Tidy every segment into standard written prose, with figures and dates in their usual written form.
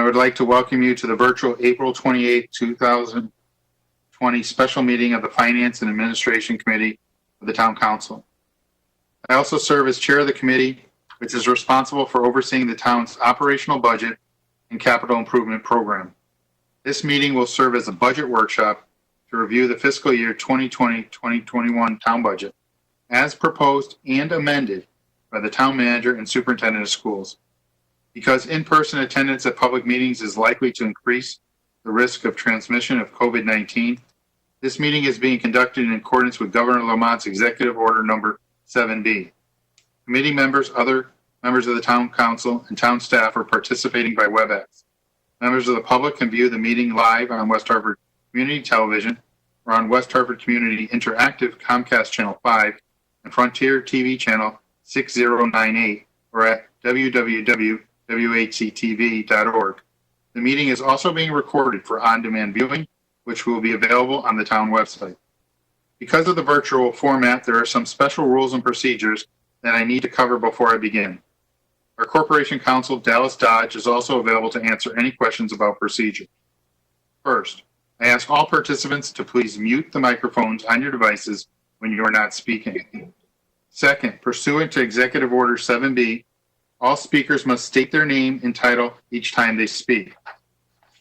would like to welcome you to the virtual April 28, 2020 special meeting of the Finance and Administration Committee of the Town Council. I also serve as chair of the committee, which is responsible for overseeing the town's operational budget and capital improvement program. This meeting will serve as a budget workshop to review the fiscal year 2020-2021 town budget as proposed and amended by the town manager and superintendent of schools. Because in-person attendance at public meetings is likely to increase the risk of transmission of COVID-19, this meeting is being conducted in accordance with Governor Lamont's Executive Order Number 7B. Committee members, other members of the Town Council, and town staff are participating by WebEx. Members of the public can view the meeting live on West Hartford Community Television or on West Hartford Community Interactive Comcast Channel 5 and Frontier TV Channel 6098 or at www.whctv.org. The meeting is also being recorded for on-demand viewing, which will be available on the town website. Because of the virtual format, there are some special rules and procedures that I need to cover before I begin. Our Corporation Counsel, Dallas Dodge, is also available to answer any questions about procedure. First, I ask all participants to please mute the microphones on your devices when you are not speaking. Second, pursuant to Executive Order 7B, all speakers must state their name and title each time they speak.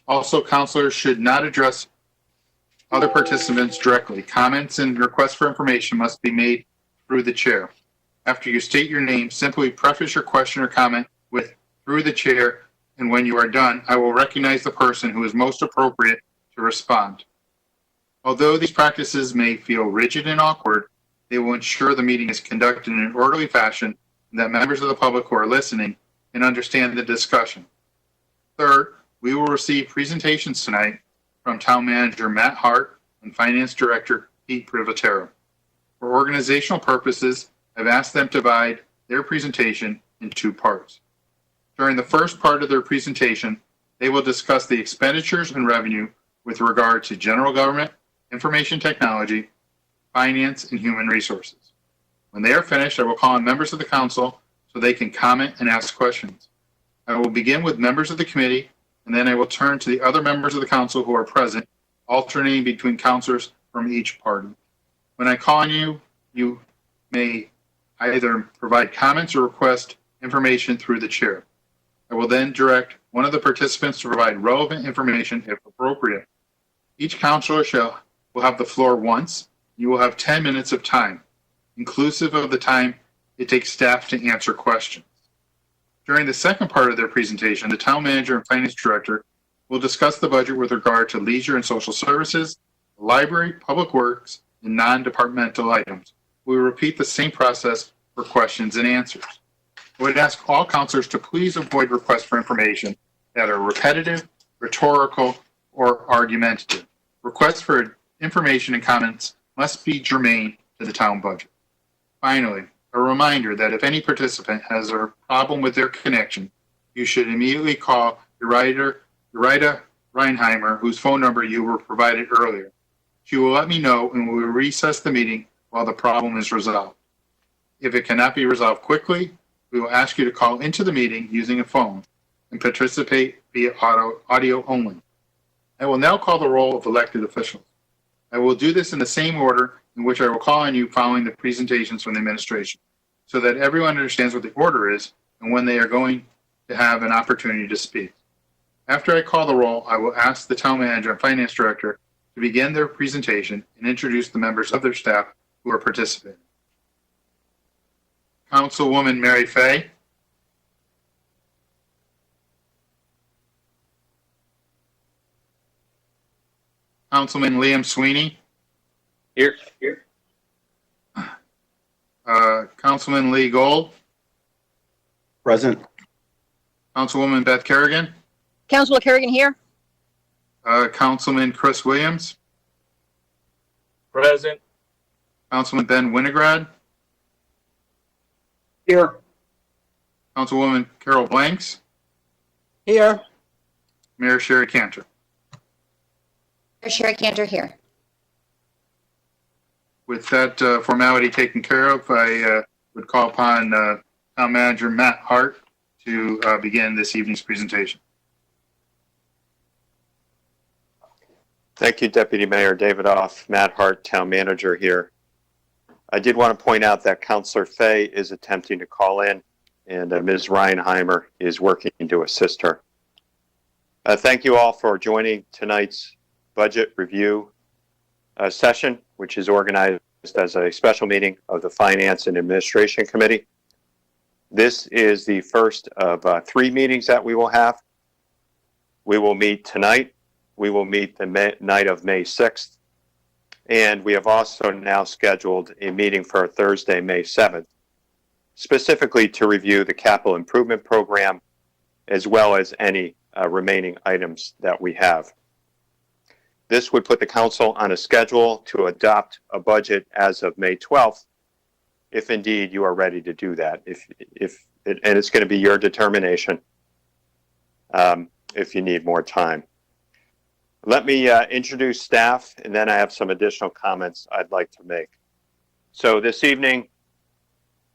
Also, counselors should not address other participants directly. Comments and requests for information must be made through the chair. After you state your name, simply preface your question or comment with "through the chair," and when you are done, I will recognize the person who is most appropriate to respond. Although these practices may feel rigid and awkward, they will ensure the meeting is conducted in an orderly fashion and that members of the public who are listening can understand the discussion. Third, we will receive presentations tonight from Town Manager Matt Hart and Finance Director Pete Privatero. For organizational purposes, I've asked them to divide their presentation in two parts. During the first part of their presentation, they will discuss the expenditures and revenue with regard to general government, information technology, finance, and human resources. When they are finished, I will call on members of the council so they can comment and ask questions. I will begin with members of the committee, and then I will turn to the other members of the council who are present, alternating between counselors from each party. When I call on you, you may either provide comments or request information through the chair. I will then direct one of the participants to provide relevant information if appropriate. Each counselor will have the floor once. You will have 10 minutes of time, inclusive of the time it takes staff to answer questions. During the second part of their presentation, the town manager and finance director will discuss the budget with regard to leisure and social services, the library, public works, and non-departmental items. We will repeat the same process for questions and answers. I would ask all counselors to please avoid requests for information that are repetitive, rhetorical, or argumentative. Requests for information and comments must be germane to the town budget. Finally, a reminder that if any participant has a problem with their connection, you should immediately call Urida Reinheimer, whose phone number you were provided earlier. She will let me know and we will recess the meeting while the problem is resolved. If it cannot be resolved quickly, we will ask you to call into the meeting using a phone and participate via audio only. I will now call the roll of elected officials. I will do this in the same order in which I will call on you following the presentations from the administration, so that everyone understands what the order is and when they are going to have an opportunity to speak. After I call the roll, I will ask the town manager and finance director to begin their presentation and introduce the members of their staff who are participating. Councilwoman Mary Fay. Councilman Liam Sweeney. Here. Councilman Lee Gold. Present. Councilwoman Beth Kerrigan. Councilor Kerrigan here. Councilman Chris Williams. Present. Councilman Ben Winograd. Here. Councilwoman Carol Blanks. Here. Mayor Sherry Cantor. Sherry Cantor here. With that formality taken care of, I would call upon Town Manager Matt Hart to begin this evening's presentation. Thank you, Deputy Mayor David Off, Matt Hart, Town Manager here. I did want to point out that Councillor Fay is attempting to call in, and Ms. Reinheimer is working to assist her. Thank you all for joining tonight's budget review session, which is organized as a special meeting of the Finance and Administration Committee. This is the first of 3 meetings that we will have. We will meet tonight. We will meet the night of May 6th. And we have also now scheduled a meeting for Thursday, May 7th, specifically to review the capital improvement program, as well as any remaining items that we have. This would put the council on a schedule to adopt a budget as of May 12th, if indeed you are ready to do that. And it's going to be your determination if you need more time. Let me introduce staff, and then I have some additional comments I'd like to make. So this evening,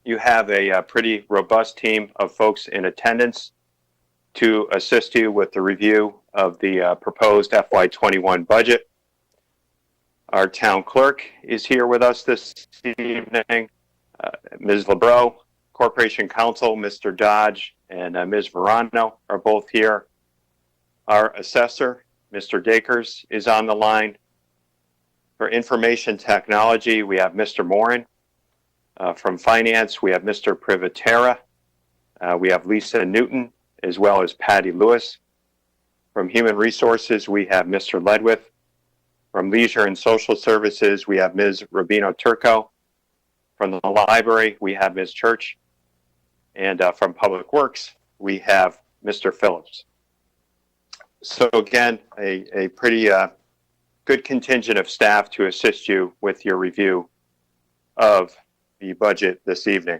you have a pretty robust team of folks in attendance to assist you with the review of the proposed FY21 budget. Our town clerk is here with us this evening. Ms. LeBreau, Corporation Counsel, Mr. Dodge, and Ms. Verano are both here. Our assessor, Mr. Dakers, is on the line. For information technology, we have Mr. Morin. From finance, we have Mr. Privatera. We have Lisa Newton, as well as Patty Lewis. From human resources, we have Mr. Ledwith. From leisure and social services, we have Ms. Rubino Turco. From the library, we have Ms. Church. And from public works, we have Mr. Phillips. So again, a pretty good contingent of staff to assist you with your review of the budget this evening.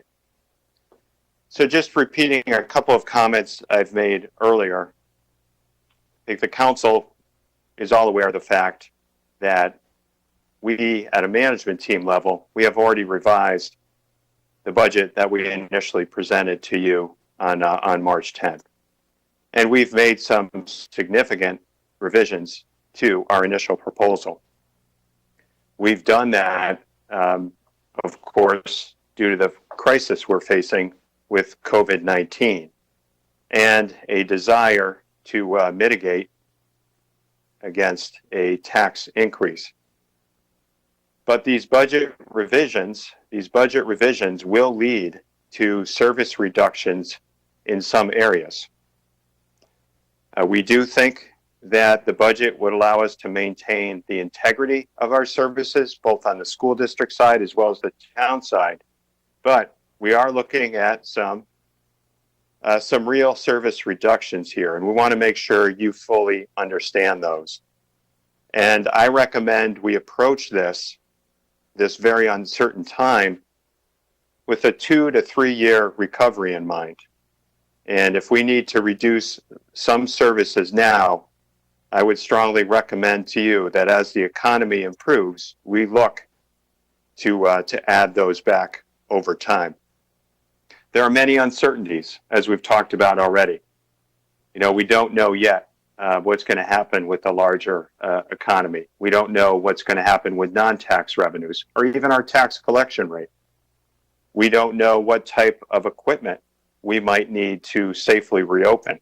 So just repeating a couple of comments I've made earlier, I think the council is all aware of the fact that we, at a management team level, we have already revised the budget that we initially presented to you on March 10th. And we've made some significant revisions to our initial proposal. We've done that, of course, due to the crisis we're facing with COVID-19 and a desire to mitigate against a tax increase. But these budget revisions will lead to service reductions in some areas. We do think that the budget would allow us to maintain the integrity of our services, both on the school district side as well as the town side. But we are looking at some real service reductions here, and we want to make sure you fully understand those. And I recommend we approach this very uncertain time with a 2 to 3 year recovery in mind. And if we need to reduce some services now, I would strongly recommend to you that as the economy improves, we look to add those back over time. There are many uncertainties, as we've talked about already. You know, we don't know yet what's going to happen with the larger economy. We don't know what's going to happen with non-tax revenues or even our tax collection rate. We don't know what type of equipment we might need to safely reopen.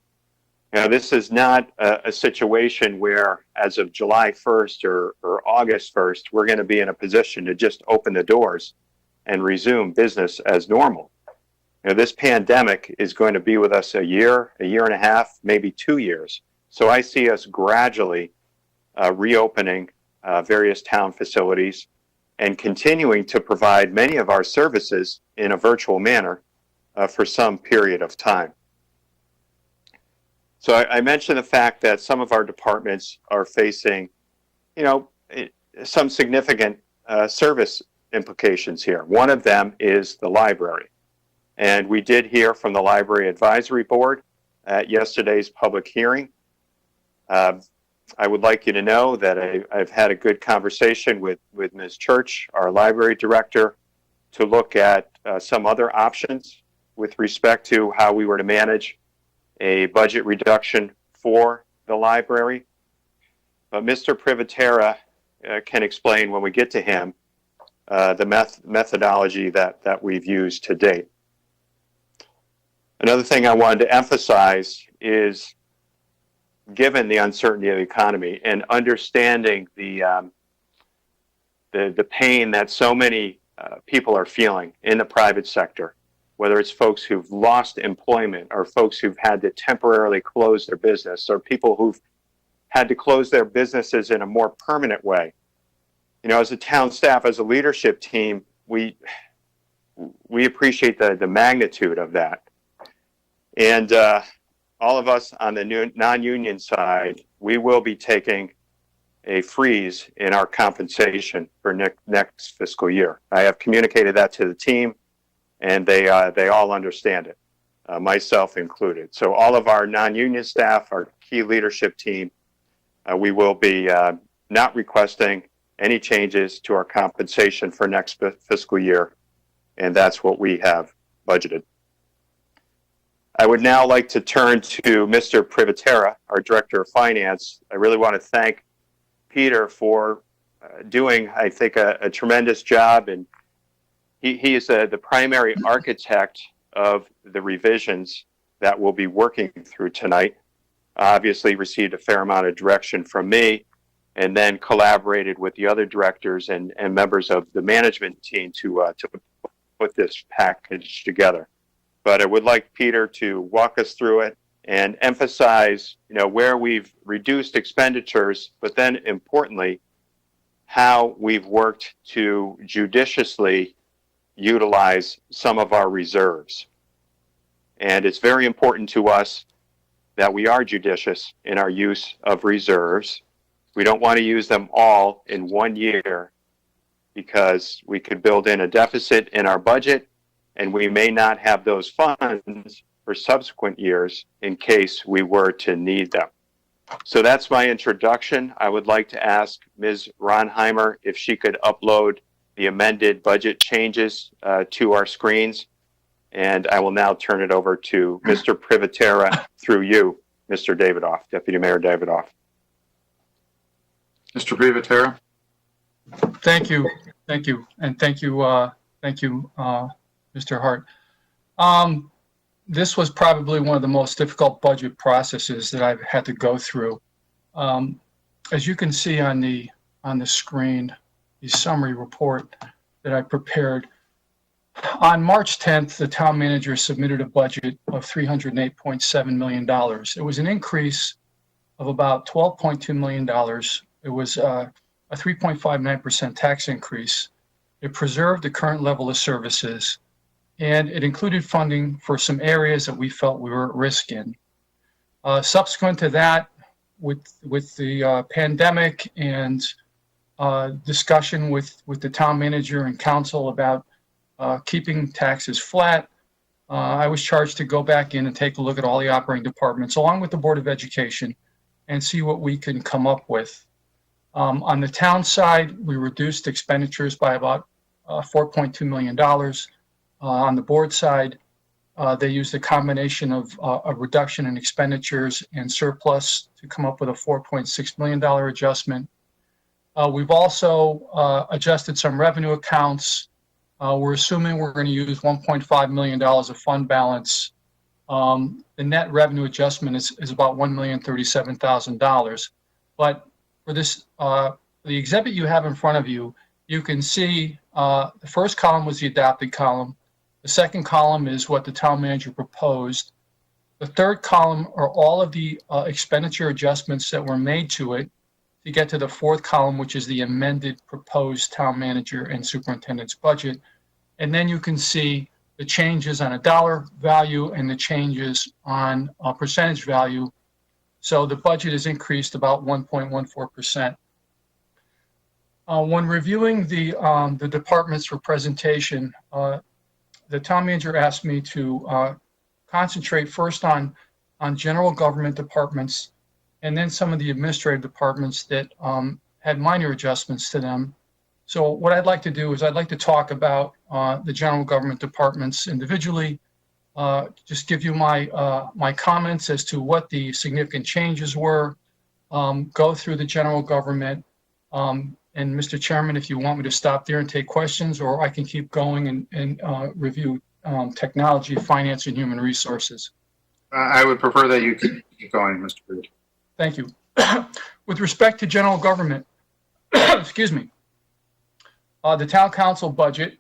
Now, this is not a situation where, as of July 1st or August 1st, we're going to be in a position to just open the doors and resume business as normal. You know, this pandemic is going to be with us a year and a half, maybe 2 years. So I see us gradually reopening various town facilities and continuing to provide many of our services in a virtual manner for some period of time. So I mentioned the fact that some of our departments are facing, you know, some significant service implications here. One of them is the library. And we did hear from the Library Advisory Board at yesterday's public hearing. I would like you to know that I've had a good conversation with Ms. Church, our library director, to look at some other options with respect to how we were to manage a budget reduction for the library. but Mr. Privatera can explain when we get to him the methodology that we've used to date. Another thing I wanted to emphasize is, given the uncertainty of the economy and understanding the pain that so many people are feeling in the private sector, whether it's folks who've lost employment or folks who've had to temporarily close their business or people who've had to close their businesses in a more permanent way. You know, as a town staff, as a leadership team, we appreciate the magnitude of that. And all of us on the non-union side, we will be taking a freeze in our compensation for next fiscal year. I have communicated that to the team, and they all understand it, myself included. So all of our non-union staff, our key leadership team, we will be not requesting any changes to our compensation for next fiscal year, and that's what we have budgeted. I would now like to turn to Mr. Privatera, our Director of Finance. I really want to thank Peter for doing, I think, a tremendous job, and he is the primary architect of the revisions that we'll be working through tonight. Obviously received a fair amount of direction from me, and then collaborated with the other directors and members of the management team to put this package together. But I would like Peter to walk us through it and emphasize, you know, where we've reduced expenditures, but then importantly, how we've worked to judiciously utilize some of our reserves. And it's very important to us that we are judicious in our use of reserves. We don't want to use them all in one year because we could build in a deficit in our budget, and we may not have those funds for subsequent years in case we were to need them. So that's my introduction. I would like to ask Ms. Ronheimer if she could upload the amended budget changes to our screens. And I will now turn it over to Mr. Privatera through you, Mr. Davidoff, Deputy Mayor Davidoff. Mr. Privatera? Thank you. And thank you, Mr. Hart. This was probably one of the most difficult budget processes that I've had to go through. As you can see on the screen, the summary report that I prepared, on March 10th, the town manager submitted a budget of $308.7 million. It was an increase of about $12.2 million. It was a 3.59% tax increase. It preserved the current level of services, and it included funding for some areas that we felt we were at risk in. Subsequent to that, with the pandemic and discussion with the town manager and council about keeping taxes flat, I was charged to go back in and take a look at all the operating departments along with the Board of Education and see what we can come up with. On the town side, we reduced expenditures by about $4.2 million. On the board side, they used a combination of a reduction in expenditures and surplus to come up with a $4.6 million adjustment. We've also adjusted some revenue accounts. We're assuming we're going to use $1.5 million of fund balance. The net revenue adjustment is about $1,037,000. But for this, the exhibit you have in front of you, you can see the first column was the adopted column. The second column is what the town manager proposed. The third column are all of the expenditure adjustments that were made to it to get to the fourth column, which is the amended proposed town manager and superintendent's budget. And then you can see the changes on a dollar value and the changes on a percentage value. So the budget has increased about 1.14%. When reviewing the departments for presentation, the town manager asked me to concentrate first on general government departments and then some of the administrative departments that had minor adjustments to them. So what I'd like to do is I'd like to talk about the general government departments individually, just give you my comments as to what the significant changes were, go through the general government. And Mr. Chairman, if you want me to stop there and take questions, or I can keep going and review technology, finance, and human resources. I would prefer that you keep going, Mr. Reed. Thank you. With respect to general government, excuse me, the town council budget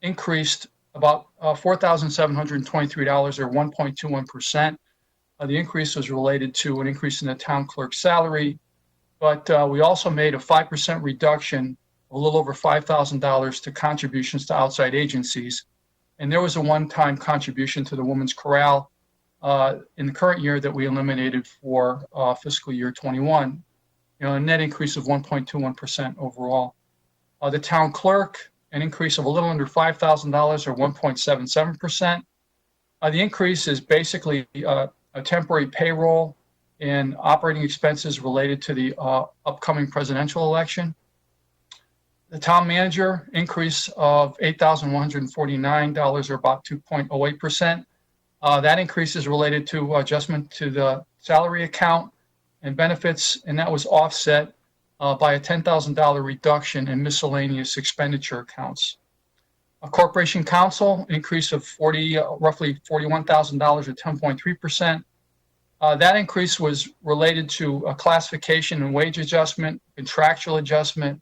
increased about $4,723 or 1.21%. The increase was related to an increase in the town clerk's salary, but we also made a 5% reduction, a little over $5,000 to contributions to outside agencies. And there was a one-time contribution to the Women's Chorale in the current year that we eliminated for fiscal year 21, a net increase of 1.21% overall. The town clerk, an increase of a little under $5,000 or 1.77%. The increase is basically a temporary payroll and operating expenses related to the upcoming presidential election. The town manager increase of $8,149 or about 2.08%. That increase is related to adjustment to the salary account and benefits, and that was offset by a $10,000 reduction in miscellaneous expenditure accounts. A corporation counsel increase of roughly $41,000 or 10.3%. That increase was related to a classification and wage adjustment, contractual adjustment.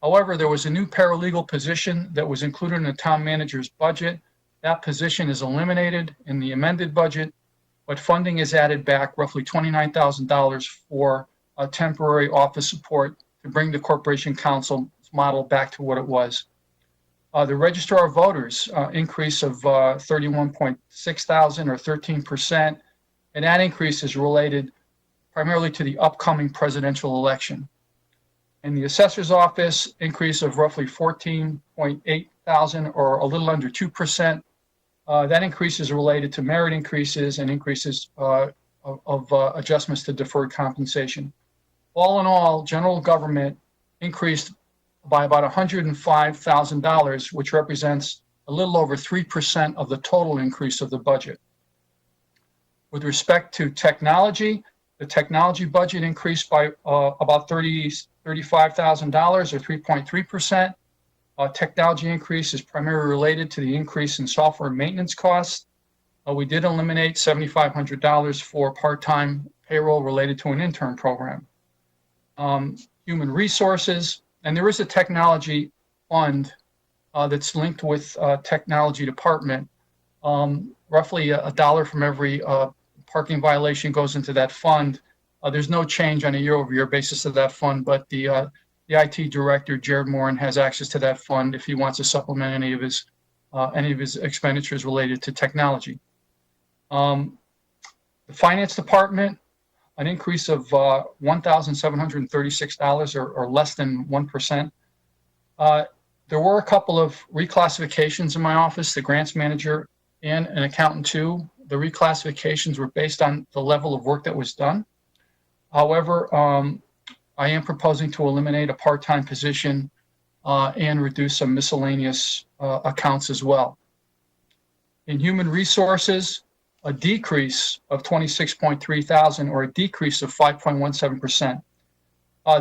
However, there was a new paralegal position that was included in the town manager's budget. That position is eliminated in the amended budget, but funding is added back roughly $29,000 for a temporary office support to bring the corporation counsel model back to what it was. The registrar of voters increase of 31.6 thousand or 13%. And that increase is related primarily to the upcoming presidential election. In the assessor's office, increase of roughly 14.8 thousand or a little under 2%. That increase is related to merit increases and increases of adjustments to deferred compensation. All in all, general government increased by about $105,000, which represents a little over 3% of the total increase of the budget. With respect to technology, the technology budget increased by about $35,000 or 3.3%. Technology increase is primarily related to the increase in software maintenance costs. We did eliminate $7,500 for part-time payroll related to an intern program. Human resources, and there is a technology fund that's linked with technology department. Roughly $1 from every parking violation goes into that fund. There's no change on a year-over-year basis of that fund, but the IT director, Jared Morin, has access to that fund if he wants to supplement any of his expenditures related to technology. The finance department, an increase of $1,736 or less than 1%. There were a couple of reclassifications in my office, the grants manager and an accountant too. The reclassifications were based on the level of work that was done. However, I am proposing to eliminate a part-time position and reduce some miscellaneous accounts as well. In human resources, a decrease of $26.3 thousand or a decrease of 5.17%.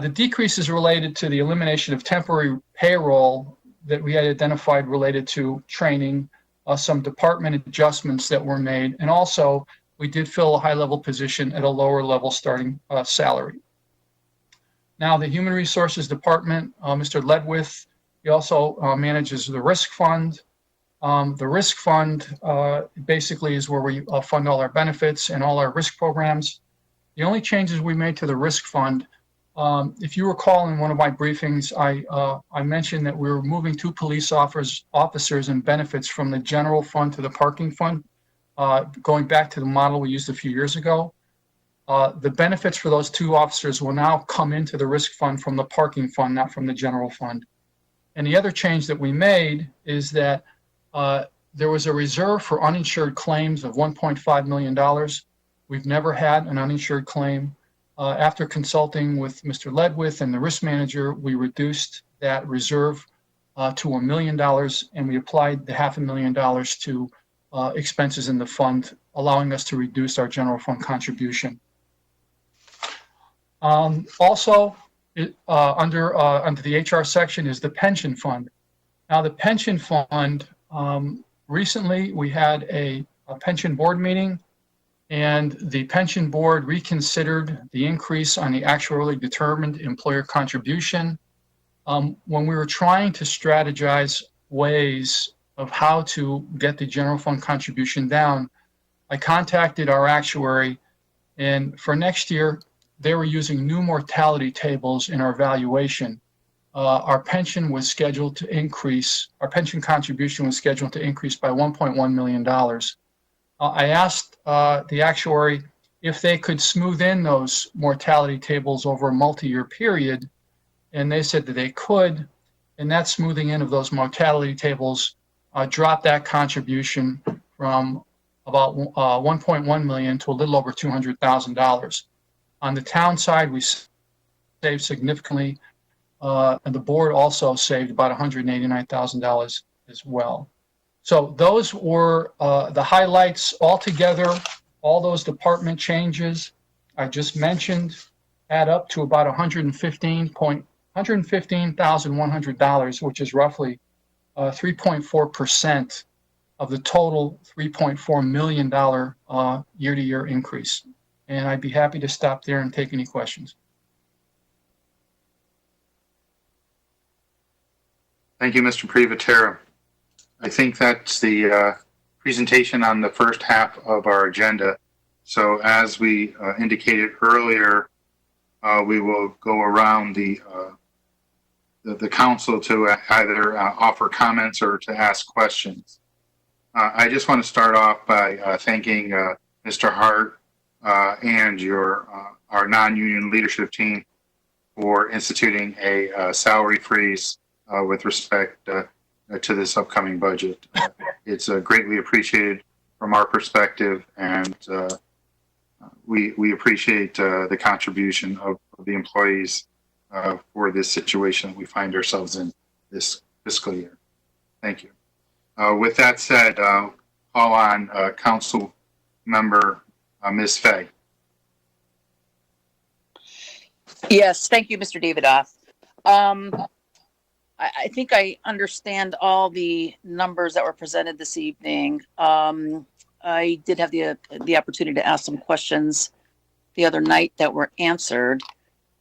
The decrease is related to the elimination of temporary payroll that we had identified related to training, some department adjustments that were made, and also we did fill a high-level position at a lower level starting salary. Now, the Human Resources Department, Mr. Ledwith, he also manages the risk fund. The risk fund basically is where we fund all our benefits and all our risk programs. The only changes we made to the risk fund, if you recall in one of my briefings, I mentioned that we were moving 2 police officers and benefits from the general fund to the parking fund, going back to the model we used a few years ago. The benefits for those 2 officers will now come into the risk fund from the parking fund, not from the general fund. And the other change that we made is that there was a reserve for uninsured claims of $1.5 million. We've never had an uninsured claim. After consulting with Mr. Ledwith and the risk manager, we reduced that reserve to $1 million, and we applied the $500,000 to expenses in the fund, allowing us to reduce our general fund contribution. Also, under the HR section is the pension fund. Now, the pension fund, recently we had a pension board meeting, and the pension board reconsidered the increase on the actuarially determined employer contribution. When we were trying to strategize ways of how to get the general fund contribution down, I contacted our actuary, and for next year, they were using new mortality tables in our valuation. Our pension was scheduled to increase, our pension contribution was scheduled to increase by $1.1 million. I asked the actuary if they could smooth in those mortality tables over a multi-year period, and they said that they could, and that smoothing in of those mortality tables dropped that contribution from about 1.1 million to a little over $200,000. On the town side, we saved significantly, and the board also saved about $189,000 as well. So those were the highlights altogether. All those department changes I just mentioned add up to about $115,100, which is roughly 3.4% of the total $3.4 million year-to-year increase. And I'd be happy to stop there and take any questions. Thank you, Mr. Privatera. I think that's the presentation on the first half of our agenda. So as we indicated earlier, we will go around the council to either offer comments or to ask questions. I just want to start off by thanking Mr. Hart and our non-union leadership team for instituting a salary freeze with respect to this upcoming budget. It's greatly appreciated from our perspective, and we appreciate the contribution of the employees for this situation that we find ourselves in this fiscal year. Thank you. With that said, call on Council Member Ms. Fay. Yes, thank you, Mr. Davidoff. I think I understand all the numbers that were presented this evening. I did have the opportunity to ask some questions the other night that were answered.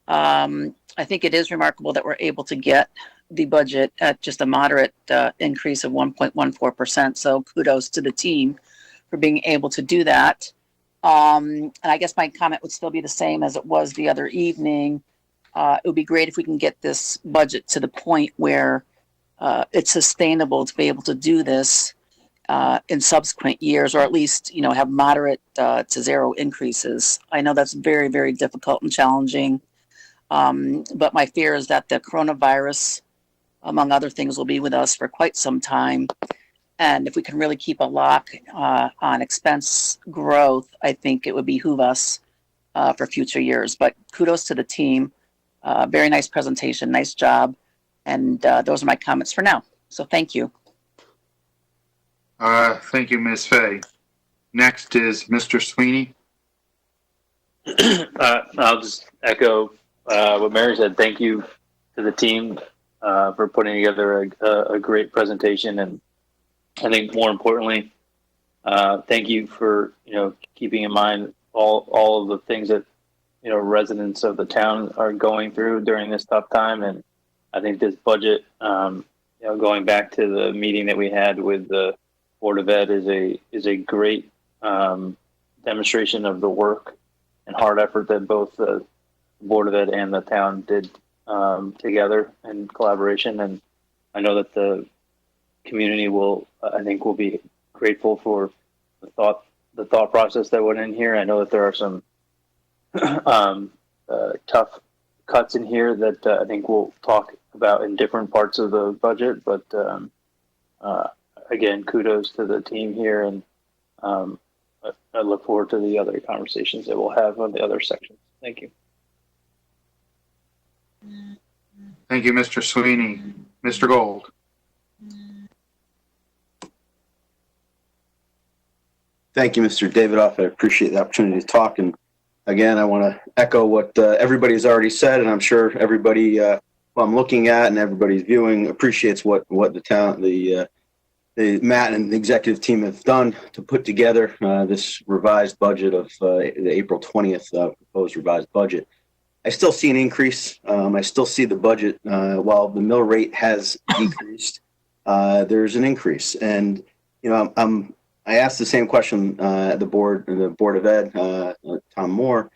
I think it is remarkable that we're able to get the budget at just a moderate increase of 1.14%. So kudos to the team for being able to do that. And I guess my comment would still be the same as it was the other evening. It would be great if we can get this budget to the point where it's sustainable to be able to do this in subsequent years, or at least, have moderate to zero increases. I know that's very, very difficult and challenging. But my fear is that the coronavirus, among other things, will be with us for quite some time. And if we can really keep a lock on expense growth, I think it would behoove us for future years. But kudos to the team. Very nice presentation. Nice job. And those are my comments for now. So thank you. Thank you, Ms. Fay. Next is Mr. Sweeney. I'll just echo what Mary said. Thank you to the team for putting together a great presentation, and I think more importantly, thank you for keeping in mind all of the things that residents of the town are going through during this tough time. And I think this budget, going back to the meeting that we had with the Board of Ed, is a great demonstration of the work and hard effort that both the Board of Ed and the town did together in collaboration. And I know that the community will be grateful for the thought process that went in here. I know that there are some tough cuts in here that I think we'll talk about in different parts of the budget, but again, kudos to the team here, and I look forward to the other conversations that we'll have on the other sections. Thank you. Thank you, Mr. Sweeney. Mr. Gold. Thank you, Mr. Davidoff. I appreciate the opportunity to talk, and Again, I want to echo what everybody's already said, and I'm sure everybody who I'm looking at and everybody's viewing appreciates what the Matt and the executive team have done to put together this revised budget of the April 20th proposed revised budget. I still see an increase. I still see the budget, while the mill rate has decreased, there's an increase. And, I asked the same question at the Board of Ed, Tom Moore,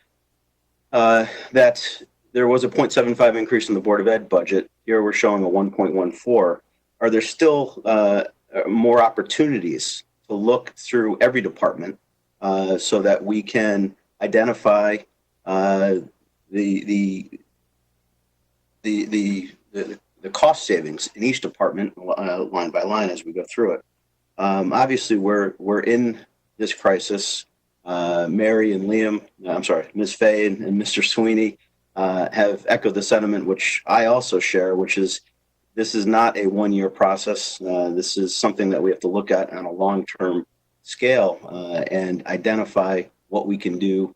that there was a 0.75 increase in the Board of Ed budget. Here we're showing a 1.14. Are there still more opportunities to look through every department so that we can identify the cost savings in each department line by line as we go through it? Obviously, we're in this crisis. Mary and Liam, I'm sorry, Ms. Fay and Mr. Sweeney have echoed the sentiment, which I also share, which is this is not a one-year process. This is something that we have to look at on a long-term scale and identify what we can do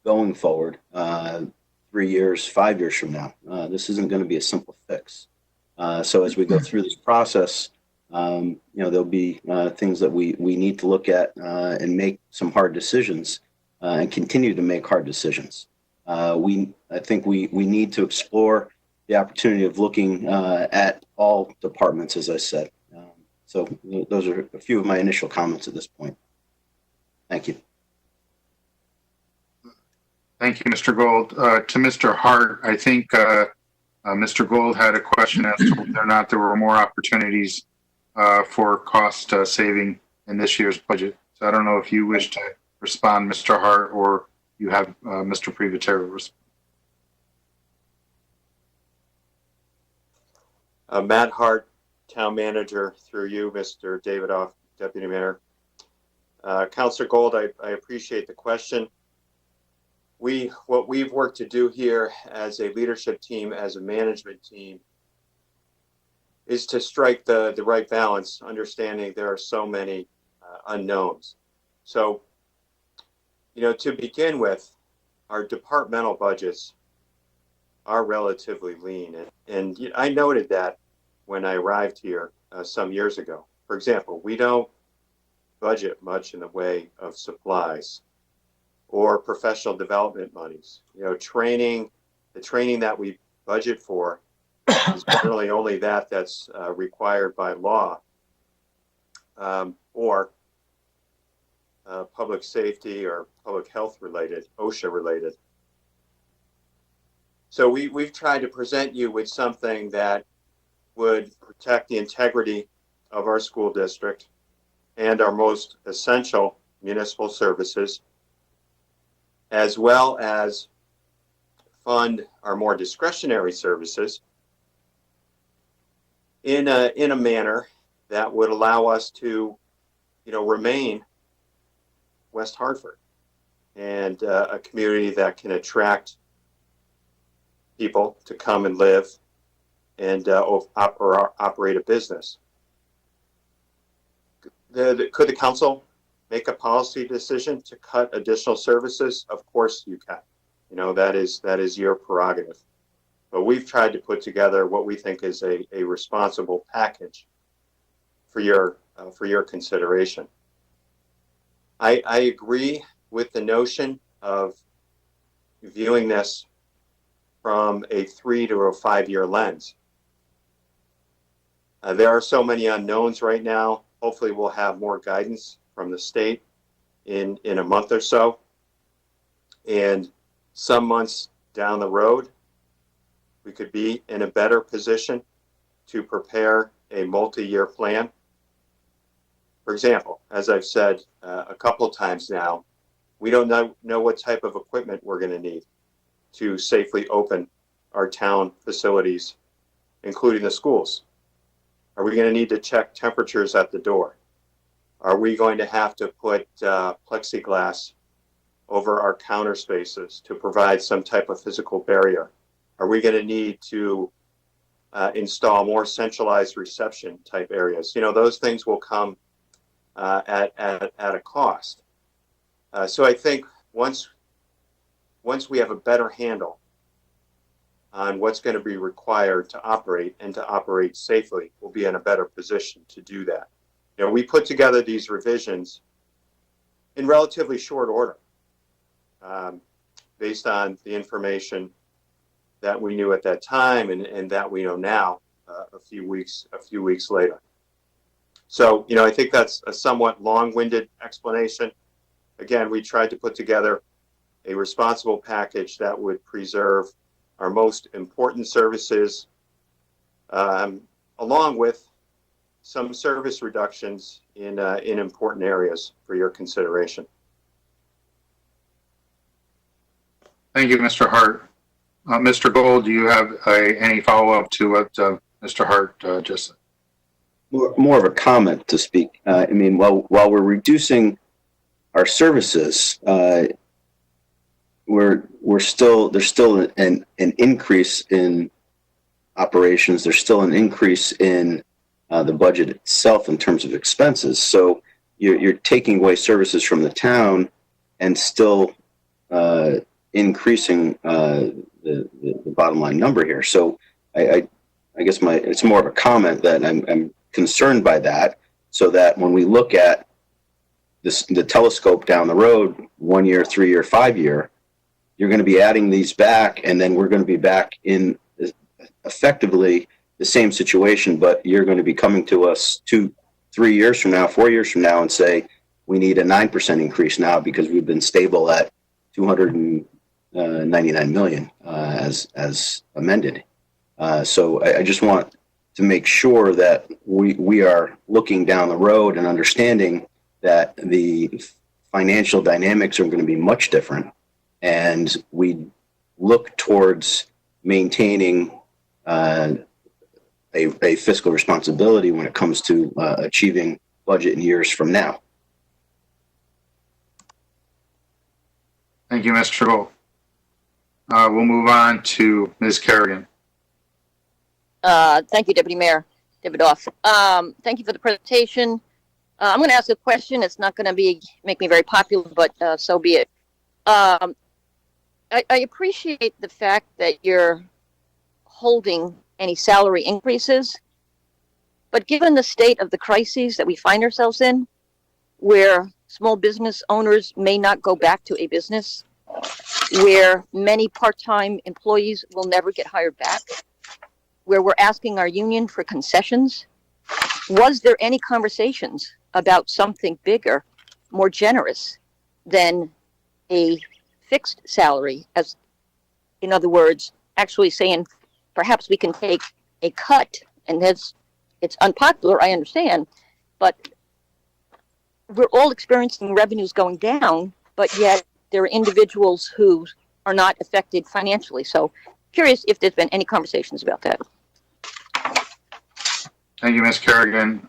going forward 3 years, 5 years from now. This isn't going to be a simple fix. So as we go through this process, there'll be things that we need to look at and make some hard decisions and continue to make hard decisions. I think we need to explore the opportunity of looking at all departments, as I said. So those are a few of my initial comments at this point. Thank you. Thank you, Mr. Gold. To Mr. Hart, I think Mr. Gold had a question as to whether or not there were more opportunities for cost saving in this year's budget. So I don't know if you wish to respond, Mr. Hart, or you have Mr. Privatero respond. Matt Hart, Town Manager, through you, Mr. Davidoff, Deputy Mayor. Councilor Gold, I appreciate the question. What we've worked to do here as a leadership team, as a management team, is to strike the right balance, understanding there are so many unknowns. So, to begin with, our departmental budgets are relatively lean. And I noted that when I arrived here some years ago. For example, we don't budget much in the way of supplies or professional development monies. The training that we budget for is generally only that's required by law or public safety or public health related, OSHA related. So we've tried to present you with something that would protect the integrity of our school district and our most essential municipal services, as well as fund our more discretionary services in a manner that would allow us to, remain West Hartford and a community that can attract people to come and live and operate a business. Could the council make a policy decision to cut additional services? Of course you can. That is your prerogative. But we've tried to put together what we think is a responsible package for your consideration. I agree with the notion of viewing this from a 3 to a 5 year lens. There are so many unknowns right now. Hopefully we'll have more guidance from the state in a month or so. And some months down the road, we could be in a better position to prepare a multi-year plan. For example, as I've said a couple of times now, we don't know what type of equipment we're going to need to safely open our town facilities, including the schools. Are we going to need to check temperatures at the door? Are we going to have to put plexiglass over our counter spaces to provide some type of physical barrier? Are we going to need to install more centralized reception type areas? Those things will come at a cost. So I think once once we have a better handle on what's going to be required to operate and to operate safely, we'll be in a better position to do that. You know, we put together these revisions in relatively short order, based on the information that we knew at that time and that we know now, a few weeks later. So, you know, I think that's a somewhat long-winded explanation. Again, we tried to put together a responsible package that would preserve our most important services, along with some service reductions in important areas for your consideration. Thank you, Mr. Hart. Mr. Gold, do you have any follow-up to what Mr. Hart just said? More of a comment to speak. I mean, while we're reducing our services, there's still an increase in operations. There's still an increase in the budget itself in terms of expenses. So you're taking away services from the town and still increasing the bottom line number here. So I guess it's more of a comment that I'm concerned by that, so that when we look at the telescope down the road, 1 year, 3 year, 5 year, you're going to be adding these back, and then we're going to be back in effectively the same situation, but you're going to be coming to us 2-3 years from now, 4 years from now, and say we need a 9% increase now because we've been stable at 299 million as amended. So I just want to make sure that we are looking down the road and understanding that the financial dynamics are going to be much different, and we look towards maintaining a fiscal responsibility when it comes to achieving budget in years from now. Thank you, Mr. Gold. We'll move on to Ms. Kerrigan. Thank you, Deputy Mayor Davidoff. Thank you for the presentation. I'm going to ask a question. It's not going to make me very popular, but so be it. I appreciate the fact that you're holding any salary increases, but given the state of the crises that we find ourselves in, where small business owners may not go back to a business, where many part-time employees will never get hired back, where we're asking our union for concessions, was there any conversations about something bigger, more generous than a fixed salary? As in other words, actually saying perhaps we can take a cut, and it's unpopular, I understand, but we're all experiencing revenues going down, but yet there are individuals who are not affected financially. So curious if there's been any conversations about that. Thank you, Ms. Kerrigan.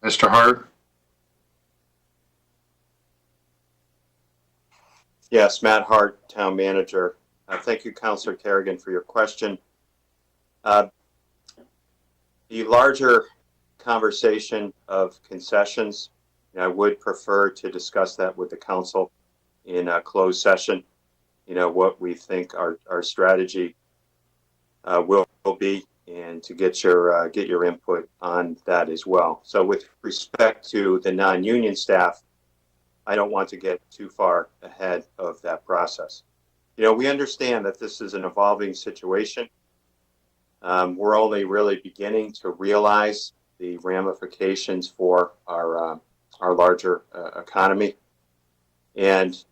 Mr. Hart? Yes, Matt Hart, Town Manager. Thank you, Councilor Kerrigan, for your question. The larger conversation of concessions, I would prefer to discuss that with the council in a closed session. You know, what we think our strategy will be, and to get your input on that as well. So with respect to the non-union staff, I don't want to get too far ahead of that process. You know, we understand that this is an evolving situation. We're only really beginning to realize the ramifications for our larger economy. And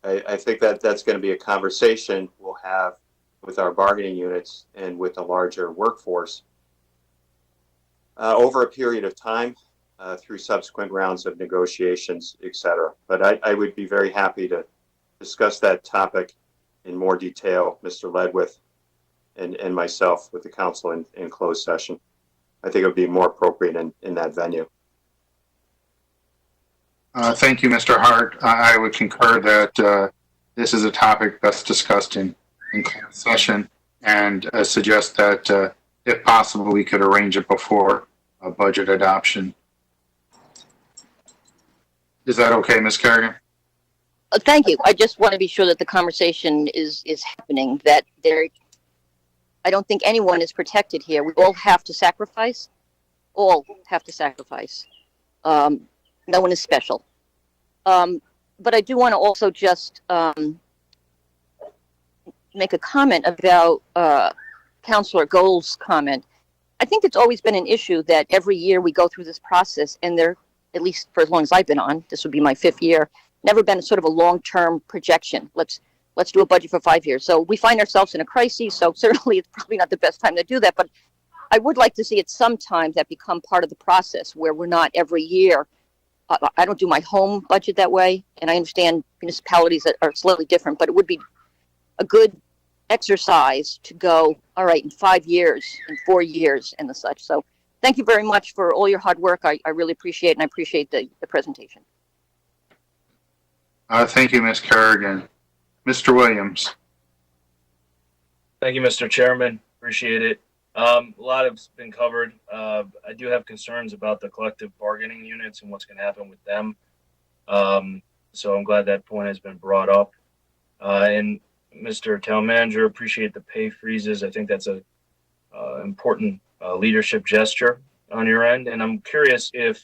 I think that that's going to be a conversation we'll have with our bargaining units and with the larger workforce over a period of time through subsequent rounds of negotiations, et cetera. But I would be very happy to discuss that topic in more detail, Mr. Ledwith and myself with the council in closed session. I think it would be more appropriate in that venue. Thank you, Mr. Hart. I would concur that this is a topic best discussed in closed session, and suggest that if possible, we could arrange it before a budget adoption. Is that okay, Ms. Kerrigan? Thank you. I just want to be sure that the conversation is happening, that I don't think anyone is protected here. We all have to sacrifice. All have to sacrifice. No one is special. But I do want to also just make a comment about Councilor Gold's comment. I think it's always been an issue that every year we go through this process, and there, at least for as long as I've been on, this would be my 5th year, never been sort of a long-term projection. Let's do a budget for 5 years. So we find ourselves in a crisis, so certainly it's probably not the best time to do that, but I would like to see it sometimes that become part of the process where we're not every year. I don't do my home budget that way, and I understand municipalities are slightly different, but it would be a good exercise to go, all right, in 5 years, in 4 years, and the such. So thank you very much for all your hard work. I really appreciate it, and I appreciate the presentation. Thank you, Ms. Kerrigan. Mr. Williams. Thank you, Mr. Chairman. Appreciate it. A lot has been covered. I do have concerns about the collective bargaining units and what's going to happen with them. So I'm glad that point has been brought up. And Mr. Town Manager, appreciate the pay freezes. I think that's a important leadership gesture on your end. And I'm curious if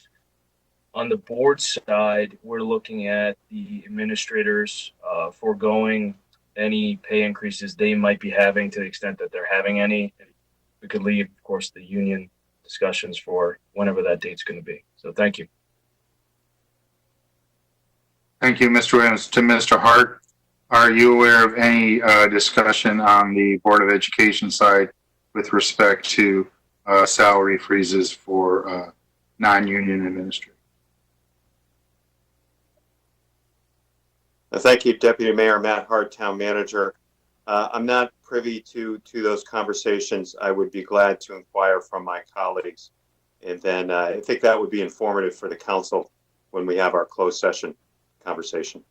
on the board side, we're looking at the administrators foregoing any pay increases they might be having to the extent that they're having any. We could leave, of course, the union discussions for whenever that date's going to be. So thank you. Thank you, Mr. Williams. To Mr. Hart, are you aware of any discussion on the Board of Education side with respect to salary freezes for non-union administrators? Thank you, Deputy Mayor Matt Hart, Town Manager. I'm not privy to those conversations. I would be glad to inquire from my colleagues. And then I think that would be informative for the council when we have our closed session conversation.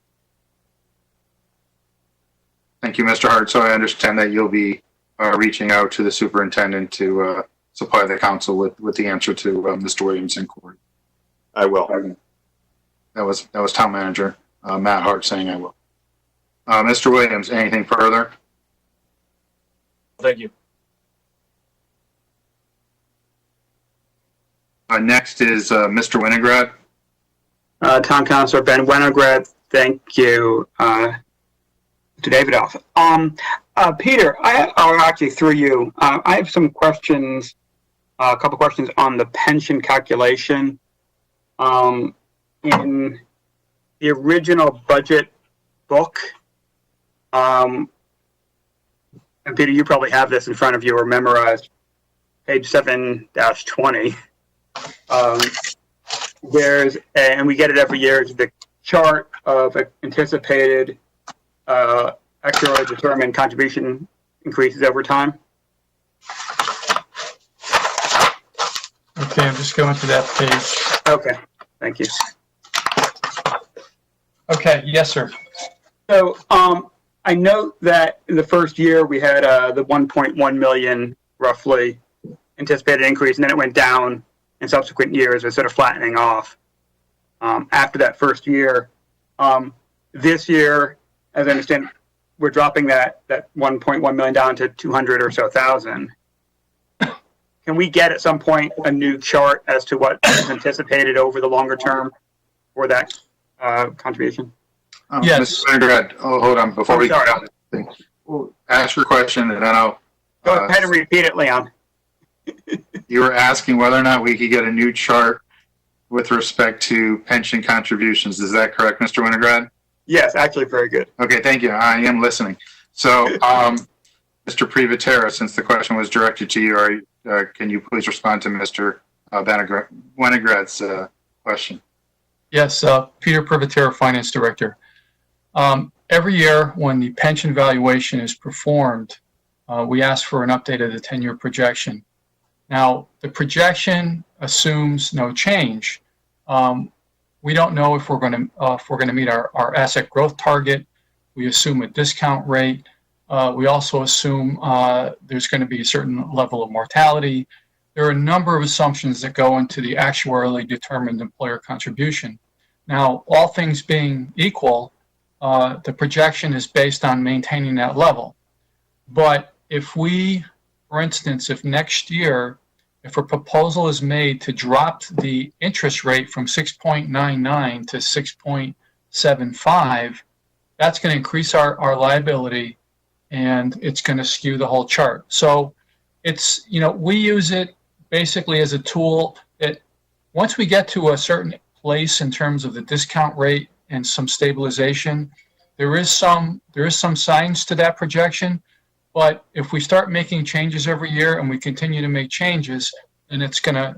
Thank you, Mr. Hart. So I understand that you'll be reaching out to the superintendent to supply the council with the answer to Mr. Williams' inquiry. I will. That was Town Manager Matt Hart saying I will. Mr. Williams, anything further? Thank you. Next is Mr. Winograd. Town Councilor Ben Winograd, thank you. To Davidoff. Peter, actually through you, I have some questions, a couple questions on the pension calculation. In the original budget book, and Peter, you probably have this in front of you or memorized, page 7-20. And we get it every year, it's the chart of anticipated actuarially determined contribution increases over time. Okay, I'm just going to that page. Okay, thank you. Okay, yes, sir. So I note that in the first year we had the 1.1 million roughly anticipated increase, and then it went down in subsequent years, it's sort of flattening off after that first year. This year, as I understand, we're dropping that 1.1 million down to 200 or so thousand. Can we get at some point a new chart as to what is anticipated over the longer term for that contribution? Yes. Mr. Winograd, hold on before we sorry. We'll ask your question and then I'll Go ahead and repeat it, Leon. you were asking whether or not we could get a new chart with respect to pension contributions. Is that correct, Mr. Winograd? Yes, actually very good. Okay, thank you. I am listening. So, Mr. Privatera, since the question was directed to you, can you please respond to Mr. Winograd's question? Yes, Peter Privatera, Finance Director. Every year when the pension valuation is performed, we ask for an update of the 10-year projection. Now, the projection assumes no change. We don't know if we're going to meet our asset growth target. We assume a discount rate. We also assume there's going to be a certain level of mortality. There are a number of assumptions that go into the actuarially determined employer contribution. Now, all things being equal, the projection is based on maintaining that level. But if we, for instance, if next year, if a proposal is made to drop the interest rate from 6.99 to 6.75, that's going to increase our liability, and it's going to skew the whole chart. So it's, we use it basically as a tool that once we get to a certain place in terms of the discount rate and some stabilization, there is some science to that projection. But if we start making changes every year and we continue to make changes, then it's gonna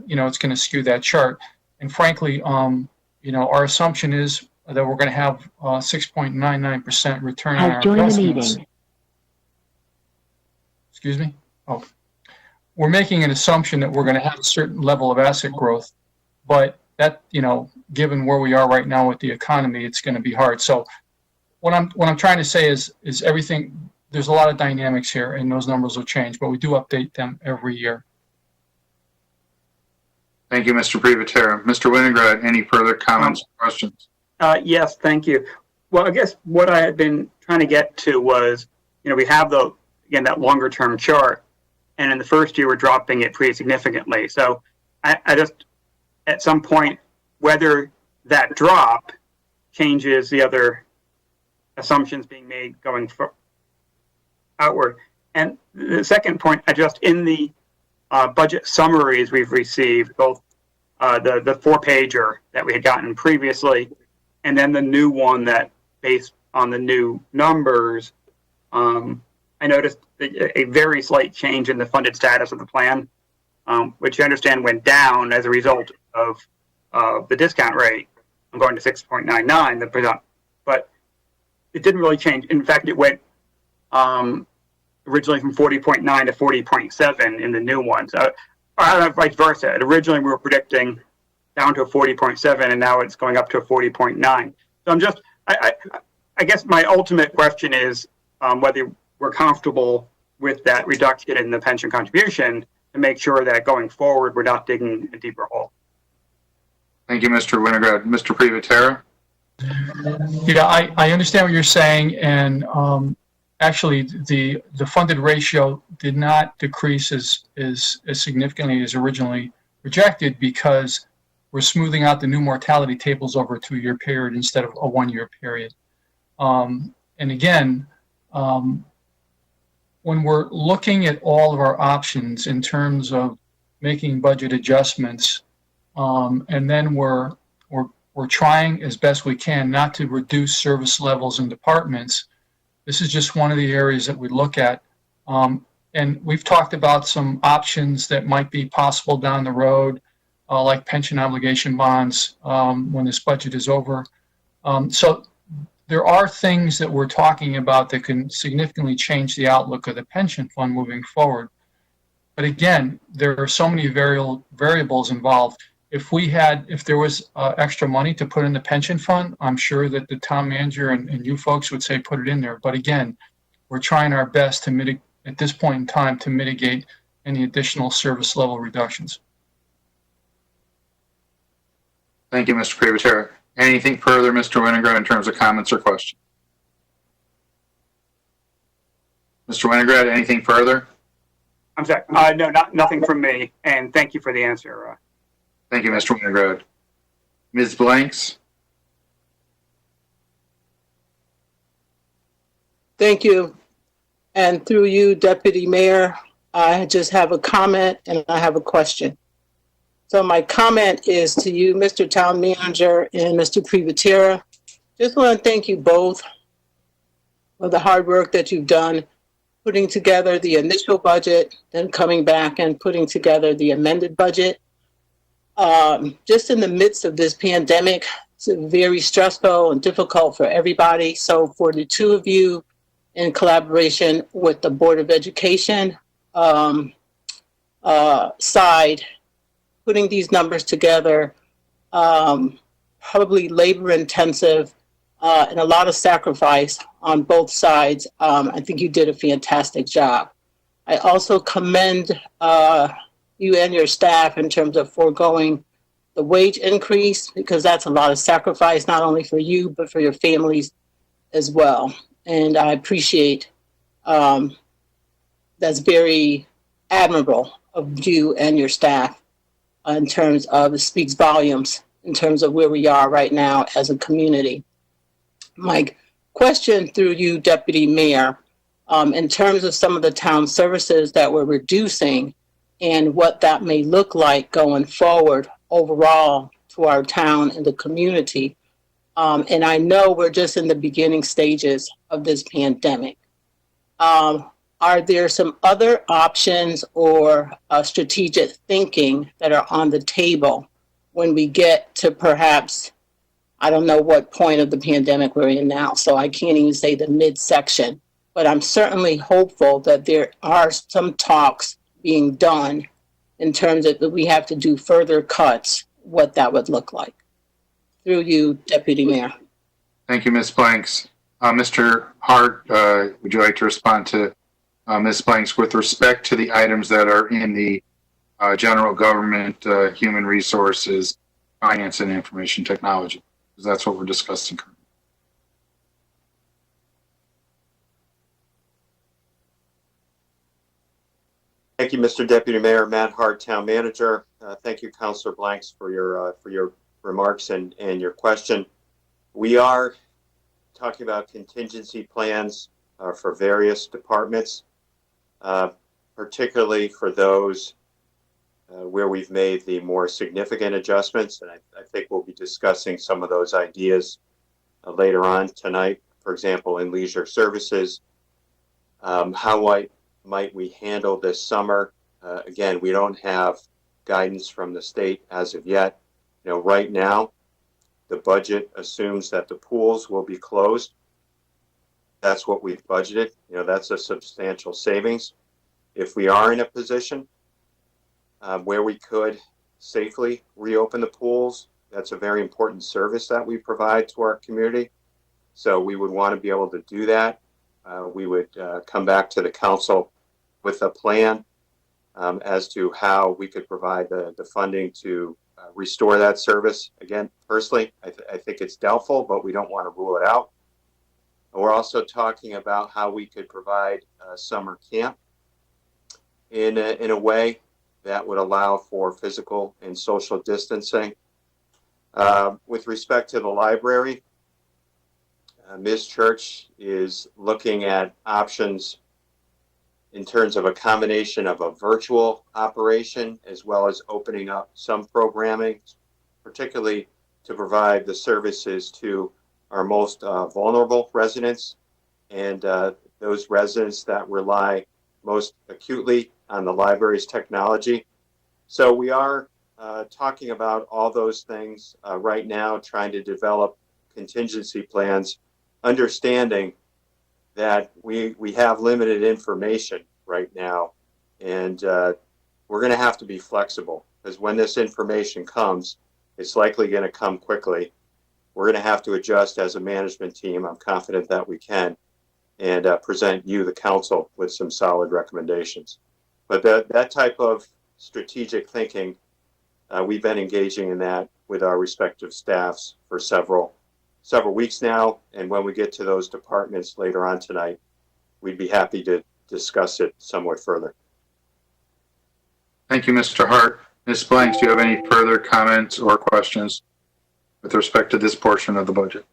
skew that chart. And frankly, our assumption is that we're going to have 6.99% return on our investments. Excuse me? Oh, we're making an assumption that we're going to have a certain level of asset growth, but that, given where we are right now with the economy, it's going to be hard. So what I'm trying to say is everything, there's a lot of dynamics here, and those numbers will change, but we do update them every year. Thank you, Mr. Privatera. Mr. Winograd, any further comments or questions? Yes, thank you. Well, I guess what I had been trying to get to was, we have that longer term chart, and in the first year we're dropping it pretty significantly. So I just, at some point, whether that drop changes the other assumptions being made going outward. And the second point, in the budget summaries we've received, both the 4-pager that we had gotten previously, and then the new one that based on the new numbers, I noticed a very slight change in the funded status of the plan, which I understand went down as a result of the discount rate. I'm going to 6.99, but it didn't really change. In fact, it went originally from 40.9 to 40.7 in the new one. So, I don't know, vice versa. Originally, we were predicting down to a 40.7, and now it's going up to a 40.9. So I guess my ultimate question is whether we're comfortable with that reduction in the pension contribution to make sure that going forward, we're not digging a deeper hole. Thank you, Mr. Winograd. Mr. Privatera? Yeah, I understand what you're saying, and actually, the funded ratio did not decrease as significantly as originally projected because we're smoothing out the new mortality tables over a 2-year period instead of a 1-year period. And again, when we're looking at all of our options in terms of making budget adjustments, and then we're trying as best we can not to reduce service levels in departments. This is just one of the areas that we look at. And we've talked about some options that might be possible down the road, like pension obligation bonds when this budget is over. So there are things that we're talking about that can significantly change the outlook of the pension fund moving forward. But again, there are so many variables involved. If there was extra money to put in the pension fund, I'm sure that the town manager and you folks would say put it in there. But again, we're trying our best to mitigate at this point in time to mitigate any additional service level reductions. Thank you, Mr. Privatera. Anything further, Mr. Winograd, in terms of comments or questions? Mr. Winograd, anything further? I'm sorry. No, nothing from me. And thank you for the answer. Thank you, Mr. Winograd. Ms. Blanks? Thank you. And through you, Deputy Mayor, I just have a comment and I have a question. So my comment is to you, Mr. Town Manager and Mr. Privatera. Just want to thank you both for the hard work that you've done putting together the initial budget, then coming back and putting together the amended budget. Just in the midst of this pandemic, it's very stressful and difficult for everybody. So for the two of you, in collaboration with the Board of Education side, putting these numbers together, probably labor intensive and a lot of sacrifice on both sides. I think you did a fantastic job. I also commend you and your staff in terms of foregoing the wage increase, because that's a lot of sacrifice, not only for you, but for your families as well. And I appreciate that's very admirable of you and your staff in terms of it speaks volumes in terms of where we are right now as a community. My question through you, Deputy Mayor, in terms of some of the town services that we're reducing and what that may look like going forward overall to our town and the community. And I know we're just in the beginning stages of this pandemic. Are there some other options or strategic thinking that are on the table when we get to perhaps, I don't know what point of the pandemic we're in now, so I can't even say the midsection, but I'm certainly hopeful that there are some talks being done in terms of that we have to do further cuts, what that would look like. Through you, Deputy Mayor. Thank you, Ms. Blanks. Mr. Hart, would you like to respond to Ms. Blanks with respect to the items that are in the general government, human resources, finance, and information technology? Because that's what we're discussing currently. Thank you, Mr. Deputy Mayor. Matt Hart, Town Manager. Thank you, Councilor Blanks, for your remarks and your question. We are talking about contingency plans for various departments, particularly for those where we've made the more significant adjustments. And I think we'll be discussing some of those ideas later on tonight. For example, in leisure services, how might we handle this summer? Again, we don't have guidance from the state as of yet. You know, right now, the budget assumes that the pools will be closed. That's what we've budgeted. You know, that's a substantial savings. If we are in a position where we could safely reopen the pools, that's a very important service that we provide to our community. So we would want to be able to do that. We would come back to the council with a plan as to how we could provide the funding to restore that service. Again, personally, I think it's doubtful, but we don't want to rule it out. We're also talking about how we could provide a summer camp in a way that would allow for physical and social distancing. With respect to the library, Ms. Church is looking at options in terms of a combination of a virtual operation as well as opening up some programming, particularly to provide the services to our most vulnerable residents and those residents that rely most acutely on the library's technology. So we are talking about all those things right now, trying to develop contingency plans, understanding that we have limited information right now, and we're going to have to be flexible, because when this information comes, it's likely going to come quickly. We're going to have to adjust as a management team. I'm confident that we can, and present you, the council, with some solid recommendations. But that type of strategic thinking, we've been engaging in that with our respective staffs for several weeks now. And when we get to those departments later on tonight, we'd be happy to discuss it somewhat further. Thank you, Mr. Hart. Ms. Blanks, do you have any further comments or questions with respect to this portion of the budget?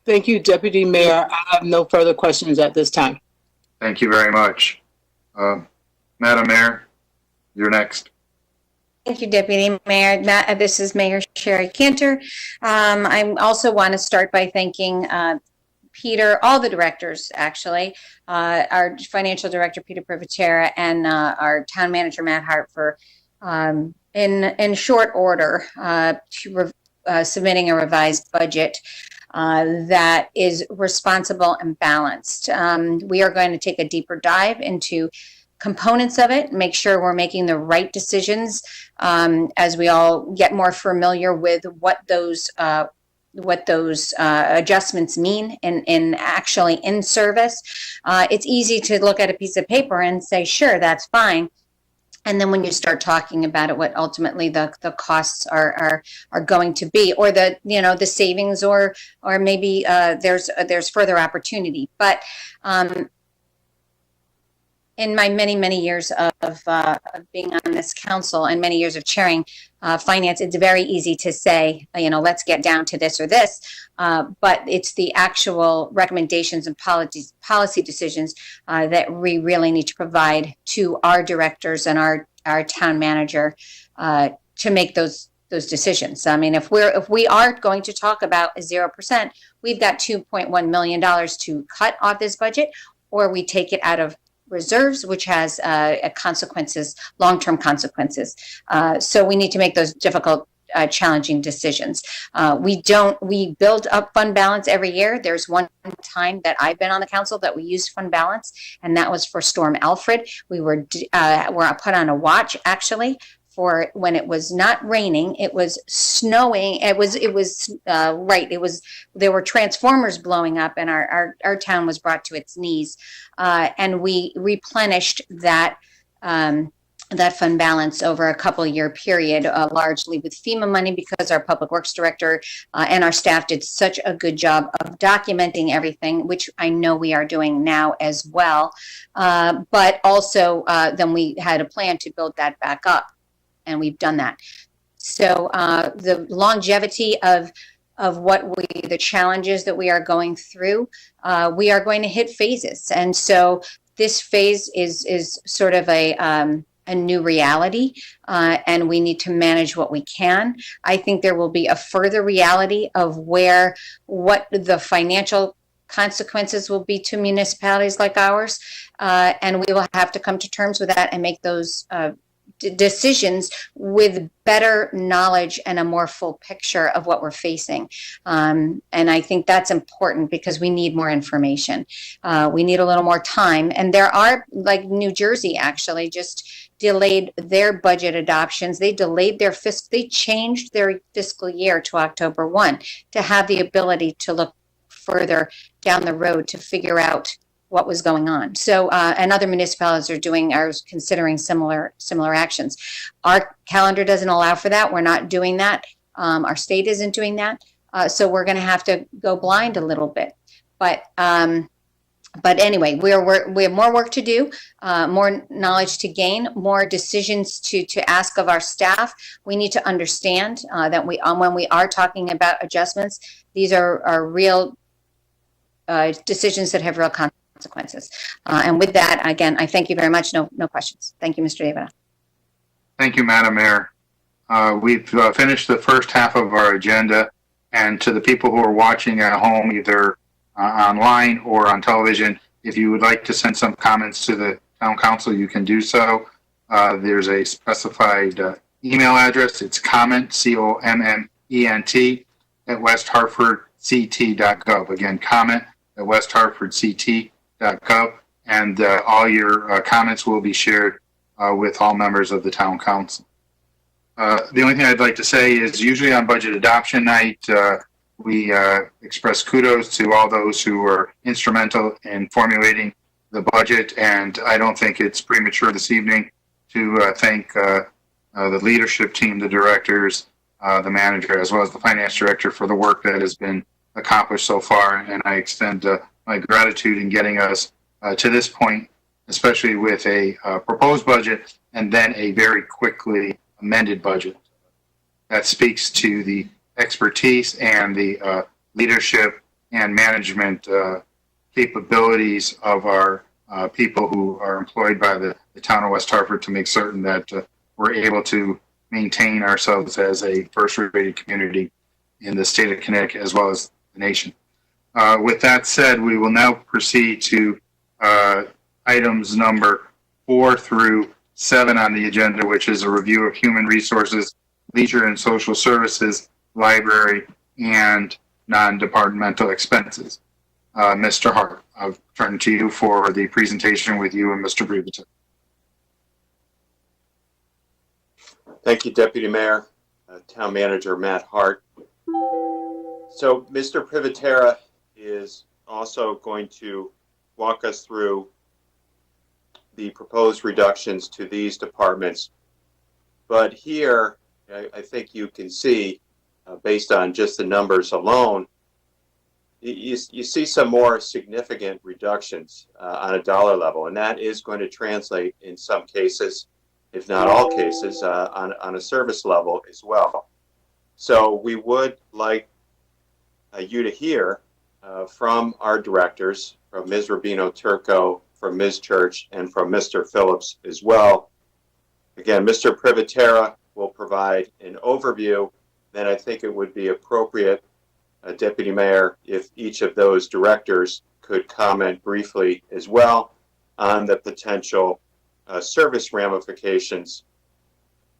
Thank you, Deputy Mayor. I have no further questions at this time. Thank you very much. Madam Mayor, you're next. Thank you, Deputy Mayor. This is Mayor Sherry Cantor. I also want to start by thanking Peter, all the directors, actually, our financial director, Peter Privatera, and our town manager, Matt Hart, for in short order submitting a revised budget that is responsible and balanced. We are going to take a deeper dive into components of it, make sure we're making the right decisions as we all get more familiar with what those adjustments mean in actually in service. It's easy to look at a piece of paper and say, sure, that's fine. And then when you start talking about it, what ultimately the costs are going to be, or the, you know, the savings, or maybe there's further opportunity. But in my many years of being on this council and many years of chairing finance, it's very easy to say, you know, let's get down to this or this, but it's the actual recommendations and policy decisions that we really need to provide to our directors and our town manager to make those decisions. I mean, if we are going to talk about a 0%, we've got $2.1 million to cut off this budget, or we take it out of reserves, which has consequences, long-term consequences. So we need to make those difficult, challenging decisions. We build up fund balance every year. There's one time that I've been on the council that we used fund balance, and that was for Storm Alfred. We were put on a watch, actually, for when it was not raining, it was snowing. There were transformers blowing up, and our town was brought to its knees. And we replenished that fund balance over a couple-year period, largely with FEMA money, because our public works director and our staff did such a good job of documenting everything, which I know we are doing now as well. But also, then we had a plan to build that back up, and we've done that. So the longevity of the challenges that we are going through, we are going to hit phases. And so this phase is sort of a new reality, and we need to manage what we can. I think there will be a further reality of what the financial consequences will be to municipalities like ours, and we will have to come to terms with that and make those decisions with better knowledge and a more full picture of what we're facing. And I think that's important because we need more information. We need a little more time. And there are, like New Jersey actually just delayed their budget adoptions. They delayed they changed their fiscal year to October 1 to have the ability to look further down the road to figure out what was going on. So, and other municipalities are considering similar actions. Our calendar doesn't allow for that. We're not doing that. Our state isn't doing that. So we're going to have to go blind a little bit. But anyway, we have more work to do, more knowledge to gain, more decisions to ask of our staff. We need to understand that when we are talking about adjustments, these are real decisions that have real consequences. And with that, again, I thank you very much. No questions. Thank you, Mr. David. Thank you, Madam Mayor. We've finished the first half of our agenda, and to the people who are watching at home, either online or on television, if you would like to send some comments to the town council, you can do so. There's a specified email address. It's comment, COMMENT, at westhartfordct.gov. Again, comment at westhartfordct.gov, and all your comments will be shared with all members of the town council. The only thing I'd like to say is usually on budget adoption night, we express kudos to all those who were instrumental in formulating the budget, and I don't think it's premature this evening to thank the leadership team, the directors, the manager, as well as the finance director for the work that has been accomplished so far, and I extend my gratitude in getting us to this point, especially with a proposed budget and then a very quickly amended budget. That speaks to the expertise and the leadership and management capabilities of our people who are employed by the town of West Hartford to make certain that we're able to maintain ourselves as a first-rated community in the state of Connecticut as well as the nation. With that said, we will now proceed to items number 4 through 7 on the agenda, which is a review of human resources, leisure and social services, library, and non-departmental expenses. Mr. Hart, I'll turn to you for the presentation with you and Mr. Breveton. Thank you, Deputy Mayor, Town Manager Matt Hart. So Mr. Privatera is also going to walk us through the proposed reductions to these departments. But here, I think you can see, based on just the numbers alone, you see some more significant reductions on a dollar level, and that is going to translate in some cases, if not all cases, on a service level as well. So we would like you to hear from our directors, from Ms. Rubino Turco, from Ms. Church, and from Mr. Phillips as well. Again, Mr. Privatera will provide an overview. Then I think it would be appropriate, Deputy Mayor, if each of those directors could comment briefly as well on the potential service ramifications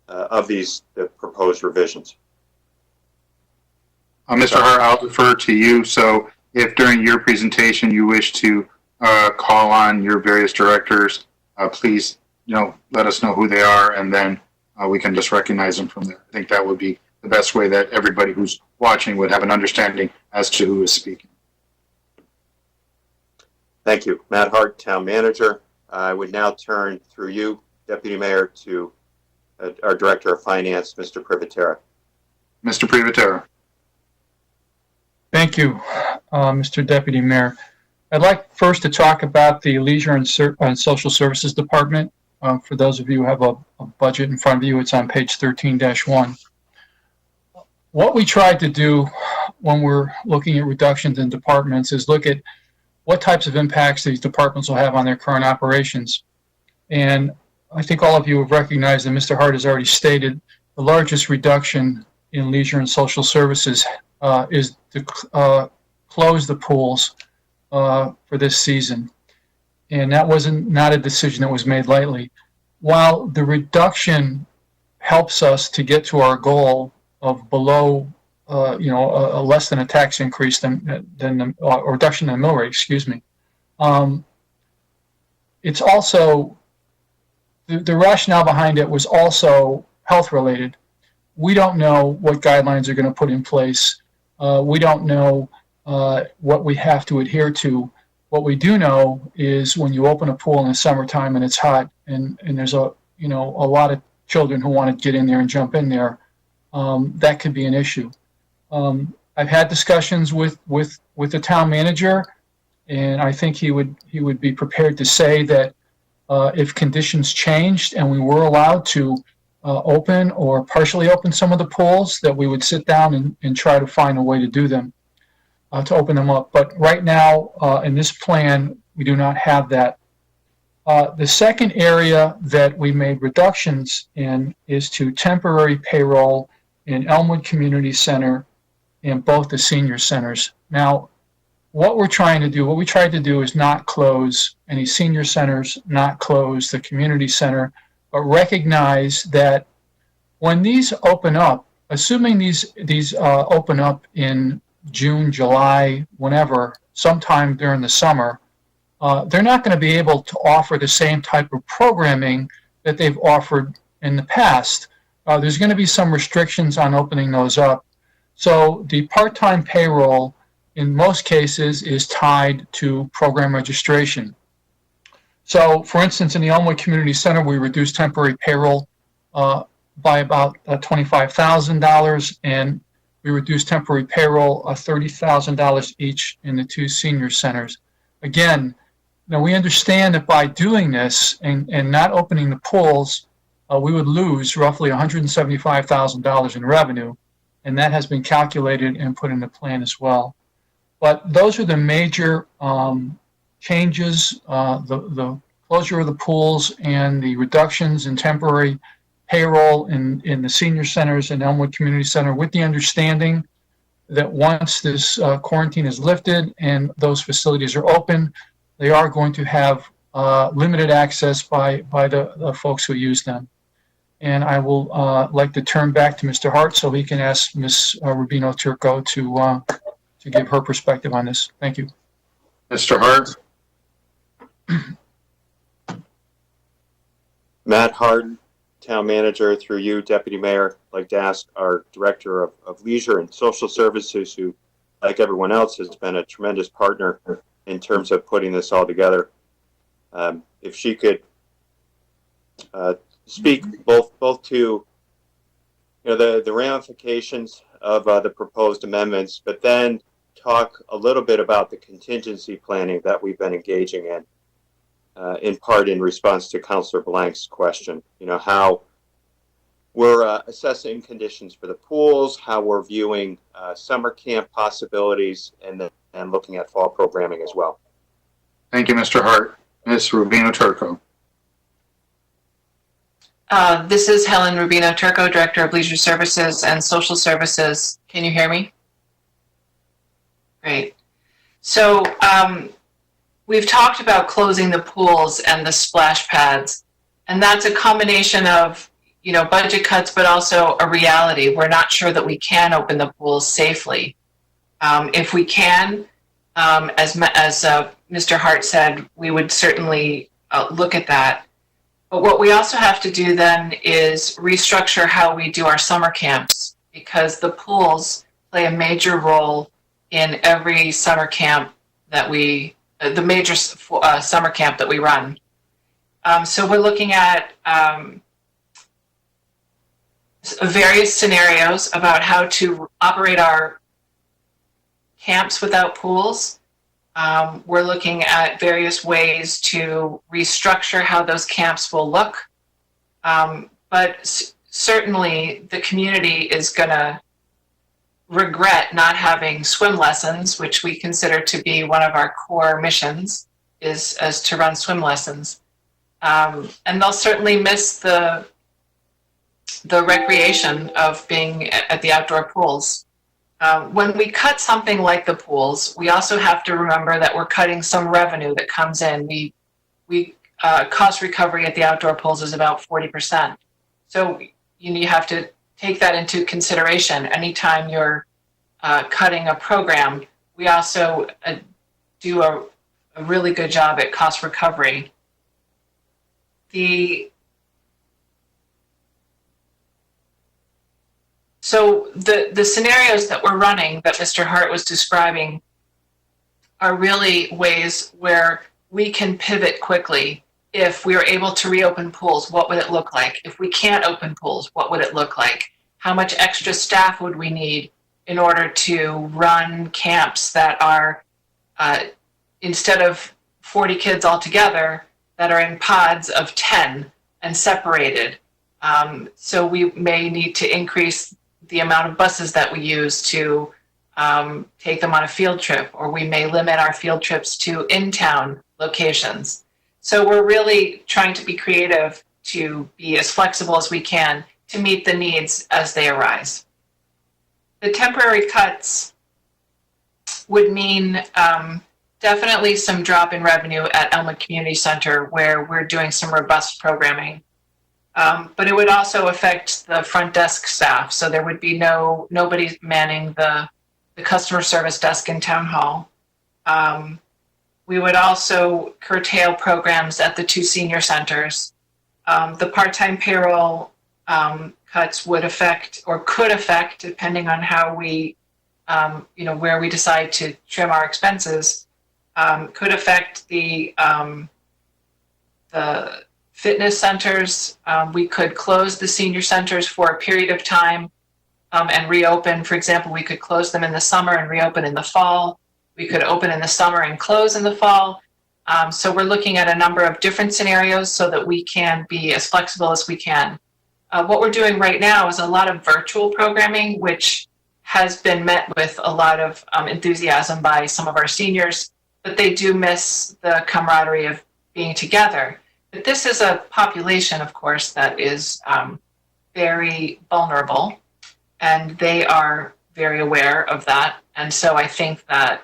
of the proposed revisions. Mr. Hart, I'll defer to you. So if during your presentation you wish to call on your various directors, please, let us know who they are, and then we can just recognize them from there. I think that would be the best way that everybody who's watching would have an understanding as to who is speaking. Thank you. Matt Hart, Town Manager. I would now turn through you, Deputy Mayor, to our Director of Finance, Mr. Privatera. Mr. Privatera. Thank you, Mr. Deputy Mayor. I'd like first to talk about the Leisure and Social Services Department. For those of you who have a budget in front of you, it's on page 13-1. What we tried to do when we're looking at reductions in departments is look at what types of impacts these departments will have on their current operations. And I think all of you have recognized, and Mr. Hart has already stated, the largest reduction in Leisure and Social Services is to close the pools for this season. And that wasn't not a decision that was made lightly. While the reduction helps us to get to our goal of below, a less than a tax increase than or reduction in the mill rate, excuse me. It's also, the rationale behind it was also health related. We don't know what guidelines are going to put in place. We don't know what we have to adhere to. What we do know is when you open a pool in the summertime and it's hot and there's a lot of children who want to get in there and jump in there, that could be an issue. I've had discussions with the town manager, and I think he would be prepared to say that if conditions changed and we were allowed to open or partially open some of the pools, that we would sit down and try to find a way to do them, to open them up. But right now, in this plan, we do not have that. The second area that we made reductions in is to temporary payroll in Elmwood Community Center and both the senior centers. Now, what we tried to do is not close any senior centers, not close the community center, but recognize that when these open up, assuming these open up in June, July, whenever, sometime during the summer, they're not going to be able to offer the same type of programming that they've offered in the past. There's going to be some restrictions on opening those up. So the part-time payroll, in most cases, is tied to program registration. So, for instance, in the Elmwood Community Center, we reduced temporary payroll by about $25,000, and we reduced temporary payroll $30,000 each in the two senior centers. Again, now we understand that by doing this and not opening the pools, we would lose roughly $175,000 in revenue, and that has been calculated and put in the plan as well. But those are the major changes, the closure of the pools and the reductions in temporary payroll in the senior centers and Elmwood Community Center, with the understanding that once this quarantine is lifted and those facilities are open, they are going to have limited access by the folks who use them. And I will like to turn back to Mr. Hart so he can ask Ms. Rubino Turco to give her perspective on this. Thank you. Mr. Hart. Matt Hart, Town Manager, through you, Deputy Mayor, I'd like to ask our Director of Leisure and Social Services, who, like everyone else, has been a tremendous partner in terms of putting this all together. If she could speak both to the ramifications of the proposed amendments, but then talk a little bit about the contingency planning that we've been engaging in part in response to Councilor Blank's question. How we're assessing conditions for the pools, how we're viewing summer camp possibilities, and looking at fall programming as well. Thank you, Mr. Hart. Ms. Rubino Turco. This is Helen Rubino Turco, Director of Leisure Services and Social Services. Can you hear me? Great. So we've talked about closing the pools and the splash pads, and that's a combination of budget cuts, but also a reality. We're not sure that we can open the pools safely. If we can, as Mr. Hart said, we would certainly look at that. But what we also have to do then is restructure how we do our summer camps, because the pools play a major role in every summer camp that the major summer camp that we run. So we're looking at various scenarios about how to operate our camps without pools. We're looking at various ways to restructure how those camps will look. But certainly the community is going to regret not having swim lessons, which we consider to be one of our core missions, is to run swim lessons. And they'll certainly miss the recreation of being at the outdoor pools. When we cut something like the pools, we also have to remember that we're cutting some revenue that comes in. We cost recovery at the outdoor pools is about 40%. So you have to take that into consideration anytime you're cutting a program. We also do a really good job at cost recovery. So the scenarios that we're running that Mr. Hart was describing are really ways where we can pivot quickly. If we are able to reopen pools, what would it look like? If we can't open pools, what would it look like? How much extra staff would we need in order to run camps that are, instead of 40 kids all together, that are in pods of 10 and separated? So we may need to increase the amount of buses that we use to take them on a field trip, or we may limit our field trips to in-town locations. So we're really trying to be creative to be as flexible as we can to meet the needs as they arise. The temporary cuts would mean definitely some drop in revenue at Elmwood Community Center, where we're doing some robust programming. But it would also affect the front desk staff. So there would be nobody manning the customer service desk in Town Hall. We would also curtail programs at the 2 senior centers. The part-time payroll cuts would affect, or could affect, depending on how we, where we decide to trim our expenses, could affect the fitness centers. We could close the senior centers for a period of time and reopen. For example, we could close them in the summer and reopen in the fall. We could open in the summer and close in the fall. So we're looking at a number of different scenarios so that we can be as flexible as we can. What we're doing right now is a lot of virtual programming, which has been met with a lot of enthusiasm by some of our seniors, but they do miss the camaraderie of being together. But this is a population, of course, that is very vulnerable, and they are very aware of that. And so I think that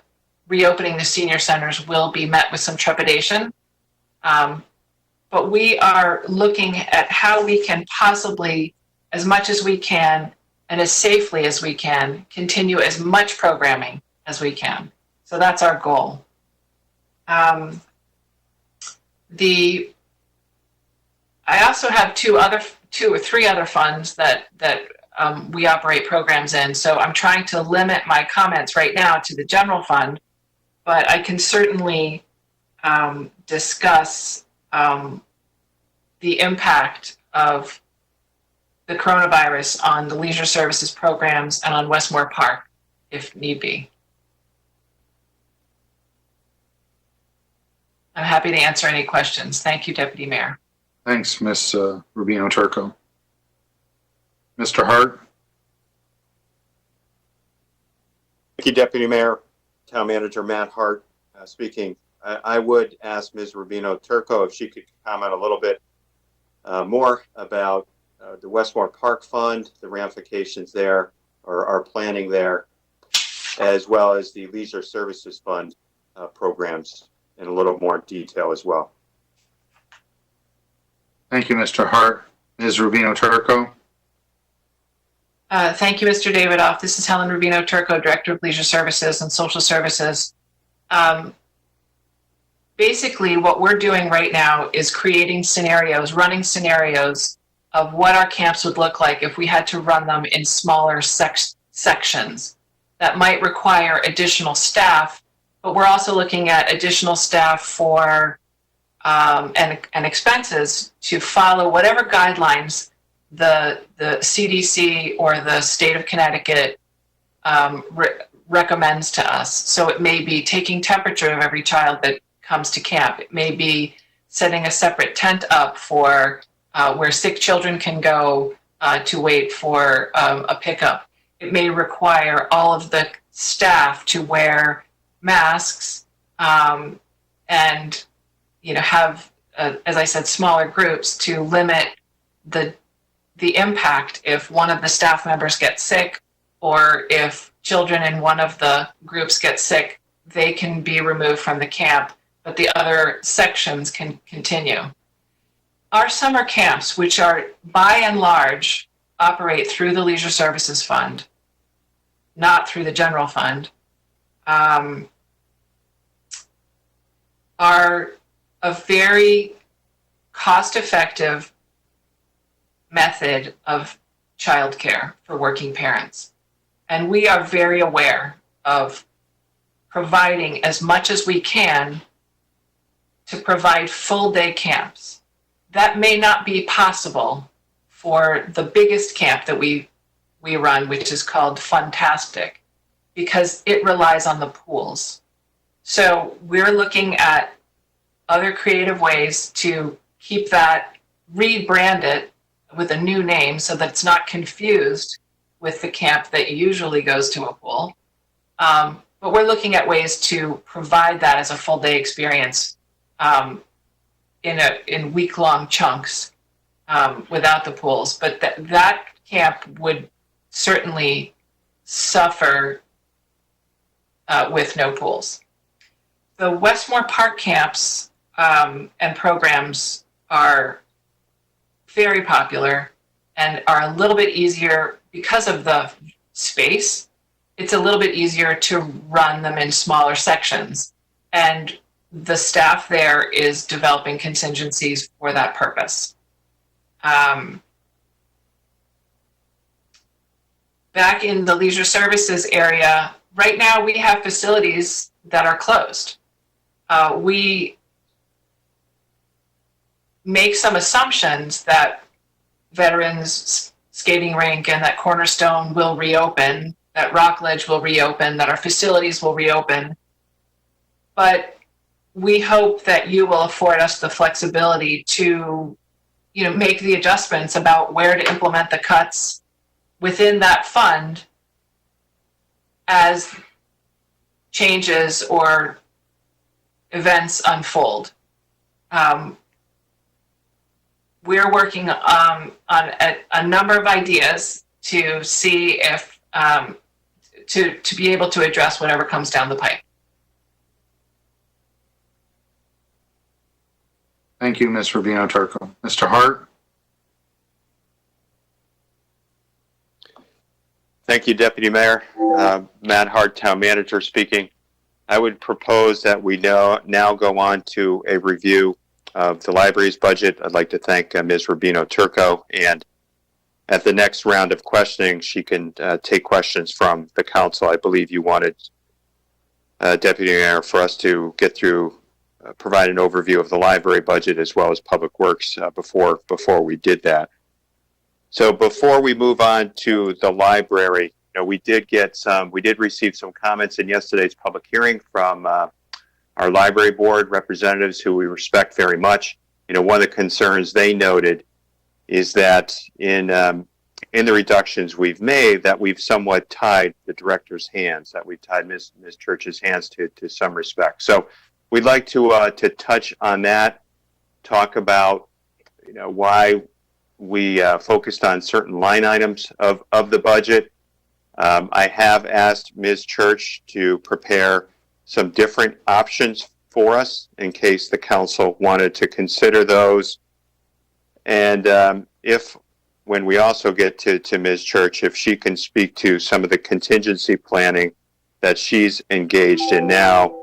reopening the senior centers will be met with some trepidation. But we are looking at how we can possibly, as much as we can, and as safely as we can, continue as much programming as we can. So that's our goal. I also have two or three other funds that we operate programs in. So I'm trying to limit my comments right now to the general fund, but I can certainly discuss the impact of the coronavirus on the leisure services programs and on Westmore Park, if need be. I'm happy to answer any questions. Thank you, Deputy Mayor. Thanks, Ms. Rubino Turco. Mr. Hart? Thank you, Deputy Mayor. Town Manager Matt Hart speaking. I would ask Ms. Rubino Turco if she could comment a little bit more about the Westmore Park Fund, the ramifications there, or our planning there, as well as the Leisure Services Fund programs in a little more detail as well. Thank you, Mr. Hart. Ms. Rubino Turco? Thank you, Mr. Davidoff. This is Helen Rubino Turco, Director of Leisure Services and Social Services. Basically, what we're doing right now is creating scenarios, running scenarios of what our camps would look like if we had to run them in smaller sections. That might require additional staff, but we're also looking at additional staff for and expenses to follow whatever guidelines the CDC or the state of Connecticut recommends to us. So it may be taking temperature of every child that comes to camp. It may be setting a separate tent up for where sick children can go to wait for a pickup. It may require all of the staff to wear masks and have, as I said, smaller groups to limit the impact if one of the staff members gets sick, or if children in one of the groups get sick, they can be removed from the camp, but the other sections can continue. Our summer camps, which are by and large operate through the Leisure Services Fund, not through the general fund, are a very cost-effective method of childcare for working parents. And we are very aware of providing as much as we can to provide full-day camps. That may not be possible for the biggest camp that we run, which is called Funtastic, because it relies on the pools. So we're looking at other creative ways to keep that, rebrand it with a new name so that it's not confused with the camp that usually goes to a pool. But we're looking at ways to provide that as a full day experience in week-long chunks without the pools. But that camp would certainly suffer with no pools. The Westmore Park camps and programs are very popular and are a little bit easier because of the space. It's a little bit easier to run them in smaller sections, and the staff there is developing contingencies for that purpose. Back in the leisure services area, right now we have facilities that are closed. We make some assumptions that Veterans Skating Rink and that Cornerstone will reopen, that Rockledge will reopen, that our facilities will reopen. But we hope that you will afford us the flexibility to, make the adjustments about where to implement the cuts within that fund as changes or events unfold. We're working on a number of ideas to see if to be able to address whatever comes down the pipe. Thank you, Ms. Rubino Turco. Mr. Hart? Thank you, Deputy Mayor. Matt Hart, Town Manager speaking. I would propose that we now go on to a review of the library's budget. I'd like to thank Ms. Rubino Turco, and at the next round of questioning, she can take questions from the council. I believe you wanted, Deputy Mayor, for us to get through provide an overview of the library budget as well as Public Works before we did that. So before we move on to the library, we did receive some comments in yesterday's public hearing from our library board representatives, who we respect very much. One of the concerns they noted is that in the reductions we've made, that we've somewhat tied the director's hands, that we've tied Ms. Church's hands to some respect. So we'd like to touch on that, talk about why we focused on certain line items of the budget. I have asked Ms. Church to prepare some different options for us in case the council wanted to consider those. And when we also get to Ms. Church, if she can speak to some of the contingency planning that she's engaged in now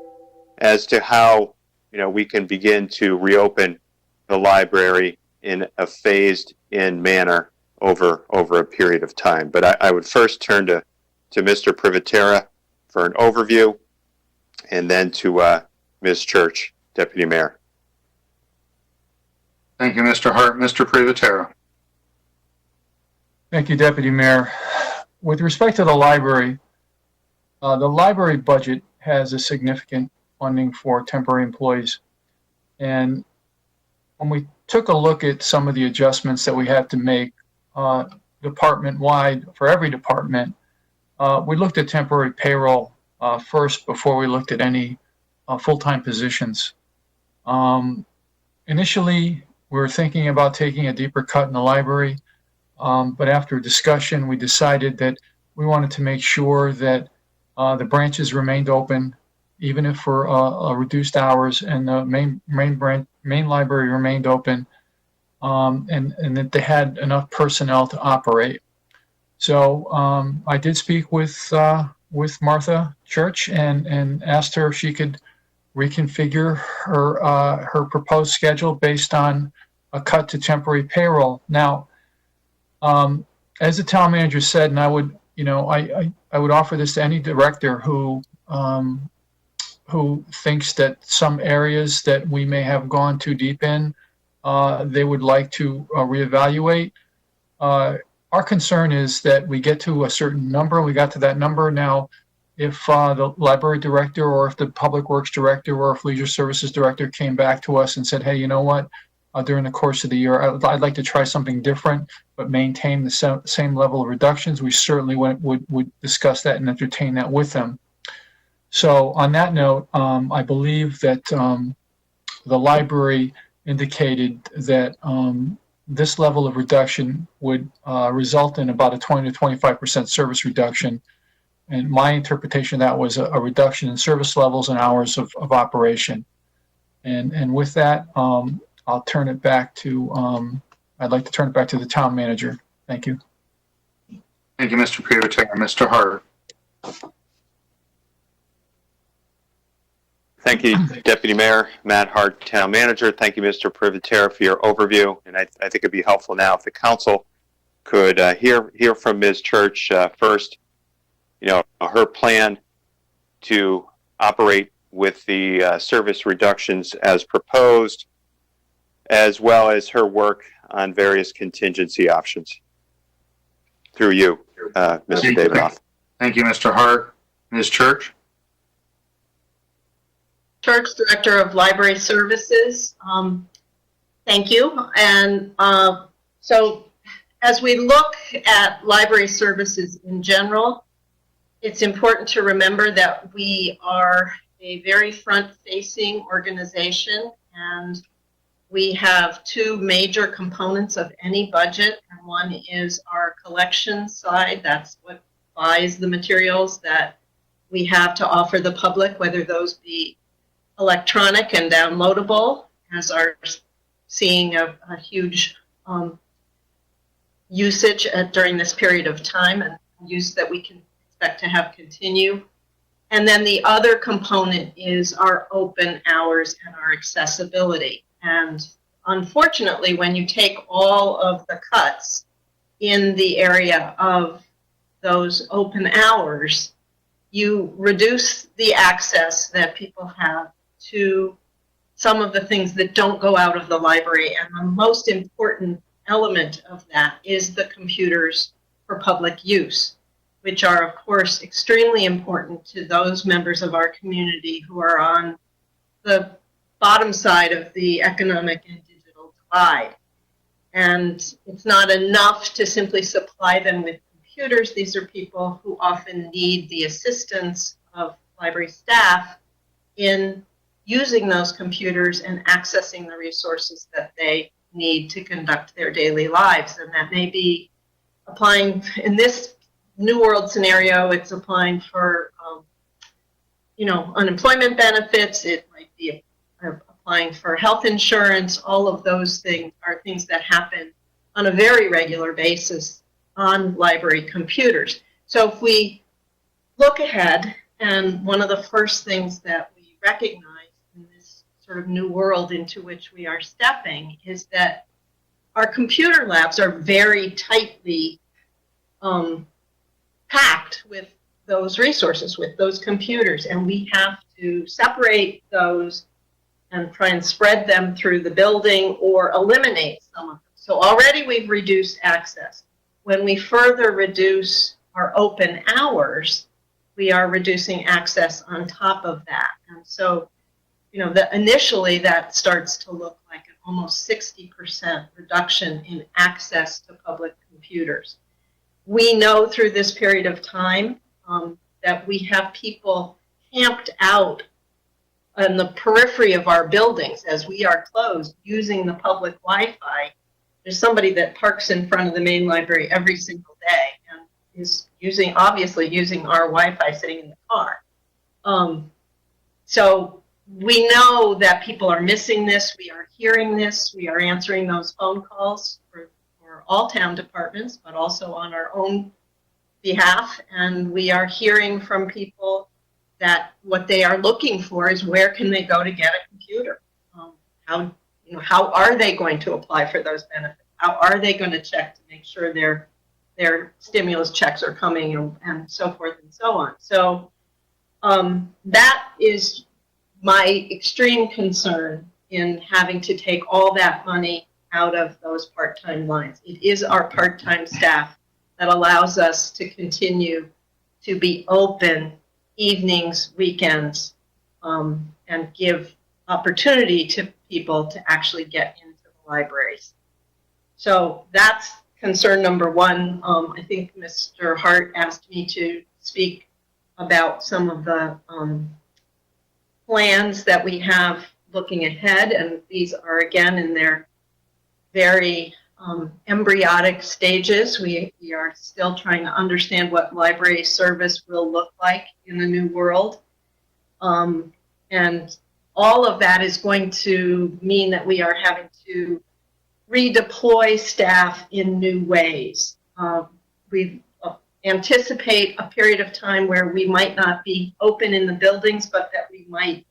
as to how, we can begin to reopen the library in a phased in manner over a period of time. But I would first turn to Mr. Privatera for an overview, and then to Ms. Church, Deputy Mayor. Thank you, Mr. Hart. Mr. Privatera. Thank you, Deputy Mayor. With respect to the library budget has a significant funding for temporary employees. And when we took a look at some of the adjustments that we had to make department-wide for every department, we looked at temporary payroll first before we looked at any full-time positions. Initially, we were thinking about taking a deeper cut in the library, but after discussion, we decided that we wanted to make sure that the branches remained open, even if for reduced hours, and the main library remained open, and that they had enough personnel to operate. So I did speak with Martha Church and asked her if she could reconfigure her proposed schedule based on a cut to temporary payroll. Now, as the town manager said, and I would offer this to any director who thinks that some areas that we may have gone too deep in, they would like to reevaluate. Our concern is that we get to a certain number. We got to that number. Now, if the library director, or if the public works director, or if leisure services director came back to us and said, hey, you know what, during the course of the year, I'd like to try something different, but maintain the same level of reductions, we certainly would discuss that and entertain that with them. So on that note, I believe that the library indicated that this level of reduction would result in about a 20 to 25% service reduction. And my interpretation of that was a reduction in service levels and hours of operation. And with that, I'll turn it back to, I'd like to turn it back to the town manager. Thank you. Thank you, Mr. Privatera. Mr. Hart. Thank you, Deputy Mayor Matt Hart, Town Manager. Thank you, Mr. Privatera, for your overview. And I think it'd be helpful now if the council could hear from Ms. Church first. Her plan to operate with the service reductions as proposed, as well as her work on various contingency options. Through you, Mr. Davidoff. Thank you, Mr. Hart. Ms. Church. Church, Director of Library Services. Thank you. And so as we look at library services in general, it's important to remember that we are a very front-facing organization, and we have two major components of any budget. And one is our collection side. That's what buys the materials that we have to offer the public, whether those be electronic and downloadable, as are seeing a huge usage during this period of time, and use that we can expect to have continue. And then the other component is our open hours and our accessibility. And unfortunately, when you take all of the cuts in the area of those open hours, you reduce the access that people have to some of the things that don't go out of the library. And the most important element of that is the computers for public use, which are, of course, extremely important to those members of our community who are on the bottom side of the economic and digital divide. And it's not enough to simply supply them with computers. These are people who often need the assistance of library staff in using those computers and accessing the resources that they need to conduct their daily lives. And that may be applying, in this New World scenario, it's applying for, unemployment benefits. It might be applying for health insurance. All of those things are things that happen on a very regular basis on library computers. So if we look ahead, and one of the first things that we recognize in this sort of new world into which we are stepping is that our computer labs are very tightly packed with those resources, with those computers, and we have to separate those and try and spread them through the building or eliminate some of them. So already we've reduced access. When we further reduce our open hours, we are reducing access on top of that. And so, initially that starts to look like an almost 60% reduction in access to public computers. We know through this period of time that we have people camped out on the periphery of our buildings as we are closed using the public Wi-Fi. There's somebody that parks in front of the main library every single day and is obviously using our Wi-Fi sitting in the car. So we know that people are missing this. We are hearing this. We are answering those phone calls for all town departments, but also on our own behalf. And we are hearing from people that what they are looking for is where can they go to get a computer? How are they going to apply for those benefits? How are they going to check to make sure their stimulus checks are coming and so forth and so on? So that is my extreme concern in having to take all that money out of those part-time lines. It is our part-time staff that allows us to continue to be open evenings, weekends, and give opportunity to people to actually get into the libraries. So that's concern number one. I think Mr. Hart asked me to speak about some of the plans that we have looking ahead, and these are again in their very embryonic stages. We are still trying to understand what library service will look like in the new world. And all of that is going to mean that we are having to redeploy staff in new ways. We anticipate a period of time where we might not be open in the buildings, but that we might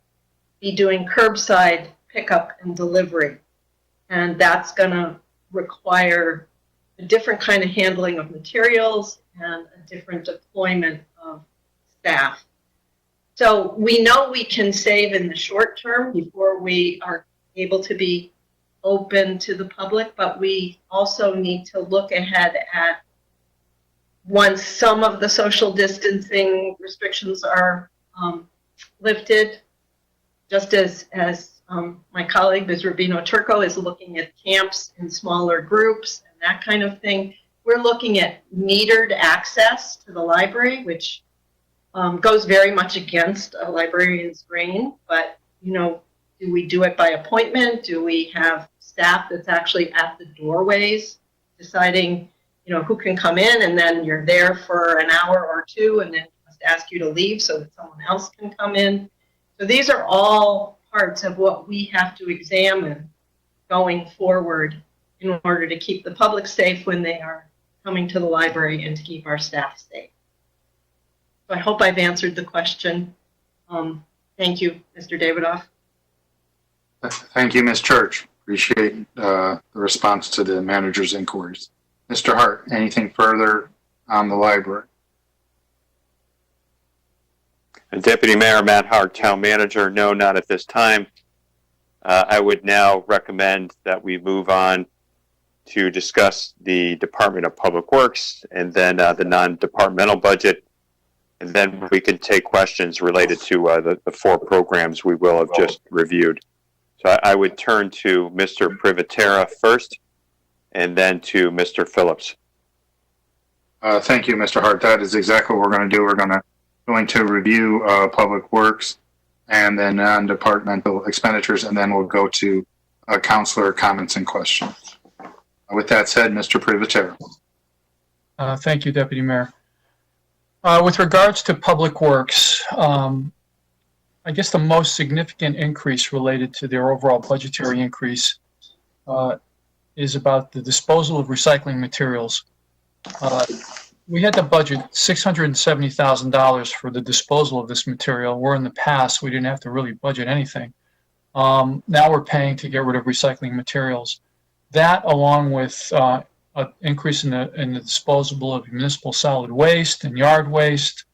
be doing curbside pickup and delivery. And that's going to require a different kind of handling of materials and a different deployment of staff. So we know we can save in the short term before we are able to be open to the public, but we also need to look ahead at once some of the social distancing restrictions are lifted, just as my colleague, Ms. Rubino Turco, is looking at camps in smaller groups and that kind of thing. We're looking at metered access to the library, which goes very much against a librarian's brain. But, do we do it by appointment? Do we have staff that's actually at the doorways deciding, who can come in, and then you're there for an hour or two and then must ask you to leave so that someone else can come in? So these are all parts of what we have to examine going forward in order to keep the public safe when they are coming to the library and to keep our staff safe. So I hope I've answered the question. Thank you, Mr. Davidoff. Thank you, Ms. Church. Appreciate the response to the manager's inquiries. Mr. Hart, anything further on the library? Deputy Mayor Matt Hart, Town Manager. No, not at this time. I would now recommend that we move on to discuss the Department of Public Works and then the non-departmental budget. And then we can take questions related to the four programs we will have just reviewed. So I would turn to Mr. Privatera first, and then to Mr. Phillips. Thank you, Mr. Hart. That is exactly what we're going to do. We're going to review Public Works and then non-departmental expenditures, and then we'll go to counselor comments and questions. With that said, Mr. Privatera. Thank you, Deputy Mayor. With regards to Public Works, I guess the most significant increase related to their overall budgetary increase is about the disposal of recycling materials. We had to budget $670,000 for the disposal of this material, where in the past we didn't have to really budget anything. Now we're paying to get rid of recycling materials. That, along with an increase in the disposable of municipal solid waste and yard waste,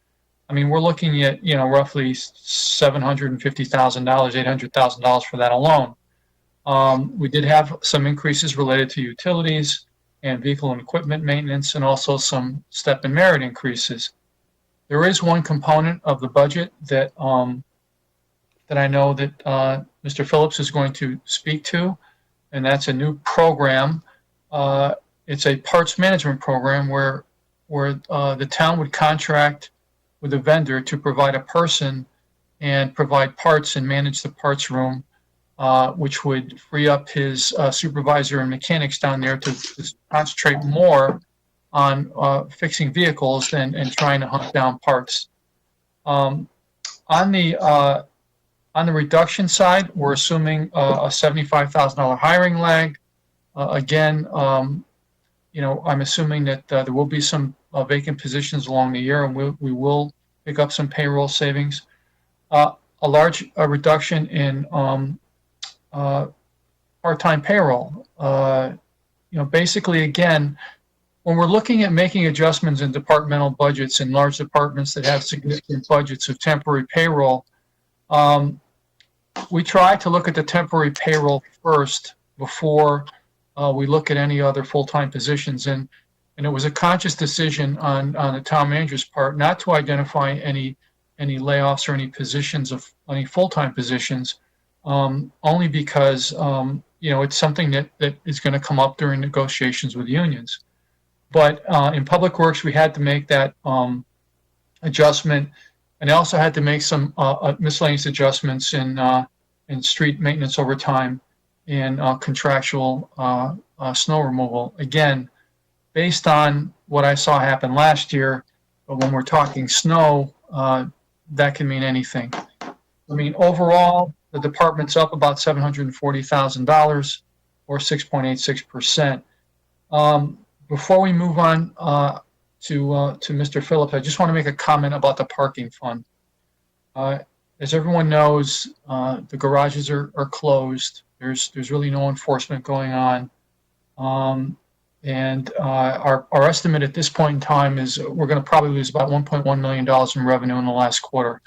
I mean, we're looking at, roughly $750,000, $800,000 for that alone. We did have some increases related to utilities and vehicle and equipment maintenance, and also some step and merit increases. There is one component of the budget that I know that Mr. Phillips is going to speak to, and that's a new program. It's a parts management program where the town would contract with a vendor to provide a person and provide parts and manage the parts room, which would free up his supervisor and mechanics down there to concentrate more on fixing vehicles and trying to hunt down parts. On the reduction side, we're assuming a $75,000 hiring lag. Again, I'm assuming that there will be some vacant positions along the year, and we will pick up some payroll savings. A large reduction in part-time payroll. Basically, again, when we're looking at making adjustments in departmental budgets in large departments that have significant budgets of temporary payroll, we try to look at the temporary payroll first before we look at any other full-time positions. And it was a conscious decision on the town manager's part not to identify any layoffs or any positions of any full-time positions, only because it's something that is going to come up during negotiations with unions. But in Public Works, we had to make that adjustment, and also had to make some miscellaneous adjustments in street maintenance overtime and contractual snow removal. Again, based on what I saw happen last year, but when we're talking snow, that can mean anything. I mean, overall, the department's up about $740,000 or 6.86%. Before we move on to Mr. Phillips, I just want to make a comment about the parking fund. As everyone knows, the garages are closed. There's really no enforcement going on. And our estimate at this point in time is we're going to probably lose about $1.1 million in revenue in the last quarter.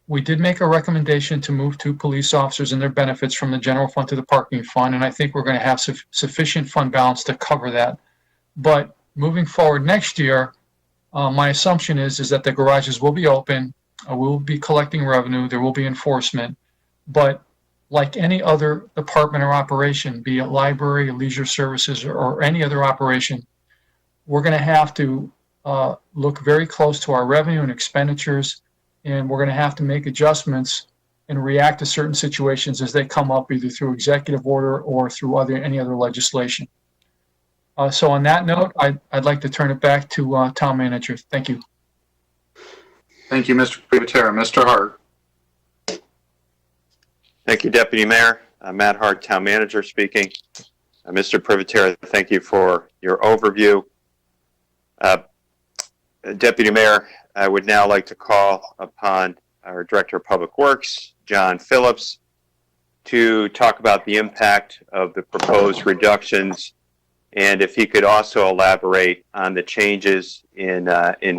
We did make a recommendation to move 2 police officers and their benefits from the general fund to the parking fund, and I think we're going to have sufficient fund balance to cover that. But moving forward next year, my assumption is that the garages will be open, we'll be collecting revenue, there will be enforcement, but like any other department or operation, be it library, leisure services, or any other operation, we're going to have to look very close to our revenue and expenditures, and we're going to have to make adjustments and react to certain situations as they come up, either through executive order or through any other legislation. So on that note, I'd like to turn it back to town manager. Thank you. Thank you, Mr. Privatera. Mr. Hart. Thank you, Deputy Mayor. Matt Hart, Town Manager speaking. Mr. Privatera, thank you for your overview. Deputy Mayor, I would now like to call upon our Director of Public Works, John Phillips, to talk about the impact of the proposed reductions, and if he could also elaborate on the changes in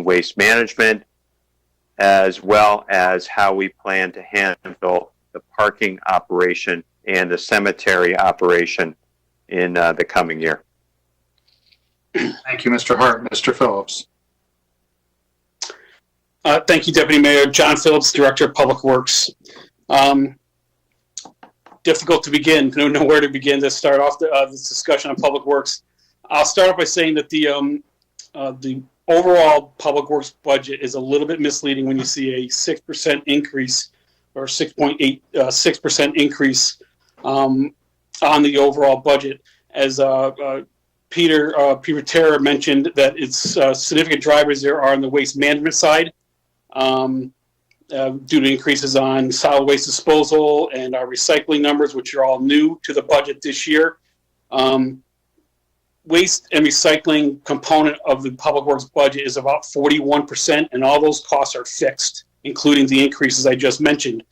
waste management, as well as how we plan to handle the parking parking operation and the cemetery operation in the coming year. Thank you, Mr. Hart. Mr. Phillips. Thank you, Deputy Mayor. John Phillips, Director of Public Works. Difficult to begin. Don't know where to begin to start off this discussion on Public Works. I'll start off by saying that the overall Public Works budget is a little bit misleading when you see a 6% increase or 6.86% increase on the overall budget. As Peter Terra mentioned, that it's significant drivers there are on the waste management side. Due to increases on solid waste disposal and our recycling numbers, which are all new to the budget this year. Waste and recycling component of the Public Works budget is about 41%, and all those costs are fixed, including the increases I just mentioned.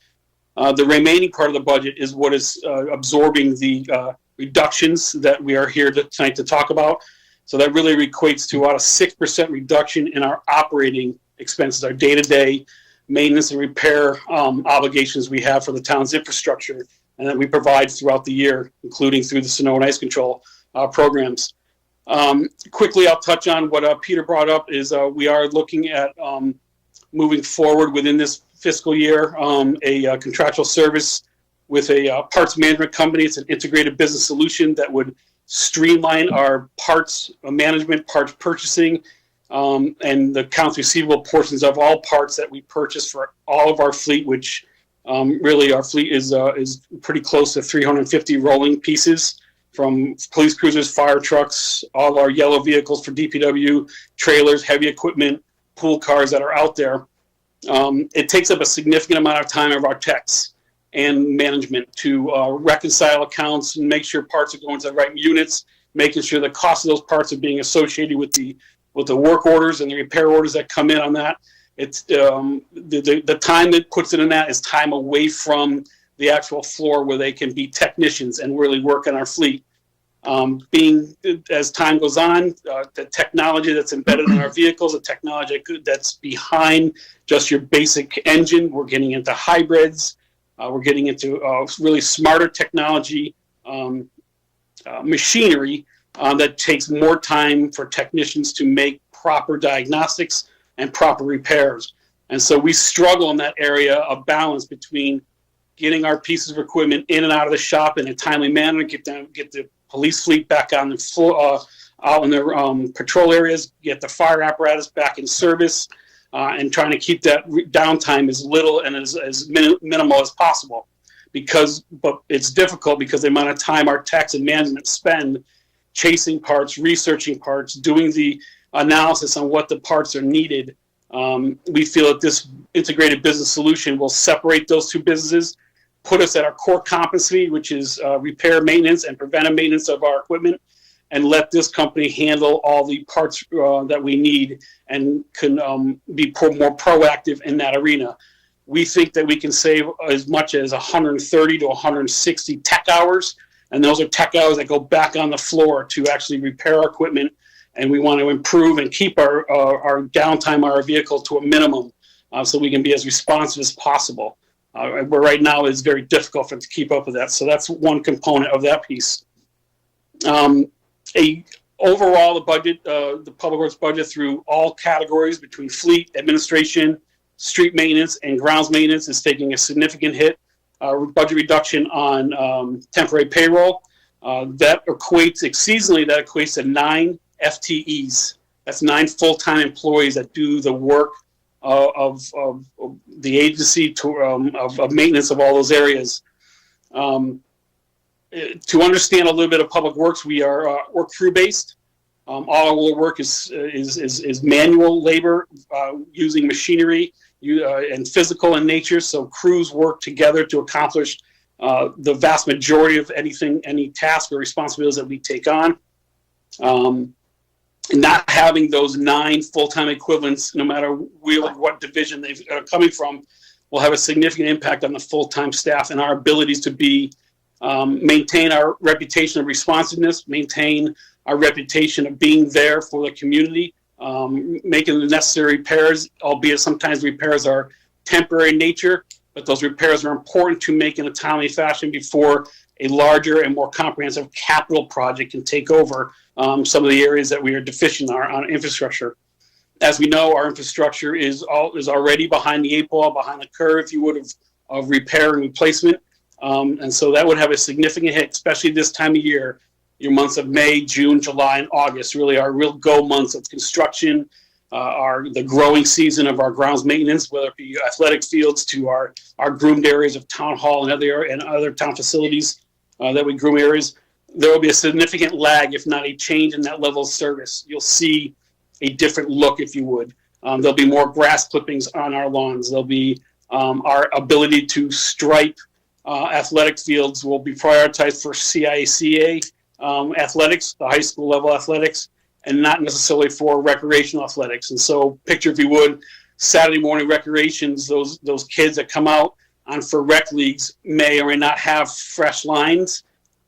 The remaining part of the budget is what is absorbing the reductions that we are here tonight to talk about. So that really equates to about a 6% reduction in our operating expenses, our day-to-day maintenance and repair obligations we have for the town's infrastructure and that we provide throughout the year, including through the snow and ice control programs. Quickly, I'll touch on what Peter brought up is we are looking at moving forward within this fiscal year a contractual service with a parts management company. It's an integrated business solution that would streamline our parts management, parts purchasing, and the accounts receivable portions of all parts that we purchase for all of our fleet, which really our fleet is pretty close to 350 rolling pieces, from police cruisers, fire trucks, all our yellow vehicles for DPW, trailers, heavy equipment, pool cars that are out there. It takes up a significant amount of time of our techs and management to reconcile accounts and make sure parts are going to the right units, making sure the cost of those parts are being associated with the work orders and the repair orders that come in on that. It's the time that puts it in that is time away from the actual floor where they can be technicians and really work on our fleet. As time goes on, the technology that's embedded in our vehicles, the technology that's behind just your basic engine, we're getting into hybrids, we're getting into really smarter technology, machinery that takes more time for technicians to make proper diagnostics and proper repairs. And so we struggle in that area of balance between getting our pieces of equipment in and out of the shop in a timely manner, get the police fleet back on the floor, out in their patrol areas, get the fire apparatus back in service, and trying to keep that downtime as little and as minimal as possible. But it's difficult because the amount of time our techs and management spend chasing parts, researching parts, doing the analysis on what the parts are needed. We feel that this integrated business solution will separate those two businesses, put us at our core competency, which is repair, maintenance, and preventive maintenance of our equipment, and let this company handle all the parts that we need and can be more proactive in that arena. We think that we can save as much as 130 to 160 tech hours, and those are tech hours that go back on the floor to actually repair our equipment, and we want to improve and keep our downtime on our vehicle to a minimum so we can be as responsive as possible. Where right now it's very difficult for it to keep up with that. So that's one component of that piece. Overall, the budget, the Public Works budget through all categories between fleet, administration, street maintenance, and grounds maintenance is taking a significant hit. Budget reduction on temporary payroll. That equates to 9 FTEs. That's 9 full-time employees that do the work of the agency of maintenance of all those areas. To understand a little bit of Public Works, we are work crew based. All our work is manual labor using machinery and physical in nature. So crews work together to accomplish the vast majority of any task or responsibilities that we take on. Not having those 9 full-time equivalents, no matter what division they are coming from, will have a significant impact on the full-time staff and our abilities to maintain our reputation of responsiveness, maintain our reputation of being there for the community, making the necessary repairs, albeit sometimes repairs are temporary in nature, but those repairs are important to make in a timely fashion before a larger and more comprehensive capital project can take over some of the areas that we are deficient on infrastructure. As we know, our infrastructure is already behind the 8 ball, behind the curve, if you would, of repair and replacement. And so that would have a significant hit, especially this time of year. Your months of May, June, July, and August really are real go months of construction, are the growing season of our grounds maintenance, whether it be athletic fields to our groomed areas of town hall and other town facilities that we groom areas. There will be a significant lag, if not a change in that level of service. You'll see a different look, if you would. There'll be more grass clippings on our lawns. There'll be our ability to stripe athletic fields will be prioritized for CIACA athletics, the high school level athletics, and not necessarily for recreational athletics. And so picture, if you would, Saturday morning recreations, those kids that come out on for rec leagues may or may not have fresh lines.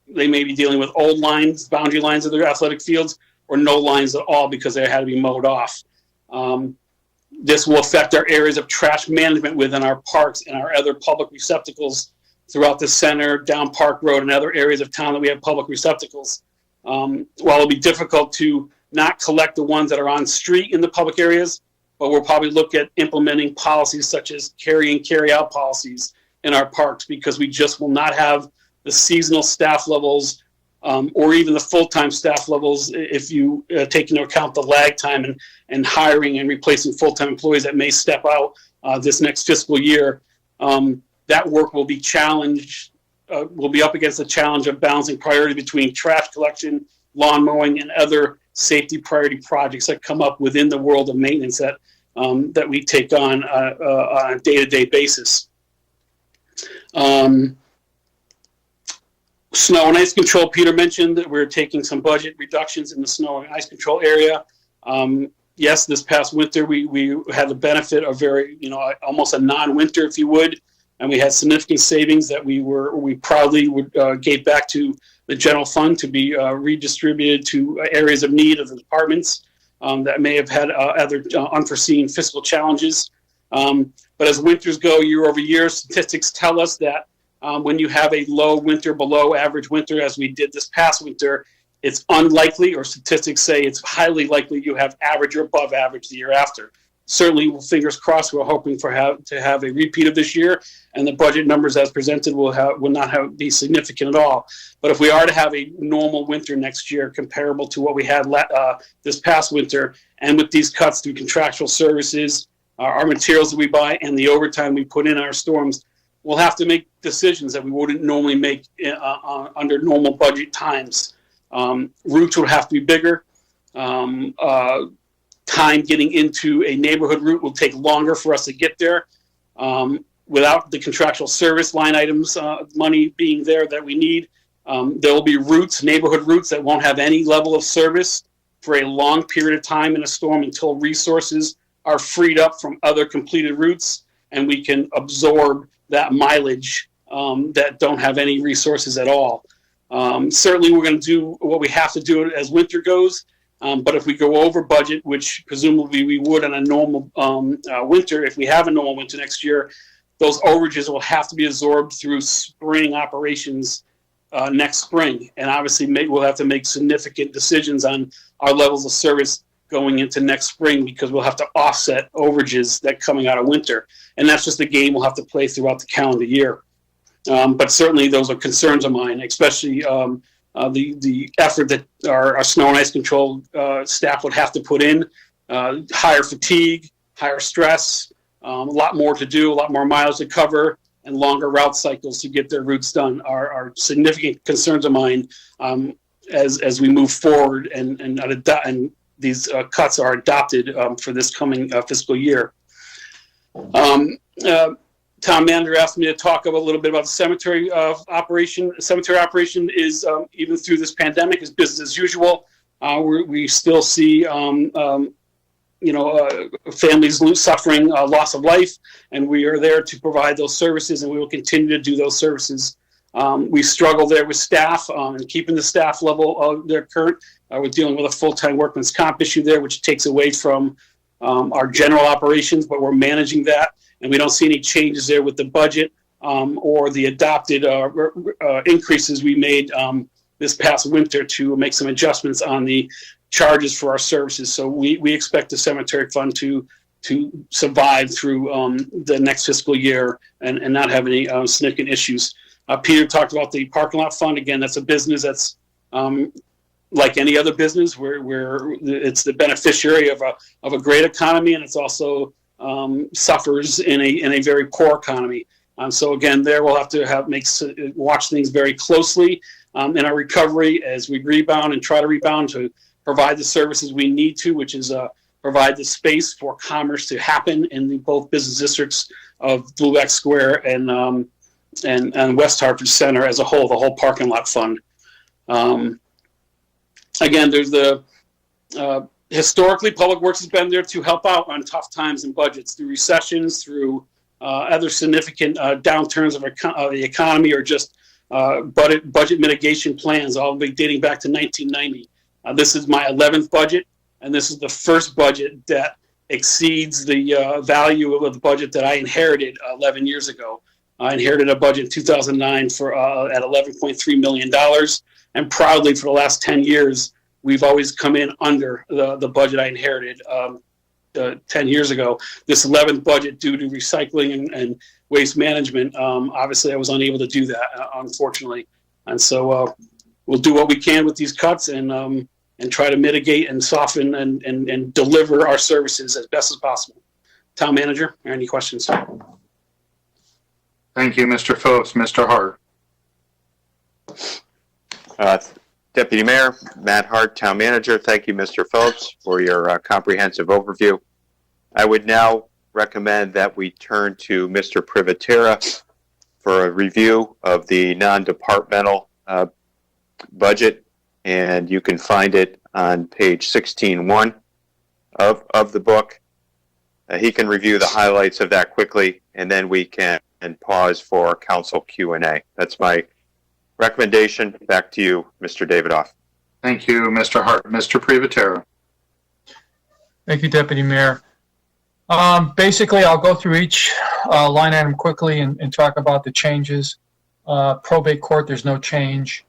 They may be dealing with old lines, boundary lines of their athletic fields, or no lines at all because they had to be mowed off. This will affect our areas of trash management within our parks and our other public receptacles throughout the center, down Park Road, and other areas of town that we have public receptacles. While it'll be difficult to not collect the ones that are on street in the public areas, but we'll probably look at implementing policies such as carry in, carry out policies in our parks, because we just will not have the seasonal staff levels or even the full-time staff levels if you take into account the lag time and hiring and replacing full-time employees that may step out this next fiscal year. That work will be challenged, will be up against the challenge of balancing priority between trash collection, lawn mowing, and other safety priority projects that come up within the world of maintenance that we take on a day-to-day basis. Snow and ice control, Peter mentioned that we're taking some budget reductions in the snow and ice control area. Yes, this past winter we had the benefit of almost a non-winter, if you would, and we had significant savings that we proudly gave back to the general fund to be redistributed to areas of need of the departments that may have had other unforeseen fiscal challenges. But as winters go year over year, statistics tell us that when you have a low winter, below average winter, as we did this past winter, it's unlikely, or statistics say it's highly likely, you have average or above average the year after. Certainly, fingers crossed, we're hoping to have a repeat of this year, and the budget numbers as presented will not be significant at all. But if we are to have a normal winter next year, comparable to what we had this past winter, and with these cuts through contractual services, our materials that we buy, and the overtime we put in our storms, we'll have to make decisions that we wouldn't normally make under normal budget times. Routes would have to be bigger. Time getting into a neighborhood route will take longer for us to get there. Without the contractual service line items, money being there that we need, there will be routes, neighborhood routes, that won't have any level of service for a long period of time in a storm until resources are freed up from other completed routes and we can absorb that mileage that don't have any resources at all. Certainly, we're going to do what we have to do as winter goes. But if we go over budget, which presumably we would on a normal winter, if we have a normal winter next year, those overages will have to be absorbed through spring operations next spring. And obviously, we'll have to make significant decisions on our levels of service going into next spring, because we'll have to offset overages that coming out of winter. And that's just a game we'll have to play throughout the calendar year. But certainly, those are concerns of mine, especially the effort that our snow and ice control staff would have to put in, higher fatigue, higher stress, a lot more to do, a lot more miles to cover, and longer route cycles to get their routes done are significant concerns of mine as we move forward and these cuts are adopted for this coming fiscal year. Town manager asked me to talk a little bit about the cemetery operation. The cemetery operation is, even through this pandemic, is business as usual. We still see, families suffering loss of life, and we are there to provide those services, and we will continue to do those services. We struggle there with staff and keeping the staff level of their current. We're dealing with a full-time workman's comp issue there, which takes away from our general operations, but we're managing that. and we don't see any changes there with the budget or the adopted increases we made this past winter to make some adjustments on the charges for our services. So we expect the cemetery fund to survive through the next fiscal year and not have any significant issues. Peter talked about the parking lot fund. Again, that's a business that's like any other business where it's the beneficiary of a great economy, and it's also suffers in a very poor economy. So again, there we'll have to watch things very closely in our recovery as we rebound and try to rebound to provide the services we need to, which is provide the space for commerce to happen in both business districts of Blue X Square and West Hartford Center as a whole, the whole parking lot fund. Again, there's the historically, Public Works has been there to help out on tough times and budgets through recessions, through other significant downturns of the economy, or just budget mitigation plans, all the way dating back to 1990. This is my 11th budget, and this is the first budget that exceeds the value of the budget that I inherited 11 years ago. I inherited a budget in 2009 at $11.3 million, and proudly for the last 10 years, we've always come in under the budget I inherited 10 years ago. This 11th budget, due to recycling and waste management, obviously I was unable to do that, unfortunately. And so we'll do what we can with these cuts and try to mitigate and soften and deliver our services as best as possible. Town Manager, any questions? Thank you, Mr. Phillips. Mr. Hart. Deputy Mayor Matt Hart, Town Manager. Thank you, Mr. Phillips, for your comprehensive overview. I would now recommend that we turn to Mr. Privatera for a review of the non-departmental budget, and you can find it on page 16.1 of the book. He can review the highlights of that quickly, and then we can pause for council Q&A. That's my recommendation. Back to you, Mr. Davidoff. Thank you, Mr. Hart. Mr. Privatera. Thank you, Deputy Mayor. Basically, I'll go through each line item quickly and talk about the changes. Probate Court, there's no change.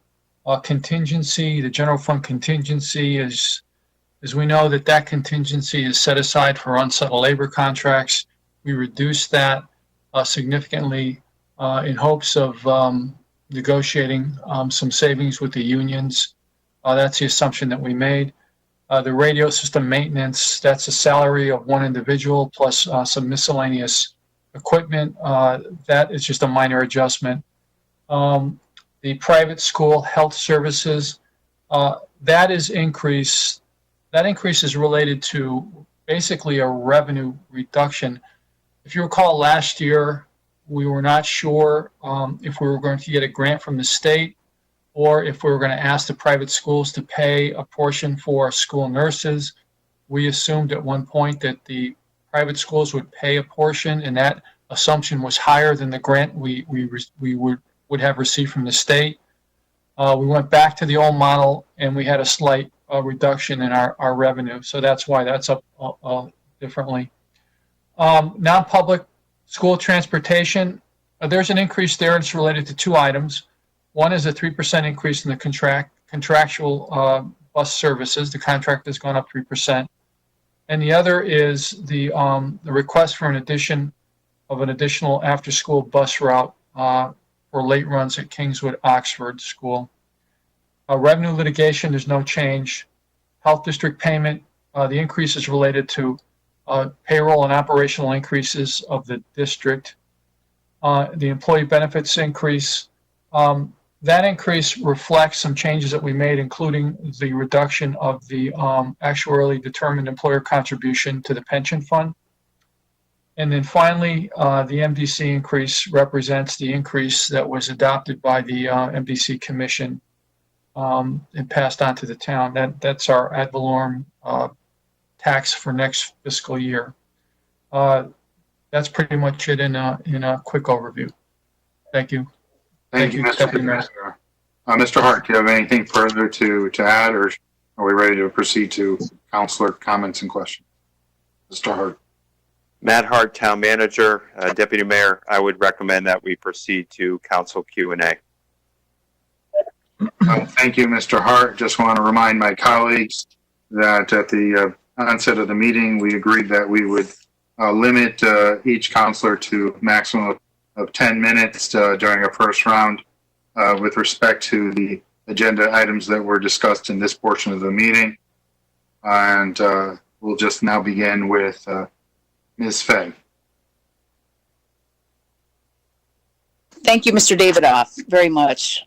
Contingency, the general fund contingency is, as we know, that contingency is set aside for unsettled labor contracts. We reduced that significantly in hopes of negotiating some savings with the unions. That's the assumption that we made. The radio system maintenance, that's a salary of one individual plus some miscellaneous equipment. That is just a minor adjustment. The private school health services, that increase is related to basically a revenue reduction. If you recall, last year, we were not sure if we were going to get a grant from the state or if we were going to ask the private schools to pay a portion for school nurses. We assumed at one point that the private schools would pay a portion, and that assumption was higher than the grant we would have received from the state. We went back to the old model, and we had a slight reduction in our revenue. So that's why that's up differently. Non-public school transportation, there's an increase there. It's related to two items. One is a 3% increase in the contractual bus services. The contract has gone up 3%. And the other is the request for an additional after-school bus route for late runs at Kingswood Oxford School. Revenue litigation, there's no change. Health district payment, the increase is related to payroll and operational increases of the district. The employee benefits increase, that increase reflects some changes that we made, including the reduction of the actuarially determined employer contribution to the pension fund. And then finally, the MDC increase represents the increase that was adopted by the MDC Commission and passed on to the town. That's our ad valorem tax for next fiscal year. That's pretty much it in a quick overview. Thank you. Thank you, Mr. Privatera. Mr. Hart, do you have anything further to add, or are we ready to proceed to councilor comments and questions? Mr. Hart. Matt Hart, Town Manager, Deputy Mayor, I would recommend that we proceed to council Q&A. Thank you, Mr. Hart. Just want to remind my colleagues that at the onset of the meeting, we agreed that we would limit each counselor to a maximum of 10 minutes during our first round with respect to the agenda items that were discussed in this portion of the meeting. And we'll just now begin with Ms. Fay. Thank you, Mr. Davidoff, very much.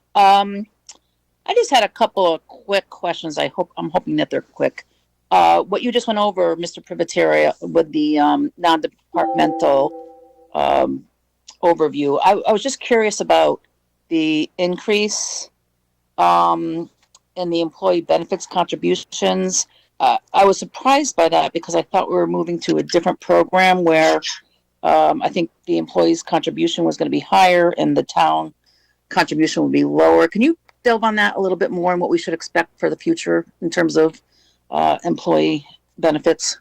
I just had a couple of quick questions. I'm hoping that they're quick. What you just went over, Mr. Privatera, with the non-departmental overview. I was just curious about the increase in the employee benefits contributions. I was surprised by that because I thought we were moving to a different program where I think the employee's contribution was going to be higher and the town contribution would be lower. Can you delve on that a little bit more and what we should expect for the future in terms of employee benefits?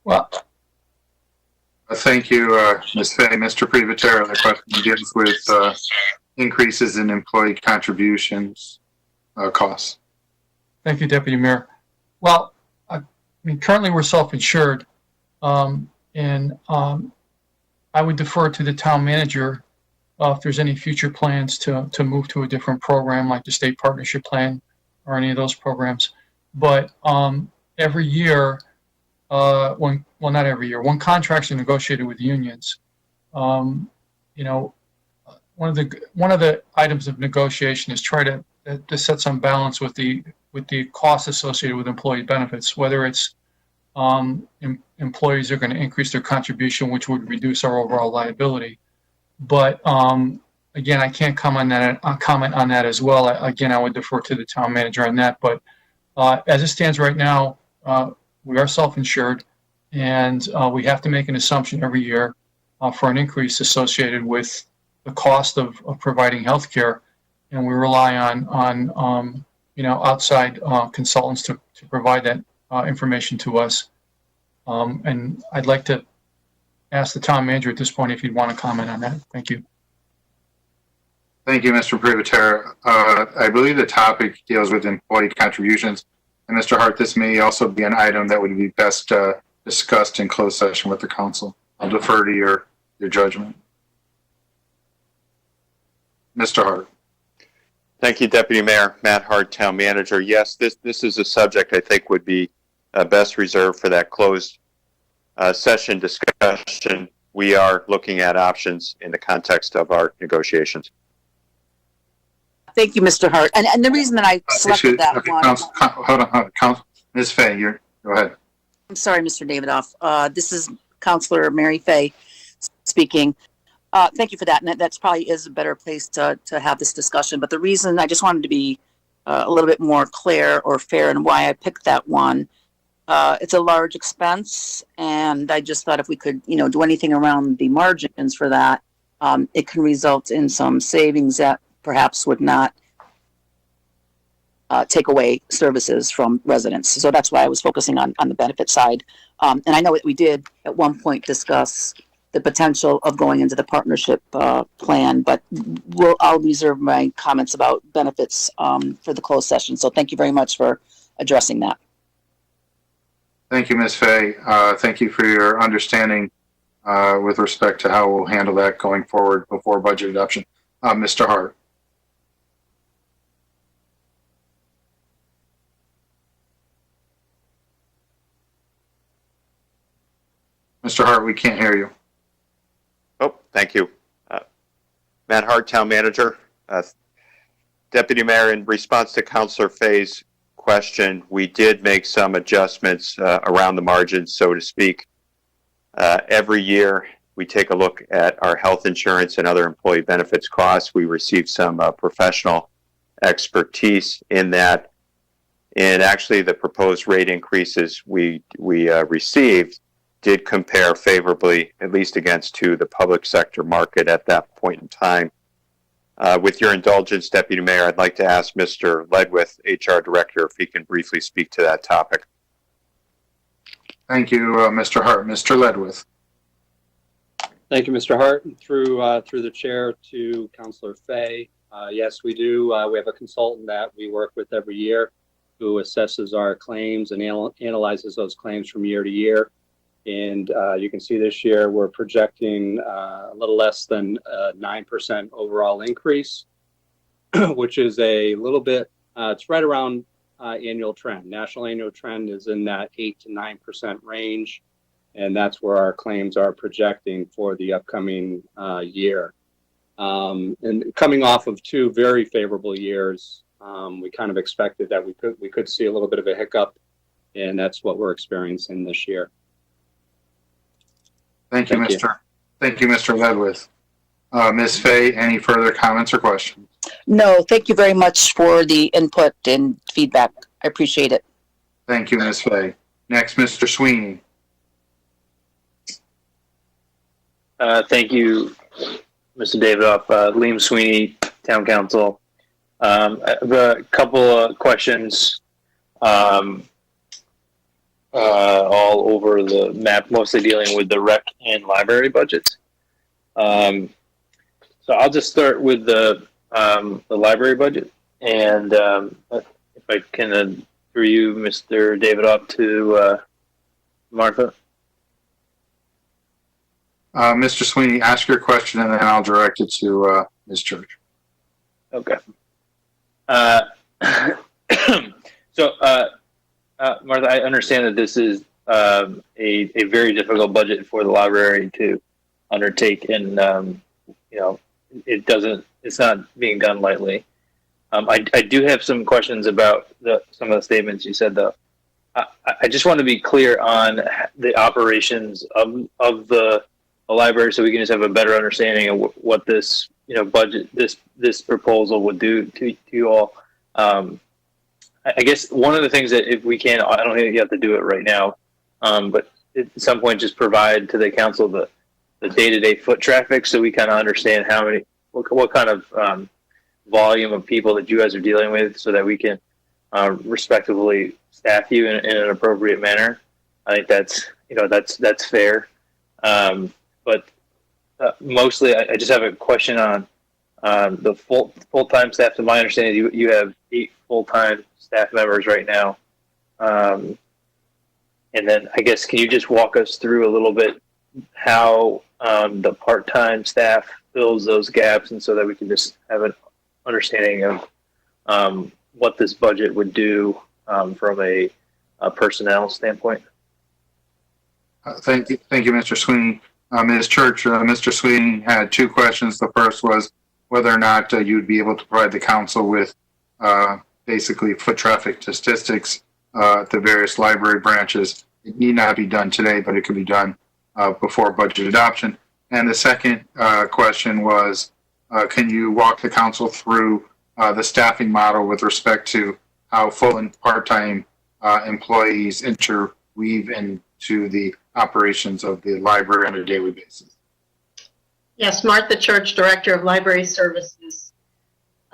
Well, Thank you, Ms. Fay. Mr. Privatera, the question deals with increases in employee contributions costs. thank you, Deputy Mayor. Well, I mean, currently we're self-insured, and I would defer to the town manager if there's any future plans to move to a different program like the state partnership plan or any of those programs. But every year, not every year, when contracts are negotiated with unions, one of the items of negotiation is try to set some balance with the costs associated with employee benefits, whether it's employees are going to increase their contribution, which would reduce our overall liability. But again, I can't comment on that as well. I would defer to the town manager on that. But as it stands right now, we are self-insured, and we have to make an assumption every year for an increase associated with the cost of providing health care, and we rely on outside consultants to provide that information to us. And I'd like to ask the town manager at this point if he'd want to comment on that. Thank you. Thank you, Mr. Privatera. I believe the topic deals with employee contributions. And Mr. Hart, this may also be an item that would be best discussed in closed session with the council. I'll defer to your judgment. Mr. Hart. Thank you, Deputy Mayor. Matt Hart, Town Manager. Yes, this is a subject I think would be best reserved for that closed session discussion. We are looking at options in the context of our negotiations. Thank you, Mr. Hart. And the reason that I selected that one. Hold on. Ms. Fay, go ahead. I'm sorry, Mr. Davidoff. This is Counselor Mary Fay speaking. Thank you for that. And that's probably is a better place to have this discussion. But the reason I just wanted to be a little bit more clear or fair in why I picked that one, it's a large expense. And I just thought if we could, do anything around the margins for that, it can result in some savings that perhaps would not take away services from residents. So that's why I was focusing on the benefit side. And I know that we did at one point discuss the potential of going into the partnership plan, but I'll reserve my comments about benefits for the closed session. So thank you very much for addressing that. Thank you, Ms. Fay. Thank you for your understanding with respect to how we'll handle that going forward before budget adoption. Mr. Hart. Mr. Hart, we can't hear you. Oh, thank you. Matt Hart, Town Manager. Deputy Mayor, in response to Councilor Fay's question, we did make some adjustments around the margins, so to speak. Every year, we take a look at our health insurance and other employee benefits costs. We receive some professional expertise in that. And actually, the proposed rate increases we received did compare favorably, at least against the public sector market at that point in time. With your indulgence, Deputy Mayor, I'd like to ask Mr. Ledwith, HR Director, if he can briefly speak to that topic. Thank you, Mr. Hart. Mr. Ledwith. Thank you, Mr. Hart. Through the chair to Councilor Fay. Yes, we do. We have a consultant that we work with every year who assesses our claims and analyzes those claims from year to year. And you can see this year we're projecting a little less than 9% overall increase, which is a little bit, it's right around annual trend. National annual trend is in that 8 to 9% range. And that's where our claims are projecting for the upcoming year. And coming off of 2 very favorable years, we kind of expected that we could see a little bit of a hiccup, and that's what we're experiencing this year. Thank you, Mr. Ledwith. Ms. Fay, any further comments or questions? No, thank you very much for the input and feedback. I appreciate it. Thank you, Ms. Fay. Next, Mr. Sweeney. Thank you, Mr. Davidoff. Liam Sweeney, Town Council. I have a couple of questions all over the map, mostly dealing with the rec and library budgets. So I'll just start with the library budget. And if I can, through you, Mr. Davidoff, to Martha. Mr. Sweeney, ask your question and then I'll direct it to Ms. Church. Okay. So, Martha, I understand that this is a very difficult budget for the library to undertake, and it's not being done lightly. I do have some questions about some of the statements you said, though. I just want to be clear on the operations of the library, so we can just have a better understanding of what this budget, this proposal would do to you all. I guess one of the things that, if we can, I don't think you have to do it right now, but at some point just provide to the council the day-to-day foot traffic, so we kind of understand what kind of volume of people that you guys are dealing with, so that we can respectively staff you in an appropriate manner. I think that's fair. But mostly, I just have a question on the full-time staff. To my understanding, you have 8 full-time staff members right now. And then I guess, can you just walk us through a little bit how the part-time staff fills those gaps, and so that we can just have an understanding of what this budget would do from a personnel standpoint? Thank you, Mr. Sweeney. Ms. Church, Mr. Sweeney had 2 questions. The first was whether or not you'd be able to provide the council with basically foot traffic statistics at the various library branches. It need not be done today, but it could be done before budget adoption. And the second question was, can you walk the council through the staffing model with respect to how full and part-time employees interweave into the operations of the library on a daily basis? Yes, Martha Church, Director of Library Services.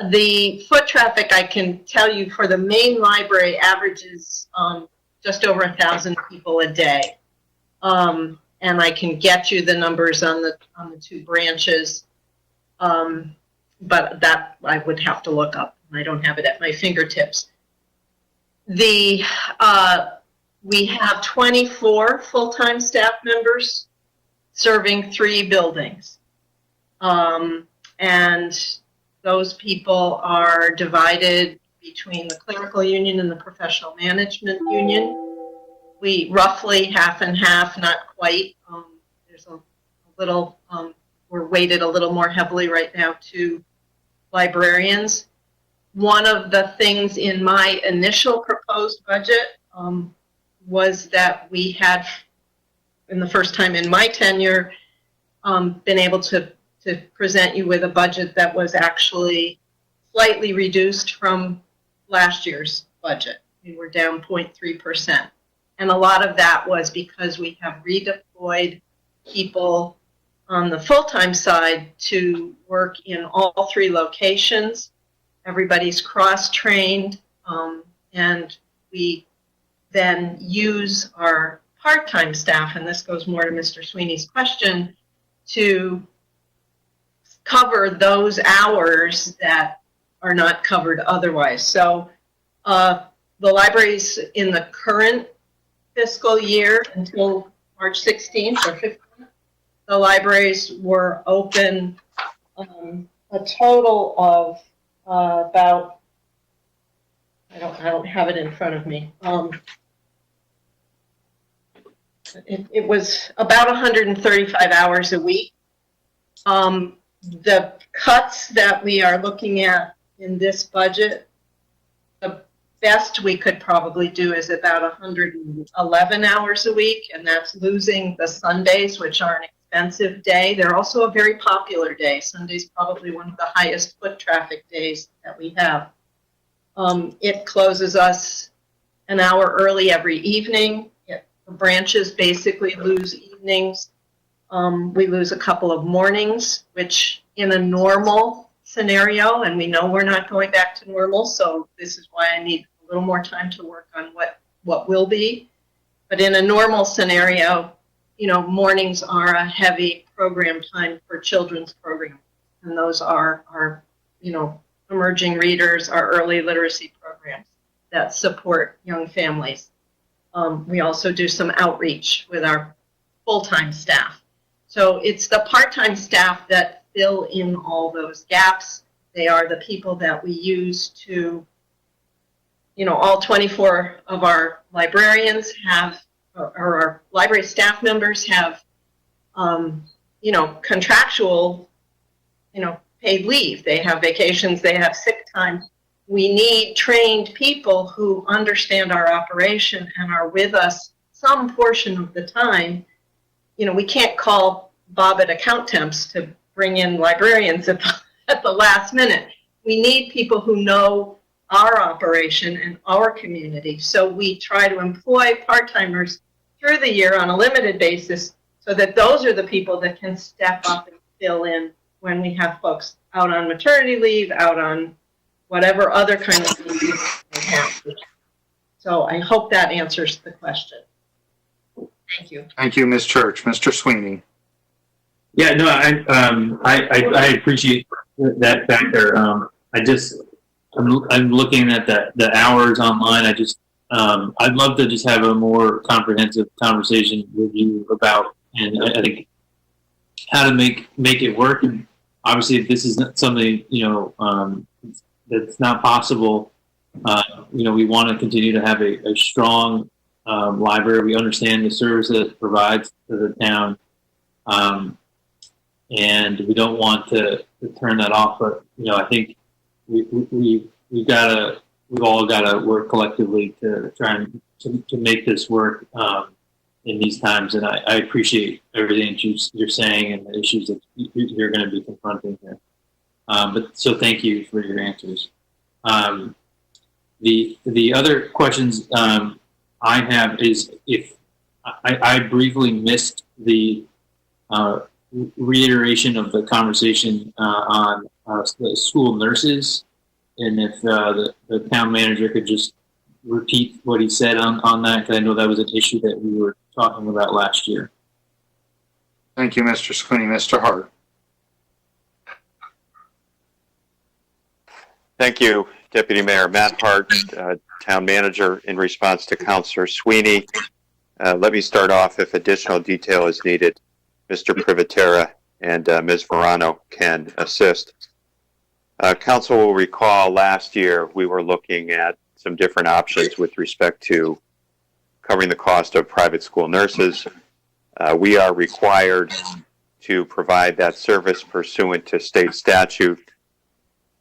The foot traffic, I can tell you, for the main library averages just over 1,000 people a day. And I can get you the numbers on the 2 branches, but that I would have to look up. I don't have it at my fingertips. We have 24 full-time staff members serving 3 buildings. And those people are divided between the clerical union and the professional management union. We roughly half and half, not quite. There's a little, we're weighted a little more heavily right now to librarians. One of the things in my initial proposed budget was that we had, in the first time in my tenure, been able to present you with a budget that was actually slightly reduced from last year's budget. We were down 0.3%. And a lot of that was because we have redeployed people on the full-time side to work in all 3 locations. Everybody's cross-trained, and we then use our part-time staff, and this goes more to Mr. Sweeney's question, to cover those hours that are not covered otherwise. So the libraries in the current fiscal year until March 16th or 15th, the libraries were open a total of about, I don't have it in front of me. It was about 135 hours a week. The cuts that we are looking at in this budget, the best we could probably do is about 111 hours a week, and that's losing the Sundays, which are an expensive day. They're also a very popular day. Sunday's probably one of the highest foot traffic days that we have. It closes us an hour early every evening. The branches basically lose evenings. We lose a couple of mornings, which in a normal scenario, and we know we're not going back to normal, so this is why I need a little more time to work on what will be. But in a normal scenario, you know, mornings are a heavy program time for children's programs. And those are our, you know, emerging readers, our early literacy programs that support young families. We also do some outreach with our full-time staff. So it's the part-time staff that fill in all those gaps. They are the people that we use to, you know, all 24 of our librarians have, or our library staff members have, you know, contractual, you know, paid leave. They have vacations, they have sick time. We need trained people who understand our operation and are with us some portion of the time. You know, we can't call Bob at account temps to bring in librarians at the last minute. We need people who know our operation and our community. So we try to employ part-timers through the year on a limited basis so that those are the people that can step up and fill in when we have folks out on maternity leave, out on whatever other kind of leave they have. So I hope that answers the question. Thank you. Thank you, Ms. Church. Mr. Sweeney. Yeah, no, I appreciate that factor. I'm looking at the hours online. I'd love to just have a more comprehensive conversation with you about, and I think how to make it work. And obviously, if this is not something, you know, that's not possible, you know, we want to continue to have a strong library. We understand the service that it provides to the town. And we don't want to turn that off, but you know, I think we've all got to work collectively to try and to make this work in these times. And I appreciate everything you're saying and the issues that you're going to be confronting here. But so thank you for your answers. The other questions I have is if I briefly missed the reiteration of the conversation on the school nurses, and if the town manager could just repeat what he said on that, because I know that was an issue that we were talking about last year. Thank you, Mr. Sweeney. Mr. Hart. Thank you, Deputy Mayor. Matt Hart, Town Manager, in response to Councilor Sweeney. Let me start off. If additional detail is needed, Mr. Privatera and Ms. Verano can assist. Council will recall last year we were looking at some different options with respect to covering the cost of private school nurses. We are required to provide that service pursuant to state statute.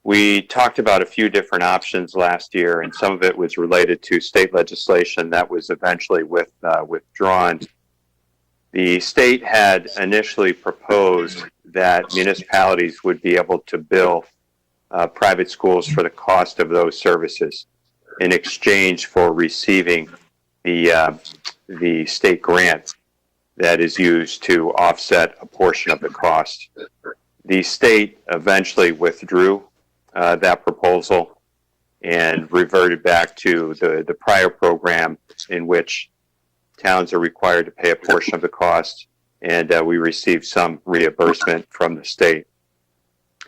We talked about a few different options last year, and some of it was related to state legislation that was eventually withdrawn. The state had initially proposed that municipalities would be able to bill private schools for the cost of those services in exchange for receiving the state grant that is used to offset a portion of the cost. The state eventually withdrew that proposal and reverted back to the prior program in which towns are required to pay a portion of the cost and we received some reimbursement from the state.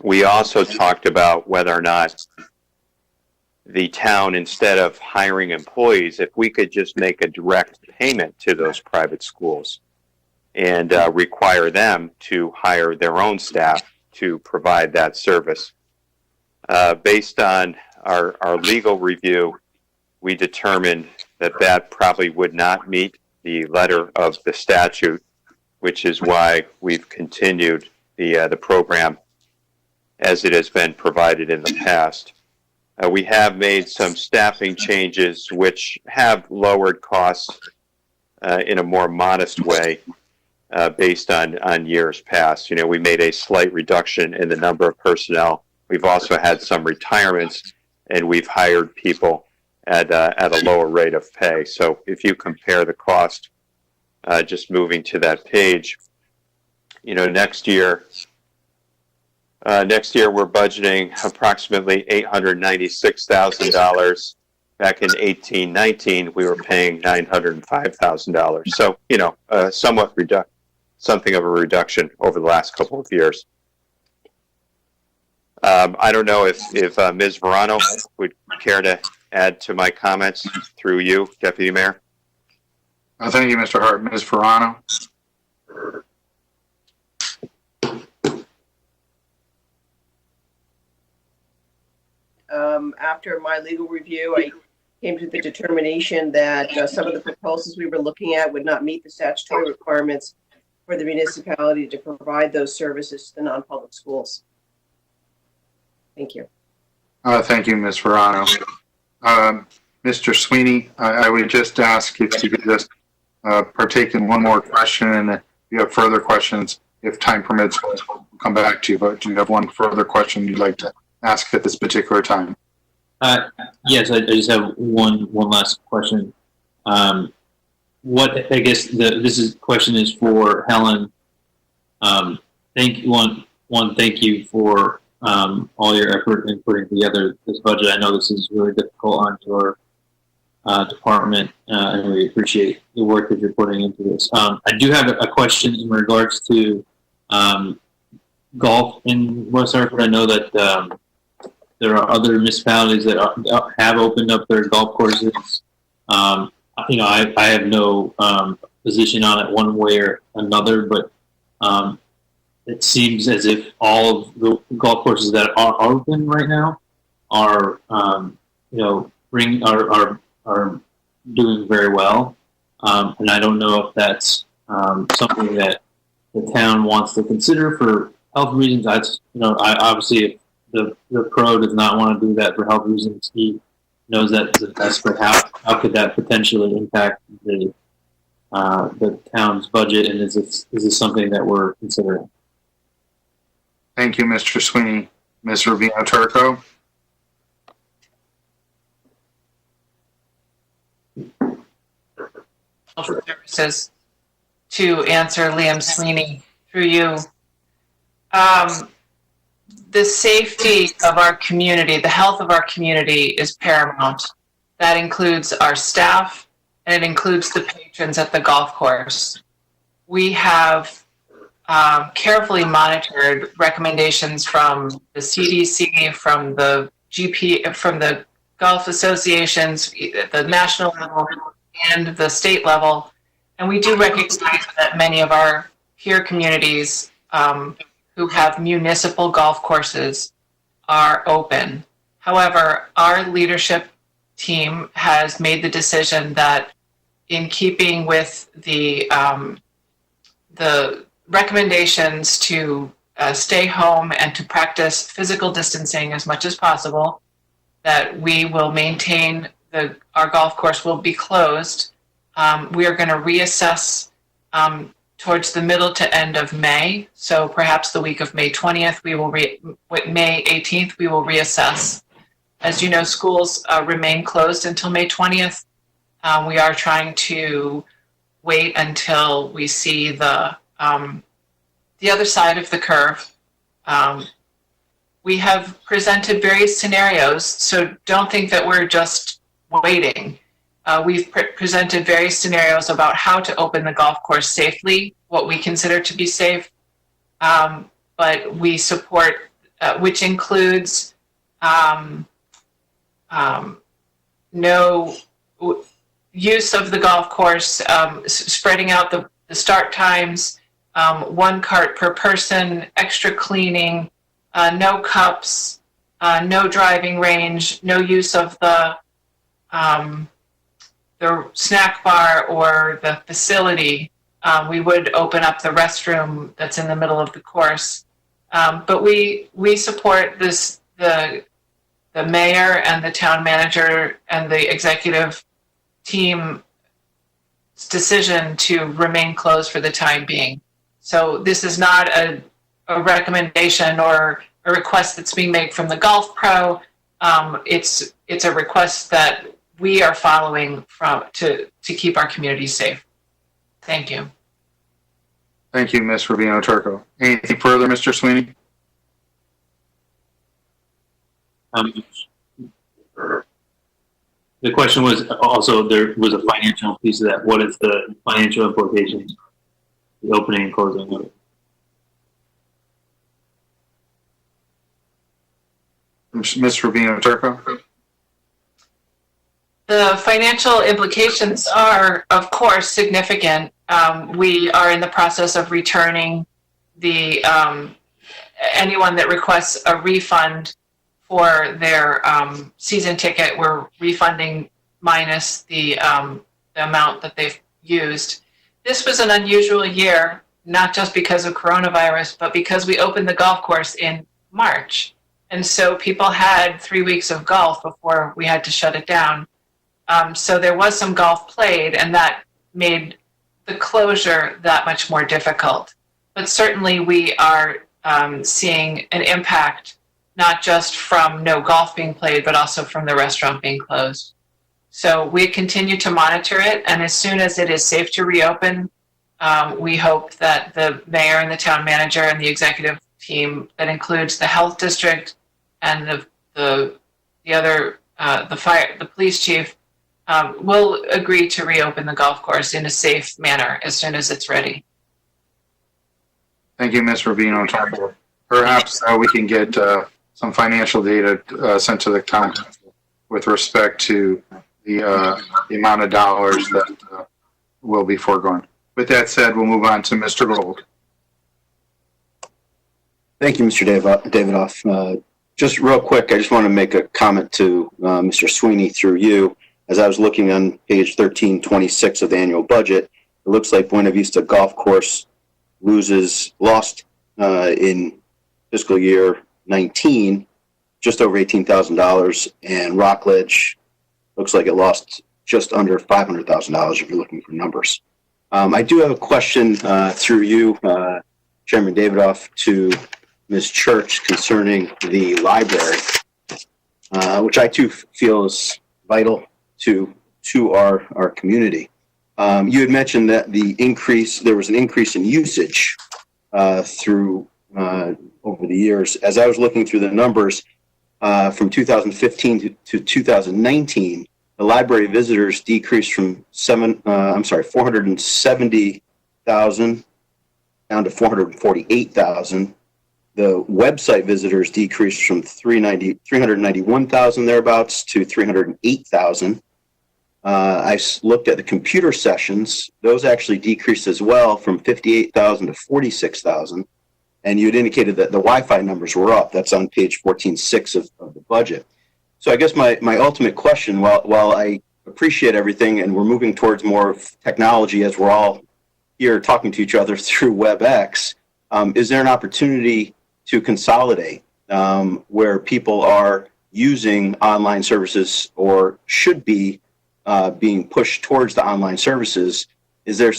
We also talked about whether or not the town, instead of hiring employees, if we could just make a direct payment to those private schools and require them to hire their own staff to provide that service. Based on our legal review, we determined that that probably would not meet the letter of the statute, which is why we've continued the program as it has been provided in the past. We have made some staffing changes which have lowered costs in a more modest way based on years past. You know, we made a slight reduction in the number of personnel. We've also had some retirements, and we've hired people at a lower rate of pay. So if you compare the cost, just moving to that page, you know, next year we're budgeting approximately $896,000. Back in 1819, we were paying $905,000. So, you know, something of a reduction over the last couple of years. I don't know if Ms. Verano would care to add to my comments through you, Deputy Mayor. Thank you, Mr. Hart. Ms. Verano. After my legal review, I came to the determination that some of the proposals we were looking at would not meet the statutory requirements for the municipality to provide those services to the non-public schools. Thank you. Thank you, Ms. Verano. Mr. Sweeney, I would just ask if you could just partake in one more question, and if you have further questions, if time permits, we'll come back to you. But do you have one further question you'd like to ask at this particular time? Yes, I just have one last question. What I guess question is for Helen. Thank you for all your effort in putting together this budget. I know this is really difficult on your department, and we appreciate the work that you're putting into this. I do have a question in regards to golf in West Hartford. I know that there are other municipalities that have opened up their golf courses. You know, I have no position on it one way or another, but it seems as if all of the golf courses that are open right now are, you know, are doing very well. And I don't know if that's something that the town wants to consider for health reasons. Obviously, if the pro does not want to do that for health reasons, he knows that's the best. But how could that potentially impact the town's budget? And is this something that we're considering? Thank you, Mr. Sweeney. Ms. Rubino Turco. Services to answer Liam Sweeney through you. The safety of our community, the health of our community is paramount. That includes our staff, and it includes the patrons at the golf course. We have carefully monitored recommendations from the CDC, from the GP, from the golf associations at the national level and the state level. And we do recognize that many of our peer communities who have municipal golf courses are open. However, our leadership team has made the decision that in keeping with the recommendations to stay home and to practice physical distancing as much as possible, that we will maintain our golf course will be closed. We are going to reassess towards the middle to end of May. So perhaps the week of May 20th, May 18th, we will reassess. As you know, schools remain closed until May 20th. We are trying to wait until we see the other side of the curve. We have presented various scenarios, so don't think that we're just waiting. We've presented various scenarios about how to open the golf course safely what we consider to be safe. But we support, which includes no use of the golf course, spreading out the start times, 1 cart per person, extra cleaning, no cups, no driving range, no use of the snack bar or the facility. We would open up the restroom that's in the middle of the course. But we support this, the mayor and the town manager and the executive team's decision to remain closed for the time being. So this is not a recommendation or a request that's being made from the golf pro. It's a request that we are following to keep our community safe. Thank you. Thank you, Ms. Rubino Turco. Anything further, Mr. Sweeney? The question was also, there was a financial piece of that. What is the financial implications, the opening and closing of it? Ms. Rubino Turco? The financial implications are, of course, significant. We are in the process of returning the anyone that requests a refund for their season ticket. We're refunding minus the amount that they've used. This was an unusual year, not just because of coronavirus, but because we opened the golf course in March. And so people had 3 weeks of golf before we had to shut it down. So there was some golf played, and that made the closure that much more difficult. But certainly we are seeing an impact, not just from no golf being played, but also from the restaurant being closed. So we continue to monitor it, and as soon as it is safe to reopen, we hope that the mayor and the town manager and the executive team, that includes the health district and the police chief, will agree to reopen the golf course in a safe manner as soon as it's ready. Thank you, Ms. Rubino Turco. Perhaps we can get some financial data sent to the town council with respect to the amount of dollars that will be foregone. With that said, we'll move on to Mr. Gold. Thank you, Mr. Davidoff. Just real quick, I just want to make a comment to Mr. Sweeney through you. As I was looking on page 1326 of the annual budget, it looks like Buena Vista Golf Course lost in fiscal year 19 just over $18,000, and Rockledge looks like it lost just under $500,000 if you're looking for numbers. I do have a question through you, Chairman Davidoff, to Ms. Church concerning the library, which I too feel is vital to our community. You had mentioned that there was an increase in usage through over the years. As I was looking through the numbers from 2015 to 2019, the library visitors decreased from 470,000 down to 448,000. The website visitors decreased from 391,000 thereabouts to 308,000. I looked at the computer sessions; those actually decreased as well from 58,000 to 46,000. And you had indicated that the Wi-Fi numbers were up. That's on page 14.6 of the budget. So I guess my ultimate question, while I appreciate everything and we're moving towards more technology as we're all here talking to each other through WebEx, is there an opportunity to consolidate where people are using online services or should be being pushed towards the online services? Is there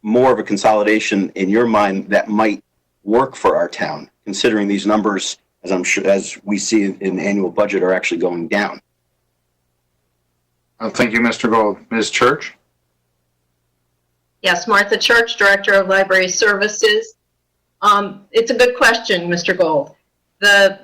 more of a consolidation in your mind that might work for our town, considering these numbers, as I'm sure, as we see in the annual budget, are actually going down? Thank you, Mr. Gold. Ms. Church? Yes, Martha Church, Director of Library Services. It's a good question, Mr. Gold. The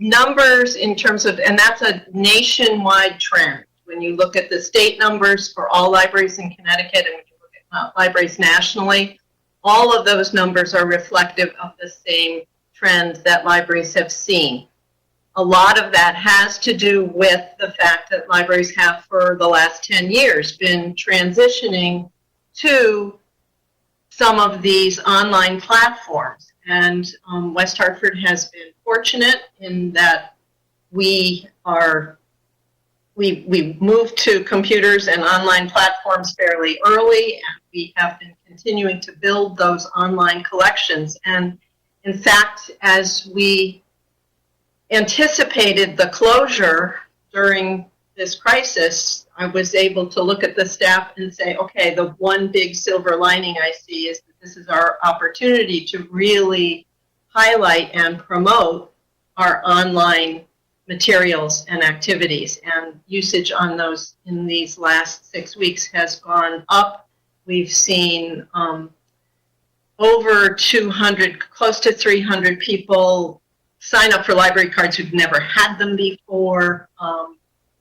numbers in terms of, and that's a nationwide trend, when you look at the state numbers for all libraries in Connecticut and when you look at libraries nationally, all of those numbers are reflective of the same trend that libraries have seen. A lot of that has to do with the fact that libraries have for the last 10 years been transitioning to some of these online platforms. And West Hartford has been fortunate in that we moved to computers and online platforms fairly early, and we have been continuing to build those online collections. And in fact, as we anticipated the closure during this crisis, I was able to look at the staff and say, okay, the one big silver lining I see is that this is our opportunity to really highlight and promote our online materials and activities. And usage on those in these last 6 weeks has gone up. We've seen over 200, close to 300 people sign up for library cards who've never had them before,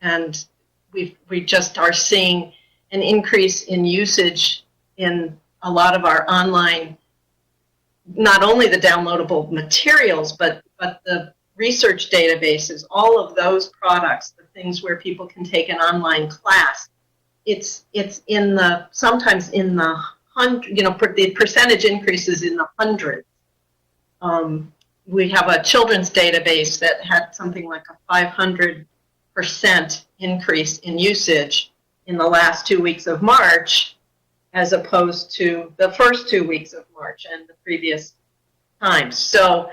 and we just are seeing an increase in usage in a lot of our online, not only the downloadable materials, but the research databases, all of those products, the things where people can take an online class. It's in the, sometimes in the the percentage increases in the hundreds. We have a children's database that had something like a 500% increase in usage in the last 2 weeks of March, as opposed to the first 2 weeks of March and the previous times. So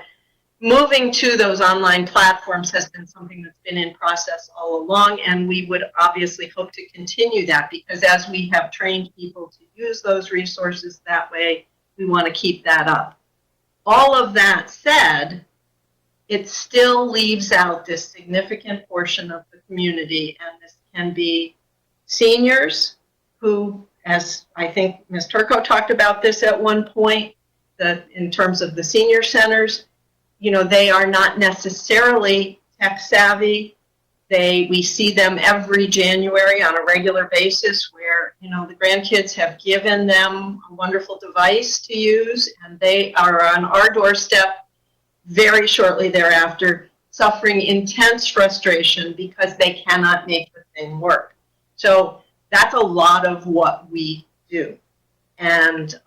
moving to those online platforms has been something that's been in process all along, and we would obviously hope to continue that, because as we have trained people to use those resources that way, we want to keep that up. All of that said, it still leaves out this significant portion of the community, and this can be seniors who, as I think Ms. Turco talked about this at one point, that in terms of the senior centers, they are not necessarily tech savvy. We see them every January on a regular basis where, the grandkids have given them a wonderful device to use, and they are on our doorstep very shortly thereafter, suffering intense frustration because they cannot make the thing work. So that's a lot of what we do. And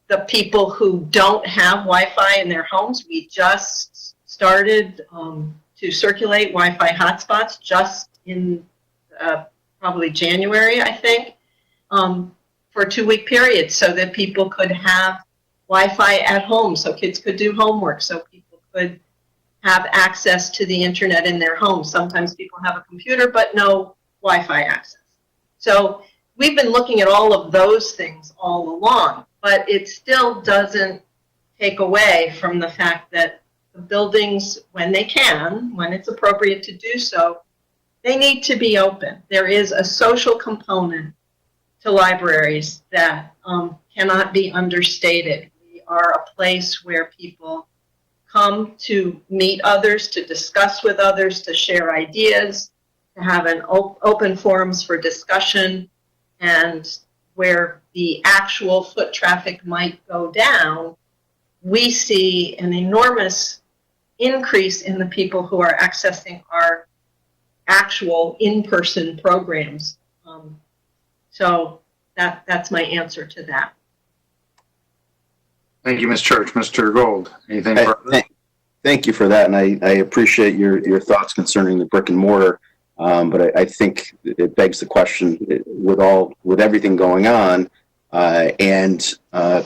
the people who don't have Wi-Fi in their homes, we just started to circulate Wi-Fi hotspots just in probably January, I think, for a 2-week period, so that people could have Wi-Fi at home, so kids could do homework, so people could have access to the internet in their homes. Sometimes people have a computer but no Wi-Fi access. So we've been looking at all of those things all along, but it still doesn't take away from the fact that the buildings, when they can, when it's appropriate to do so, they need to be open. There is a social component to libraries that cannot be understated. We are a place where people come to meet others, to discuss with others, to share ideas, to have an open forums for discussion, and where the actual foot traffic might go down, we see an enormous increase in the people who are accessing our actual in-person programs. So that's my answer to that. Thank you, Ms. Church. Mr. Gold, anything further? Thank you for that, and I appreciate your thoughts concerning the brick and mortar. But I think it begs the question, with everything going on, and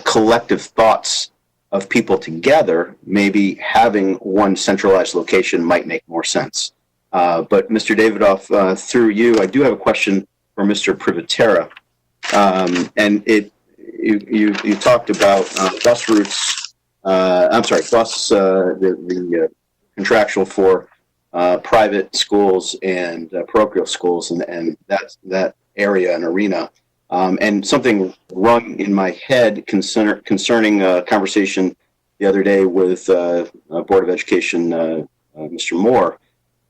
collective thoughts of people together, maybe having one centralized location might make more sense. But Mr. Davidoff, through you, I do have a question for Mr. Privatera. And you talked about bus routes. The contractual for private schools and parochial schools, and that area and arena. And something rung in my head concerning a conversation the other day with Board of Education, Mr. Moore,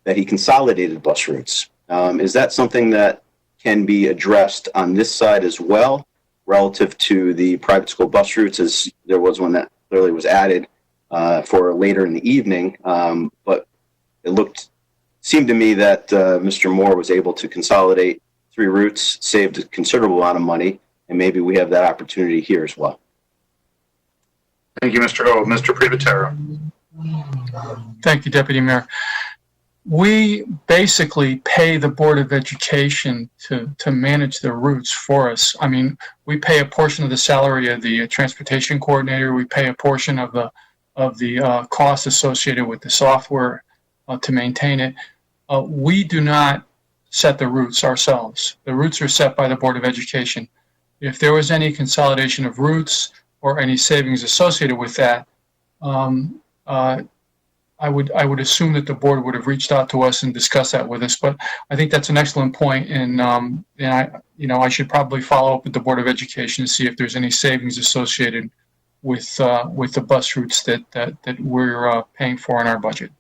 that he consolidated bus routes. Is that something that can be addressed on this side as well, relative to the private school bus routes, as there was one that clearly was added for later in the evening, but it seemed to me that Mr. Moore was able to consolidate 3 routes, saved a considerable amount of money, and maybe we have that opportunity here as well. Thank you, Mr. Gold. Mr. Privatero. Thank you, Deputy Mayor. We basically pay the Board of Education to manage the routes for us. I mean, we pay a portion of the salary of the transportation coordinator. We pay a portion of the costs associated with the software to maintain it. We do not set the routes ourselves. The routes are set by the Board of Education. If there was any consolidation of routes or any savings associated with that, I would assume that the board would have reached out to us and discussed that with us. But I think that's an excellent point, and I should probably follow up with the Board of Education to see if there's any savings associated with the bus routes that we're paying for in our budget.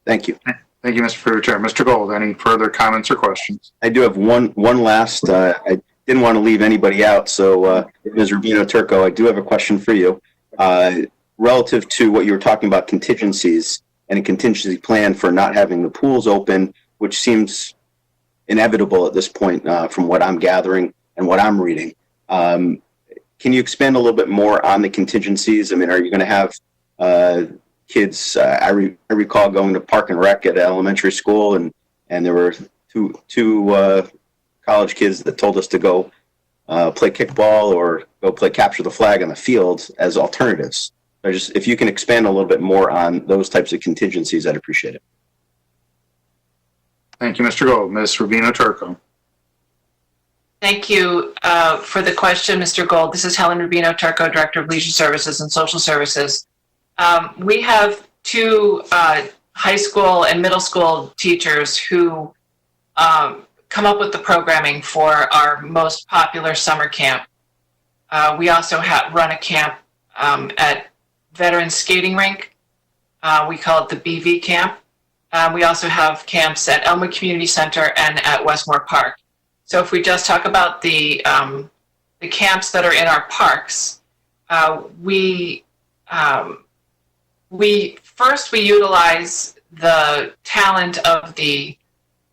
Thank you. Thank you, Mr. Privatero. Mr. Gold, any further comments or questions? I do have one last. I didn't want to leave anybody out, so Ms. Rubino Turco, I do have a question for you. Relative to what you were talking about, contingencies and a contingency plan for not having the pools open, which seems inevitable at this point from what I'm gathering and what I'm reading. Can you expand a little bit more on the contingencies? I mean, are you going to have kids? I recall going to Park and Rec at elementary school, and there were two college kids that told us to go play kickball or go play capture the flag on the field as alternatives. If you can expand a little bit more on those types of contingencies, I'd appreciate it. Thank you, Mr. Gold. Ms. Rubino Turco. Thank you for the question, Mr. Gold. This is Helen Rubino Turco, Director of Leisure Services and Social Services. We have 2 high school and middle school teachers who come up with the programming for our most popular summer camp. We also run a camp at Veterans Skating Rink. We call it the BV Camp. We also have camps at Elmwood Community Center and at Westmore Park. So if we just talk about the camps that are in our parks, we utilize the talent of the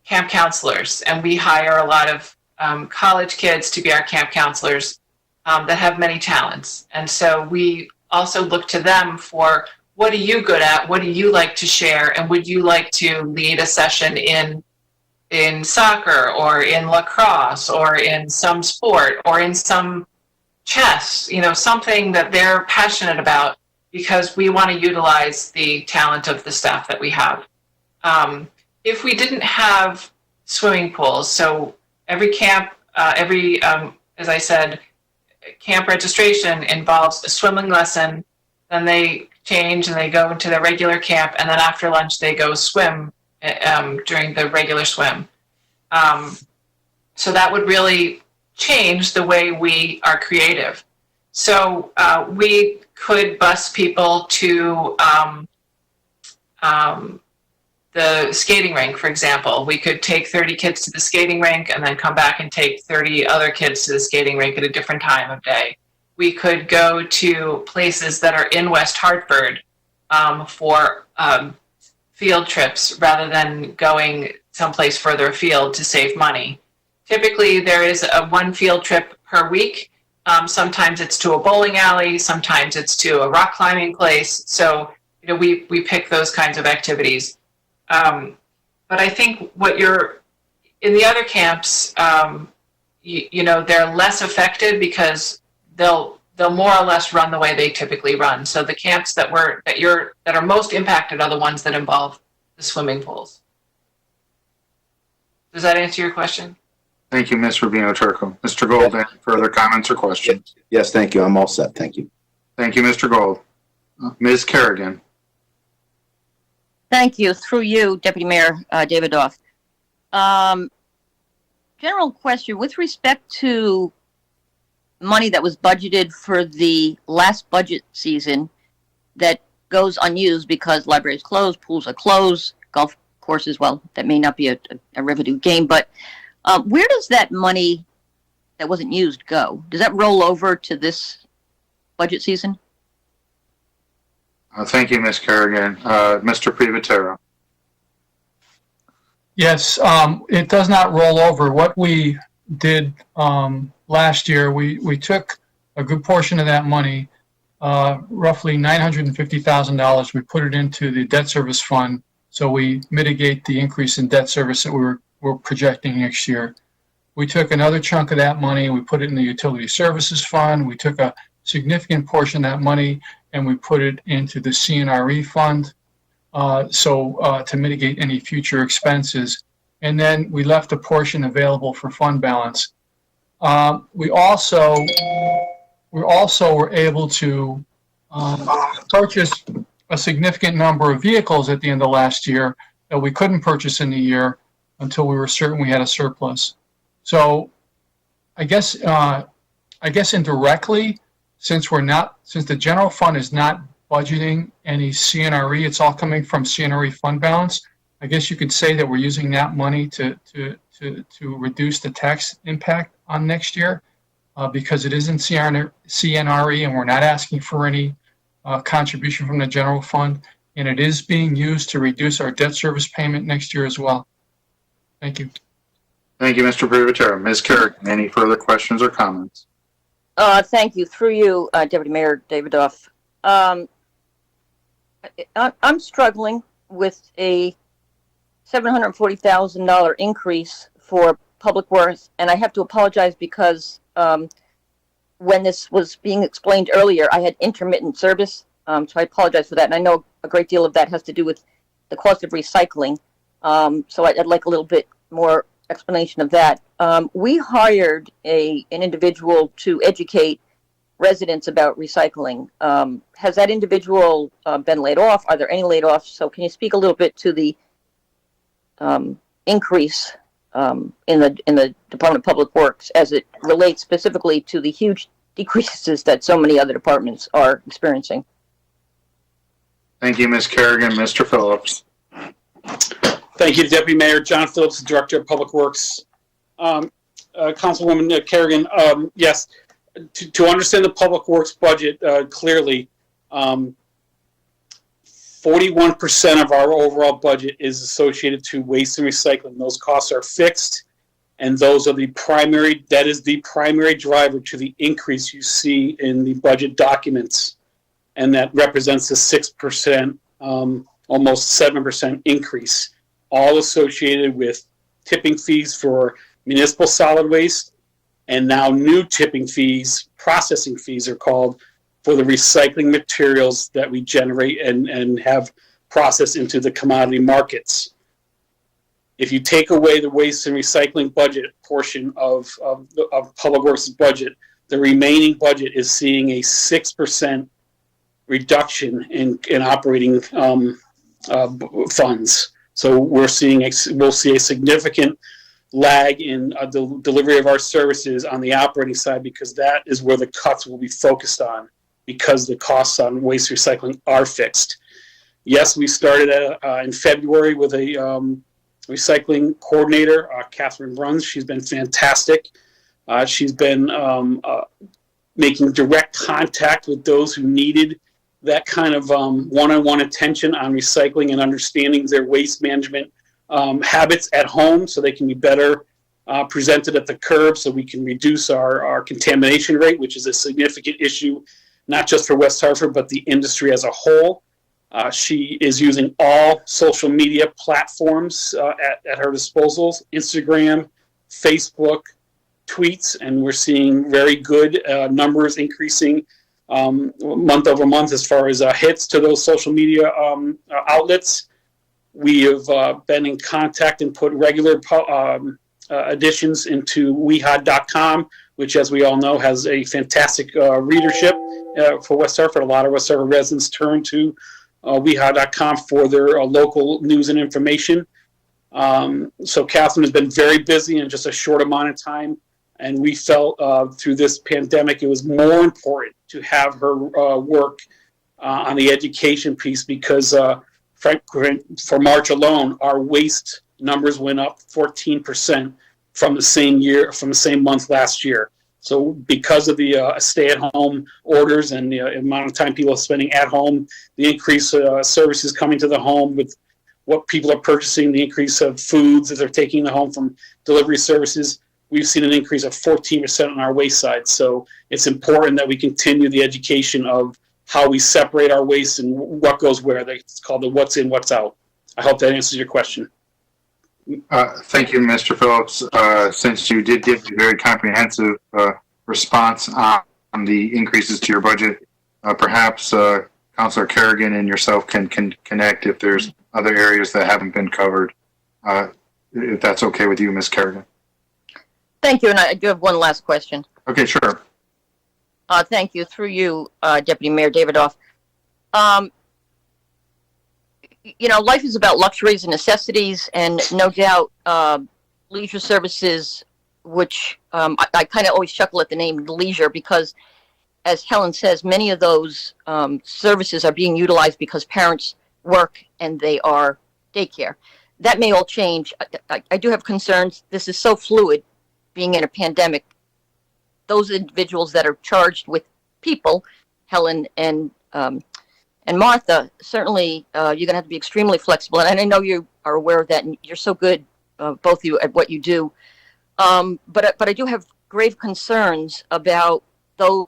camp counselors, and we hire a lot of college kids to be our camp counselors that have many talents. And so we also look to them for, what are you good at? What do you like to share? And would you like to lead a session in soccer or in lacrosse or in some sport or in some chess, something that they're passionate about, because we want to utilize the talent of the staff that we have. If we didn't have swimming pools, so every camp, as I said, camp registration involves a swimming lesson, then they change and they go into their regular camp, and then after lunch they go swim during the regular swim. So that would really change the way we are creative. So we could bus people to the skating rink, for example. We could take 30 kids to the skating rink and then come back and take 30 other kids to the skating rink at a different time of day. We could go to places that are in West Hartford for field trips rather than going someplace further afield to save money. Typically, there is one field trip per week. Sometimes it's to a bowling alley, sometimes it's to a rock climbing place. So, we pick those kinds of activities. But I think in the other camps, they're less affected because they'll more or less run the way they typically run. So the camps that are most impacted are the ones that involve the swimming pools. Does that answer your question? Thank you, Ms. Rubino Turco. Mr. Gold, any further comments or questions? Yes, thank you. I'm all set. Thank you. Thank you, Mr. Gold. Ms. Kerrigan. Thank you. Through you, Deputy Mayor Davidoff. General question, with respect to money that was budgeted for the last budget season that goes unused because libraries closed, pools are closed, golf course, as well. That may not be a revenue gain, but where does that money that wasn't used go? Does that roll over to this budget season? Thank you, Ms. Kerrigan. Mr. Privatero. Yes, it does not roll over. What we did last year, we took a good portion of that money, roughly $950,000. We put it into the debt service fund, so we mitigate the increase in debt service that we're projecting next year. We took another chunk of that money and we put it in the utility services fund. We took a significant portion of that money and we put it into the CNRE fund, to mitigate any future expenses. And then we left a portion available for fund balance. We also were able to purchase a significant number of vehicles at the end of last year that we couldn't purchase in the year until we were certain we had a surplus. So I guess indirectly, since the general fund is not budgeting any CNRE, it's all coming from CNRE fund balance. I guess you could say that we're using that money to reduce the tax impact on next year, because it is in CNRE and we're not asking for any contribution from the general fund, and it is being used to reduce our debt service payment next year as well. Thank you. Thank you, Mr. Privatero. Ms. Kerrigan, any further questions or comments? Thank you. Through you, Deputy Mayor Davidoff. I'm struggling with a $740,000 increase for Public Works, and I have to apologize because when this was being explained earlier, I had intermittent service, so I apologize for that. And I know a great deal of that has to do with the cost of recycling, so I'd like a little bit more explanation of that. We hired an individual to educate residents about recycling. Has that individual been laid off? Are there any laid off? So can you speak a little bit to the increase in the Department of Public Works as it relates specifically to the huge decreases that so many other departments are experiencing? Thank you, Ms. Kerrigan. Mr. Phillips. Thank you, Deputy Mayor. John Phillips, Director of Public Works. Councilwoman Kerrigan, yes, to understand the Public Works budget clearly, 41% of our overall budget is associated to waste and recycling. Those costs are fixed, and that is the primary driver to the increase you see in the budget documents. And that represents a 6%, almost 7% increase, all associated with tipping fees for municipal solid waste, and now new tipping fees, processing fees are called, for the recycling materials that we generate and have processed into the commodity markets. If you take away the waste and recycling budget portion of Public Works' budget, the remaining budget is seeing a 6% reduction in operating funds. So we'll see a significant lag in the delivery of our services on the operating side, because that is where the cuts will be focused on, because the costs on waste recycling are fixed. Yes, we started in February with a recycling coordinator, Catherine Bruns. She's been fantastic. She's been making direct contact with those who needed that kind of one-on-one attention on recycling and understanding their waste management habits at home, so they can be better presented at the curb, so we can reduce our contamination rate, which is a significant issue, not just for West Hartford, but the industry as a whole. She is using all social media platforms at her disposal, Instagram, Facebook, tweets, and we're seeing very good numbers increasing month over month as far as hits to those social media outlets. We have been in contact and put regular additions into WeHod.com, which, as we all know, has a fantastic readership for West Hartford. A lot of West Hartford residents turn to WeHod.com for their local news and information. So Catherine has been very busy in just a short amount of time, and we felt through this pandemic it was more important to have her work on the education piece, because for March alone, our waste numbers went up 14% from the same month last year. So because of the stay-at-home orders and the amount of time people are spending at home, the increase services coming to the home with what people are purchasing, the increase of foods that they're taking to home from delivery services, we've seen an increase of 14% on our waste side. So it's important that we continue the education of how we separate our waste and what goes where. It's called the what's in, what's out. I hope that answers your question. Thank you, Mr. Phillips. Since you did give a very comprehensive response on the increases to your budget, perhaps Councilor Kerrigan and yourself can connect if there's other areas that haven't been covered, if that's okay with you, Ms. Kerrigan. Thank you, and I do have one last question. Okay, sure. Thank you. Through you, Deputy Mayor Davidoff. Life is about luxuries and necessities, and no doubt leisure services, which I kind of always chuckle at the name leisure because, as Helen says, many of those services are being utilized because parents work and they are daycare. That may all change. I do have concerns. This is so fluid, being in a pandemic. Those individuals that are charged with people, Helen and Martha, certainly you're going to have to be extremely flexible. And I know you are aware of that, and you're so good, both of you, at what you do. But I do have grave concerns about those.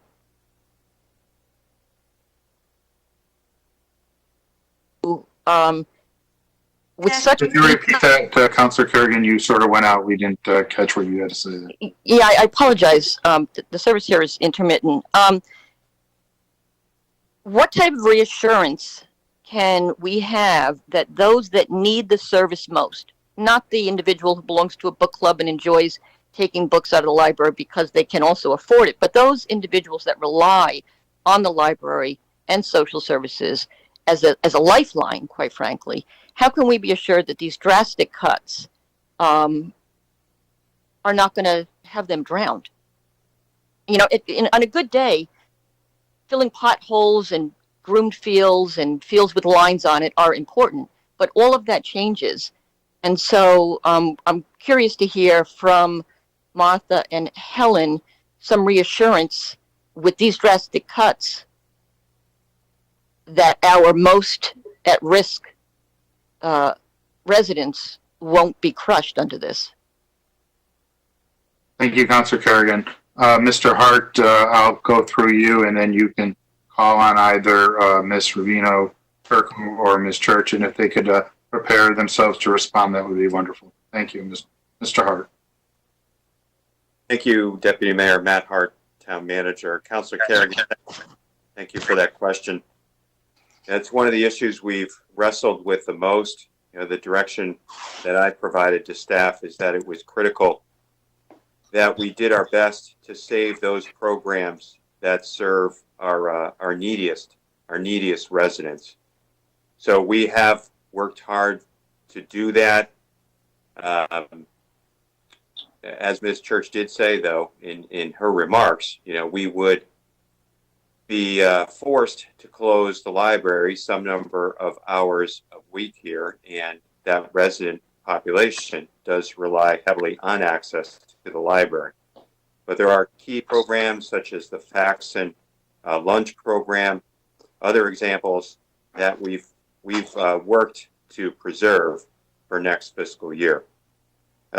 With such. If you repeat that, Councilor Kerrigan, you sort of went out. We didn't catch what you had to say there. Yeah, I apologize. The service here is intermittent. What type of reassurance can we have that those that need the service most, not the individual who belongs to a book club and enjoys taking books out of the library because they can also afford it, but those individuals that rely on the library and social services as a lifeline, quite frankly, how can we be assured that these drastic cuts are not going to have them drowned? On a good day, filling potholes and groomed fields and fields with lines on it are important, but all of that changes. And so I'm curious to hear from Martha and Helen some reassurance with these drastic cuts that our most at-risk residents won't be crushed under this. Thank you, Councilor Kerrigan. Mr. Hart, I'll go through you, and then you can call on either Ms. Rubino, Turco, or Ms. Church, and if they could prepare themselves to respond, that would be wonderful. Thank you, Mr. Hart. Thank you, Deputy Mayor Matt Hart, Town Manager. Councilor Kerrigan, thank you for that question. That's one of the issues we've wrestled with the most. The direction that I provided to staff is that it was critical that we did our best to save those programs that serve our neediest residents. So we have worked hard to do that. As Ms. Church did say, though, in her remarks, we would be forced to close the library some number of hours a week here, and that resident population does rely heavily on access to the library. But there are key programs such as the Fax and Lunch program, other examples that we've worked to preserve for next fiscal year.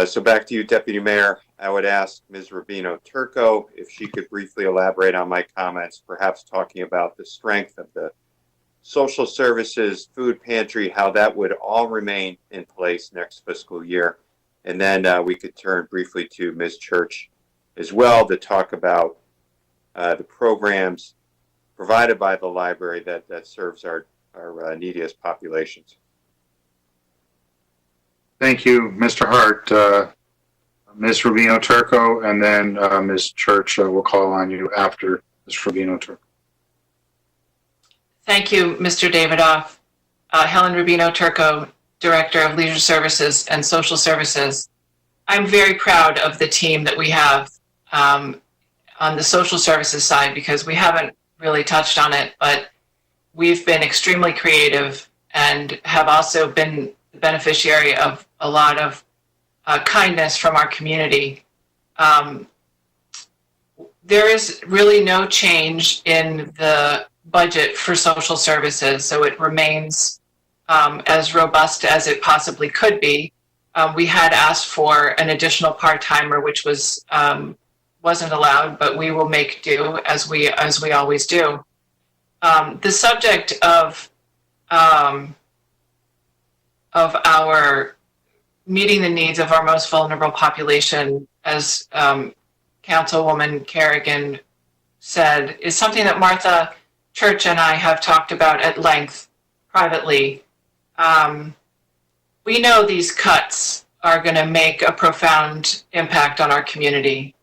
So back to you, Deputy Mayor. I would ask Ms. Rubino Turco if she could briefly elaborate on my comments, perhaps talking about the strength of the social services, food pantry, how that would all remain in place next fiscal year. And then we could turn briefly to Ms. Church as well to talk about the programs provided by the library that serves our neediest populations. Thank you, Mr. Hart. Ms. Rubino Turco, and then Ms. Church will call on you after Ms. Rubino Turco. Thank you, Mr. Davidoff. Helen Rubino Turco, Director of Leisure Services and Social Services. I'm very proud of the team that we have on the social services side because we haven't really touched on it, but we've been extremely creative and have also been the beneficiary of a lot of kindness from our community. There is really no change in the budget for social services, so it remains as robust as it possibly could be. We had asked for an additional part-timer, which wasn't allowed, but we will make do as we always do. The subject of our meeting the needs of our most vulnerable population, as Councilwoman Kerrigan said, is something that Martha Church and I have talked about at length privately. We know these cuts are going to make a profound impact on our community.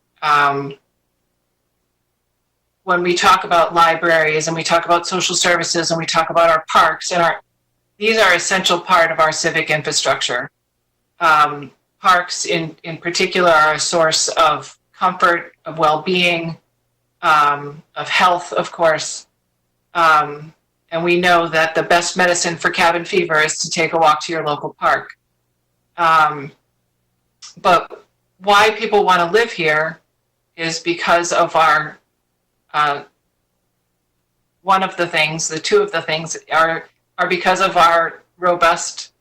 When we talk about libraries and we talk about social services and we talk about our parks, and these are an essential part of our civic infrastructure. Parks in particular are a source of comfort, of well-being, of health, of course. And we know that the best medicine for cabin fever is to take a walk to your local park. But why people want to live here is because of our, the two of the things are because of our robust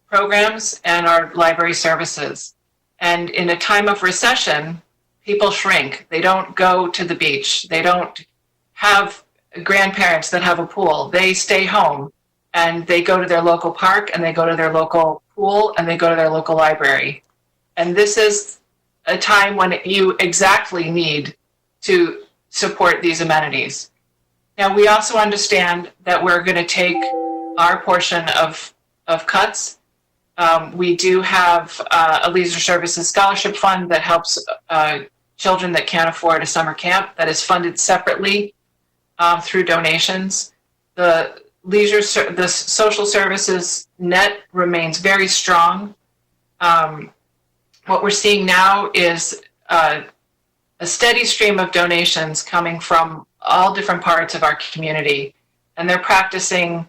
programs and our library services. And in a time of recession, people shrink. They don't go to the beach. They don't have grandparents that have a pool. They stay home and they go to their local park and they go to their local pool and they go to their local library. And this is a time when you exactly need to support these amenities. Now, we also understand that we're going to take our portion of cuts. We do have a leisure services scholarship fund that helps children that can't afford a summer camp that is funded separately through donations. The social services net remains very strong. What we're seeing now is a steady stream of donations coming from all different parts of our community, and they're practicing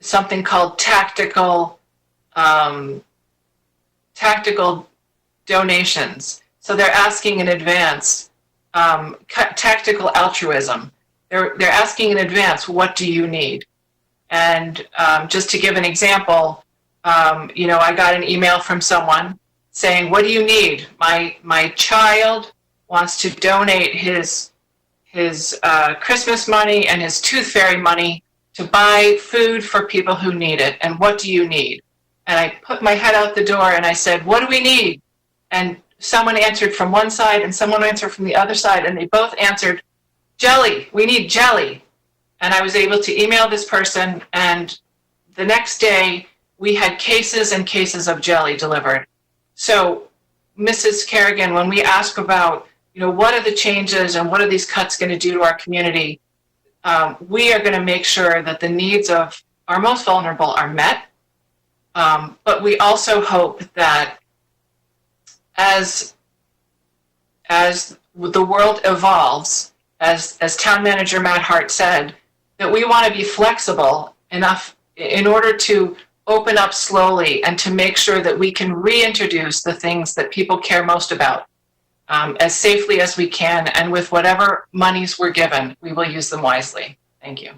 something called tactical donations. So they're asking in advance, tactical altruism. They're asking in advance, what do you need? And just to give an example, I got an email from someone saying, what do you need? My child wants to donate his Christmas money and his tooth fairy money to buy food for people who need it. And what do you need? And I put my head out the door and I said, what do we need? And someone answered from one side and someone answered from the other side, and they both answered, jelly, we need jelly. And I was able to email this person, and the next day we had cases and cases of jelly delivered. So, Mrs. Kerrigan, when we ask about, what are the changes and what are these cuts going to do to our community, we are going to make sure that the needs of our most vulnerable are met. But we also hope that as the world evolves, as Town Manager Matt Hart said, that we want to be flexible enough in order to open up slowly and to make sure that we can reintroduce the things that people care most about as safely as we can, and with whatever monies we're given, we will use them wisely. Thank you.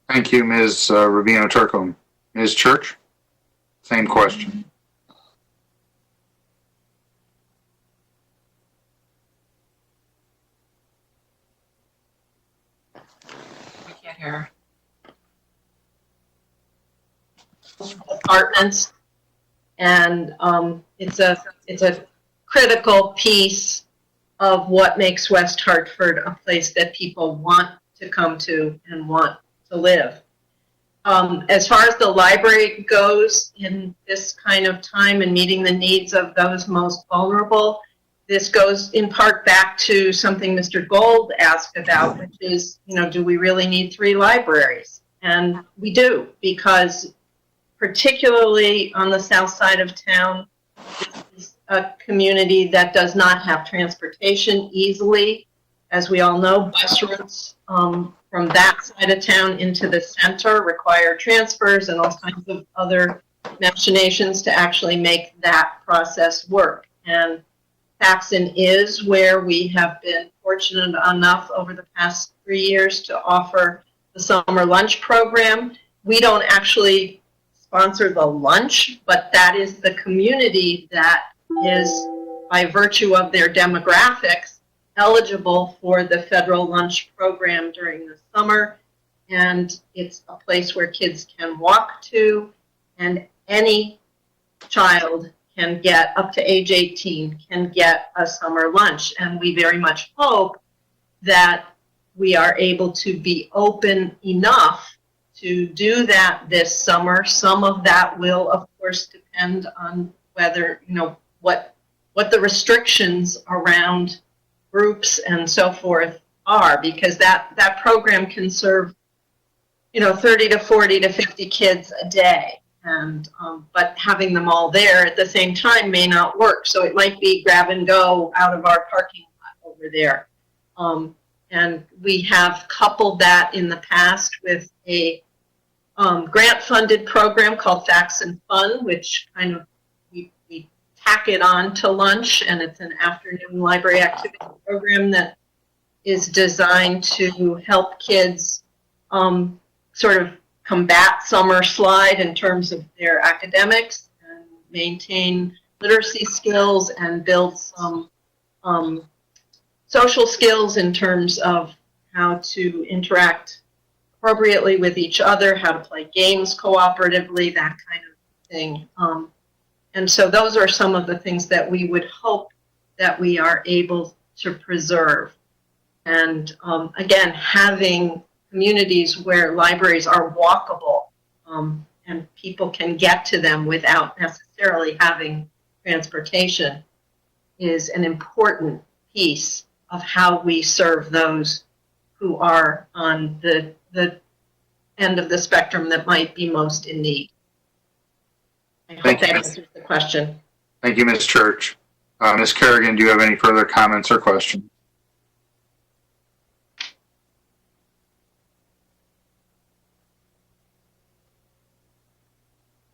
Thank you, Ms. Rubino Turco. Ms. Church, same question. We can't hear her. Apartments, and it's a critical piece of what makes West Hartford a place that people want to come to and want to live. As far as the library goes in this kind of time and meeting the needs of those most vulnerable, this goes in part back to something Mr. Gold asked about, which is, do we really need 3 libraries? And we do, because particularly on the south side of town, this is a community that does not have transportation easily. As we all know, bus routes from that side of town into the center require transfers and all kinds of other machinations to actually make that process work. And Faxon is where we have been fortunate enough over the past 3 years to offer the summer lunch program. We don't actually sponsor the lunch, but that is the community that is, by virtue of their demographics, eligible for the federal lunch program during the summer. And it's a place where kids can walk to, and any child can get, up to age 18, can get a summer lunch. And we very much hope that we are able to be open enough to do that this summer. Some of that will, of course, depend on whether, what the restrictions around groups and so forth are, because that program can serve, 30 to 40 to 50 kids a day. And but having them all there at the same time may not work. So it might be grab and go out of our parking lot over there. And we have coupled that in the past with a grant-funded program called Faxon Fun, which kind of we tack it on to lunch, and it's an afternoon library activity program that is designed to help kids sort of combat summer slide in terms of their academics and maintain literacy skills and build some social skills in terms of how to interact appropriately with each other, how to play games cooperatively, that kind of thing. And so those are some of the things that we would hope that we are able to preserve. And again, having communities where libraries are walkable and people can get to them without necessarily having transportation is an important piece of how we serve those who are on the end of the spectrum that might be most in need. I hope that answers the question. Thank you, Ms. Church. Ms. Kerrigan, do you have any further comments or questions?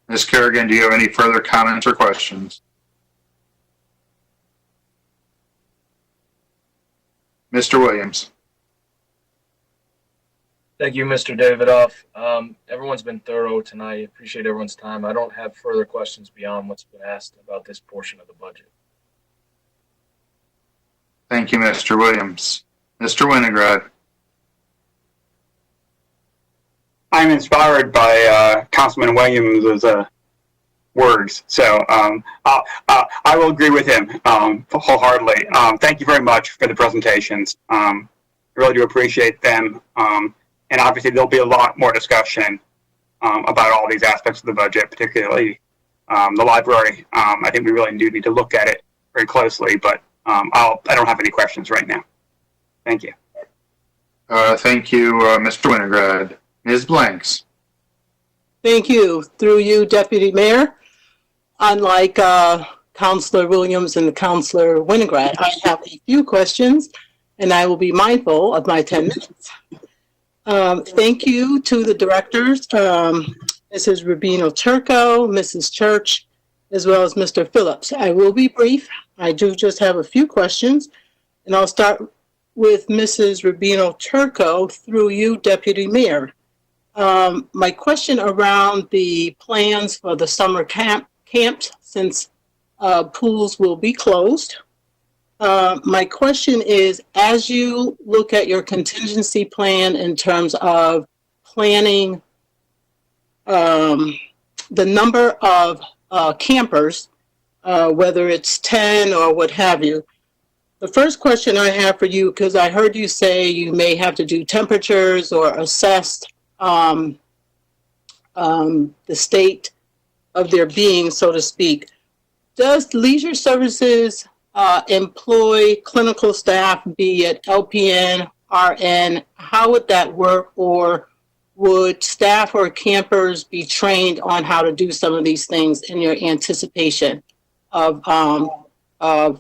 Ms. Kerrigan, do you have any further comments or questions? Mr. Williams. Thank you, Mr. Davidoff. Everyone's been thorough tonight. Appreciate everyone's time. I don't have further questions beyond what's been asked about this portion of the budget. Thank you, Mr. Williams. Mr. Winograd. I'm inspired by Councilman Williams' words, so I will agree with him wholeheartedly. Thank you very much for the presentations. I really do appreciate them, and obviously there'll be a lot more discussion about all these aspects of the budget, particularly the library. I think we really do need to look at it very closely, but I don't have any questions right now. Thank you. Thank you, Mr. Winograd. Ms. Blanks. Thank you. Through you, Deputy Mayor. Unlike Councilor Williams and Councilor Winograd, I have a few questions, and I will be mindful of my 10 minutes. Thank you to the directors, Mrs. Rubino Turco, Mrs. Church, as well as Mr. Phillips. I will be brief. I do just have a few questions, and I'll start with Mrs. Rubino Turco through you, Deputy Mayor. My question around the plans for the summer camps, since pools will be closed. My question is, as you look at your contingency plan in terms of planning the number of campers, whether it's 10 or what have you, the first question I have for you, because I heard you say you may have to do temperatures or assess the state of their being, so to speak. Does Leisure Services employ clinical staff, be it LPN, RN? How would that work? Or would staff or campers be trained on how to do some of these things in your anticipation of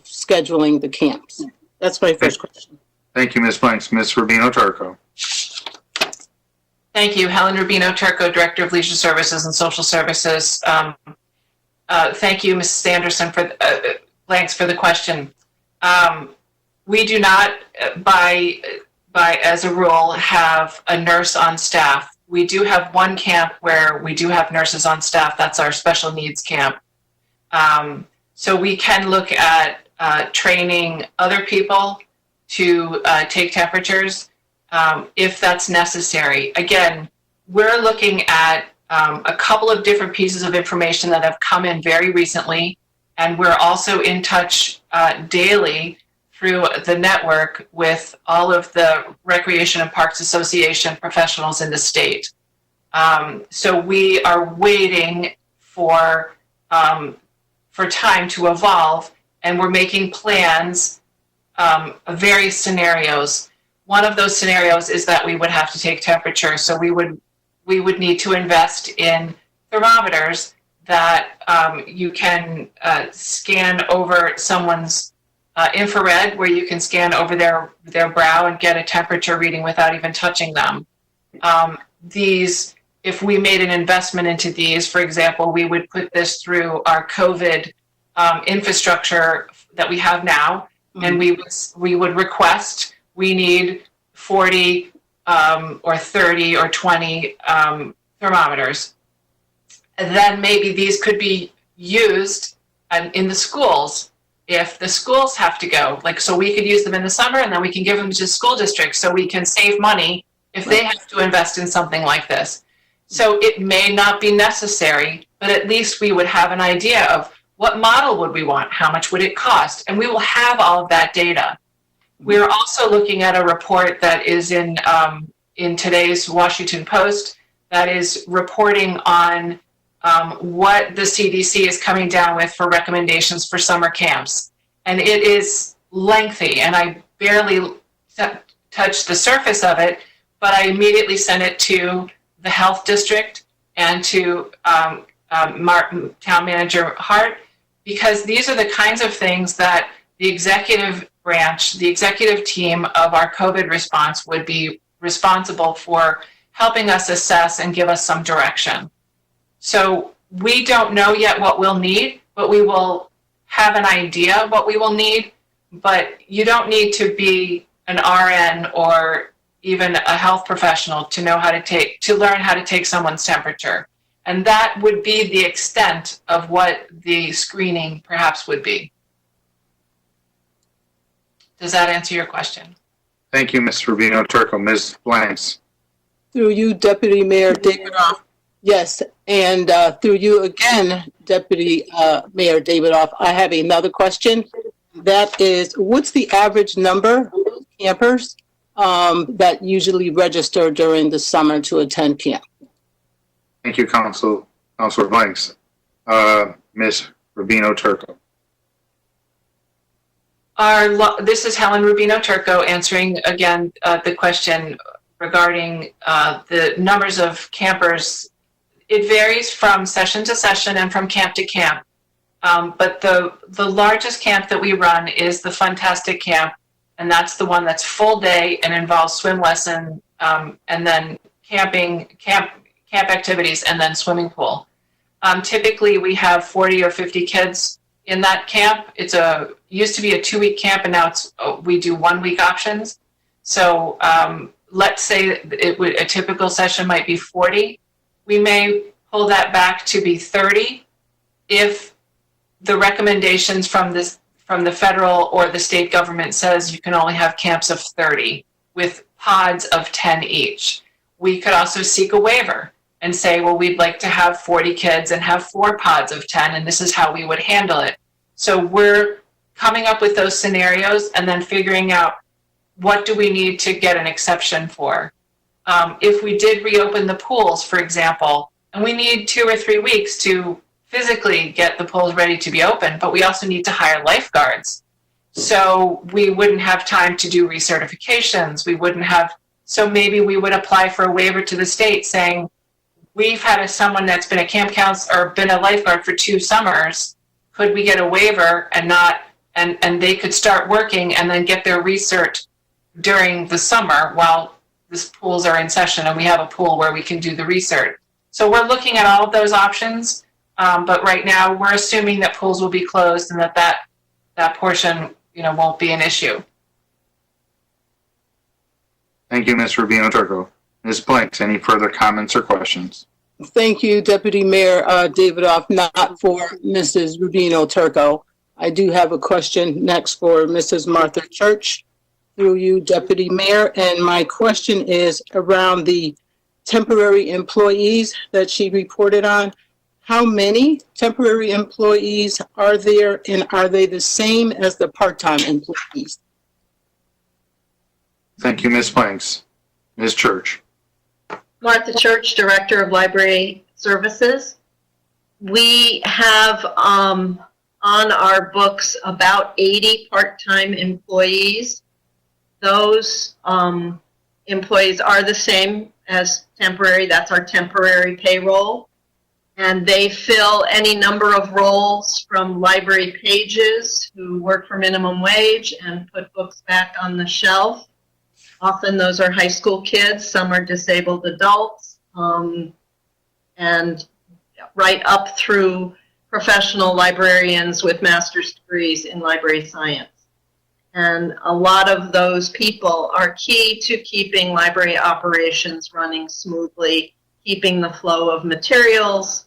scheduling the camps? That's my first question. Thank you, Ms. Blanks. Ms. Rubino Turco. Thank you. Helen Rubino, Turco, Director of Leisure Services and Social Services. Thank you, Mrs. Anderson, Blanks, for the question. We do not, by as a rule, have a nurse on staff. We do have one camp where we do have nurses on staff. That's our special needs camp. So we can look at training other people to take temperatures if that's necessary. Again, we're looking at a couple of different pieces of information that have come in very recently, and we're also in touch daily through the network with all of the Recreation and Parks Association professionals in the state. So we are waiting for time to evolve, and we're making plans of various scenarios. One of those scenarios is that we would have to take temperature, so we would need to invest in thermometers that you can scan over someone's infrared, where you can scan over their brow and get a temperature reading without even touching them. These, if we made an investment into these, for example, we would put this through our COVID infrastructure that we have now, and we would request, we need 40 or 30 or 20 thermometers. And then maybe these could be used in the schools if the schools have to go. Like, so we could use them in the summer, and then we can give them to school districts so we can save money if they have to invest in something like this. So it may not be necessary, but at least we would have an idea of what model would we want, how much would it cost, and we will have all of that data. We're also looking at a report that is in today's Washington Post that is reporting on what the CDC is coming down with for recommendations for summer camps. And it is lengthy, and I barely touched the surface of it, but I immediately sent it to the health district and to Town Manager Hart, because these are the kinds of things that the executive branch, the executive team of our COVID response would be responsible for helping us assess and give us some direction. So we don't know yet what we'll need, but we will have an idea of what we will need. But you don't need to be an RN or even a health professional to know how to learn how to take someone's temperature. And that would be the extent of what the screening perhaps would be. Does that answer your question? Thank you, Ms. Rubino Turco. Ms. Blanks. Through you, Deputy Mayor Davidoff. Yes, and through you again, Deputy Mayor Davidoff, I have another question. That is, what's the average number of campers that usually register during the summer to attend camp? Thank you, Councilor Blanks. Ms. Rubino Turco. This is Helen Rubino Turco answering again the question regarding the numbers of campers. It varies from session to session and from camp to camp. But the largest camp that we run is the Funtastic Camp, and that's the one that's full day and involves swim lesson, and then camp activities, and then swimming pool. Typically, we have 40 or 50 kids in that camp. It used to be a 2-week camp, and now we do 1-week options. So let's say a typical session might be 40. We may pull that back to be 30 if the recommendations from the federal or the state government says you can only have camps of 30 with pods of 10 each. We could also seek a waiver and say, well, we'd like to have 40 kids and have 4 pods of 10, and this is how we would handle it. So we're coming up with those scenarios and then figuring out what do we need to get an exception for. If we did reopen the pools, for example, and we need 2 or 3 weeks to physically get the pools ready to be open, but we also need to hire lifeguards. So we wouldn't have time to do recertifications. So maybe we would apply for a waiver to the state saying, we've had someone that's been a camp counselor or been a lifeguard for 2 summers. Could we get a waiver and they could start working and then get their recert during the summer while this pools are in session and we have a pool where we can do the research. So we're looking at all of those options, but right now we're assuming that pools will be closed and that portion, won't be an issue. Thank you, Ms. Rubino Turco. Ms. Blanks, any further comments or questions? Thank you, Deputy Mayor Davidoff, not for Mrs. Rubino Turco. I do have a question next for Mrs. Martha Church, through you, Deputy Mayor. And my question is around the temporary employees that she reported on. How many temporary employees are there, and are they the same as the part-time employees? Thank you, Ms. Blanks. Ms. Church. Martha Church, Director of Library Services. We have on our books about 80 part-time employees. Those employees are the same as temporary. That's our temporary payroll. And they fill any number of roles, from library pages who work for minimum wage and put books back on the shelf. Often those are high school kids, some are disabled adults, and right up through professional librarians with master's degrees in library science. And a lot of those people are key to keeping library operations running smoothly, keeping the flow of materials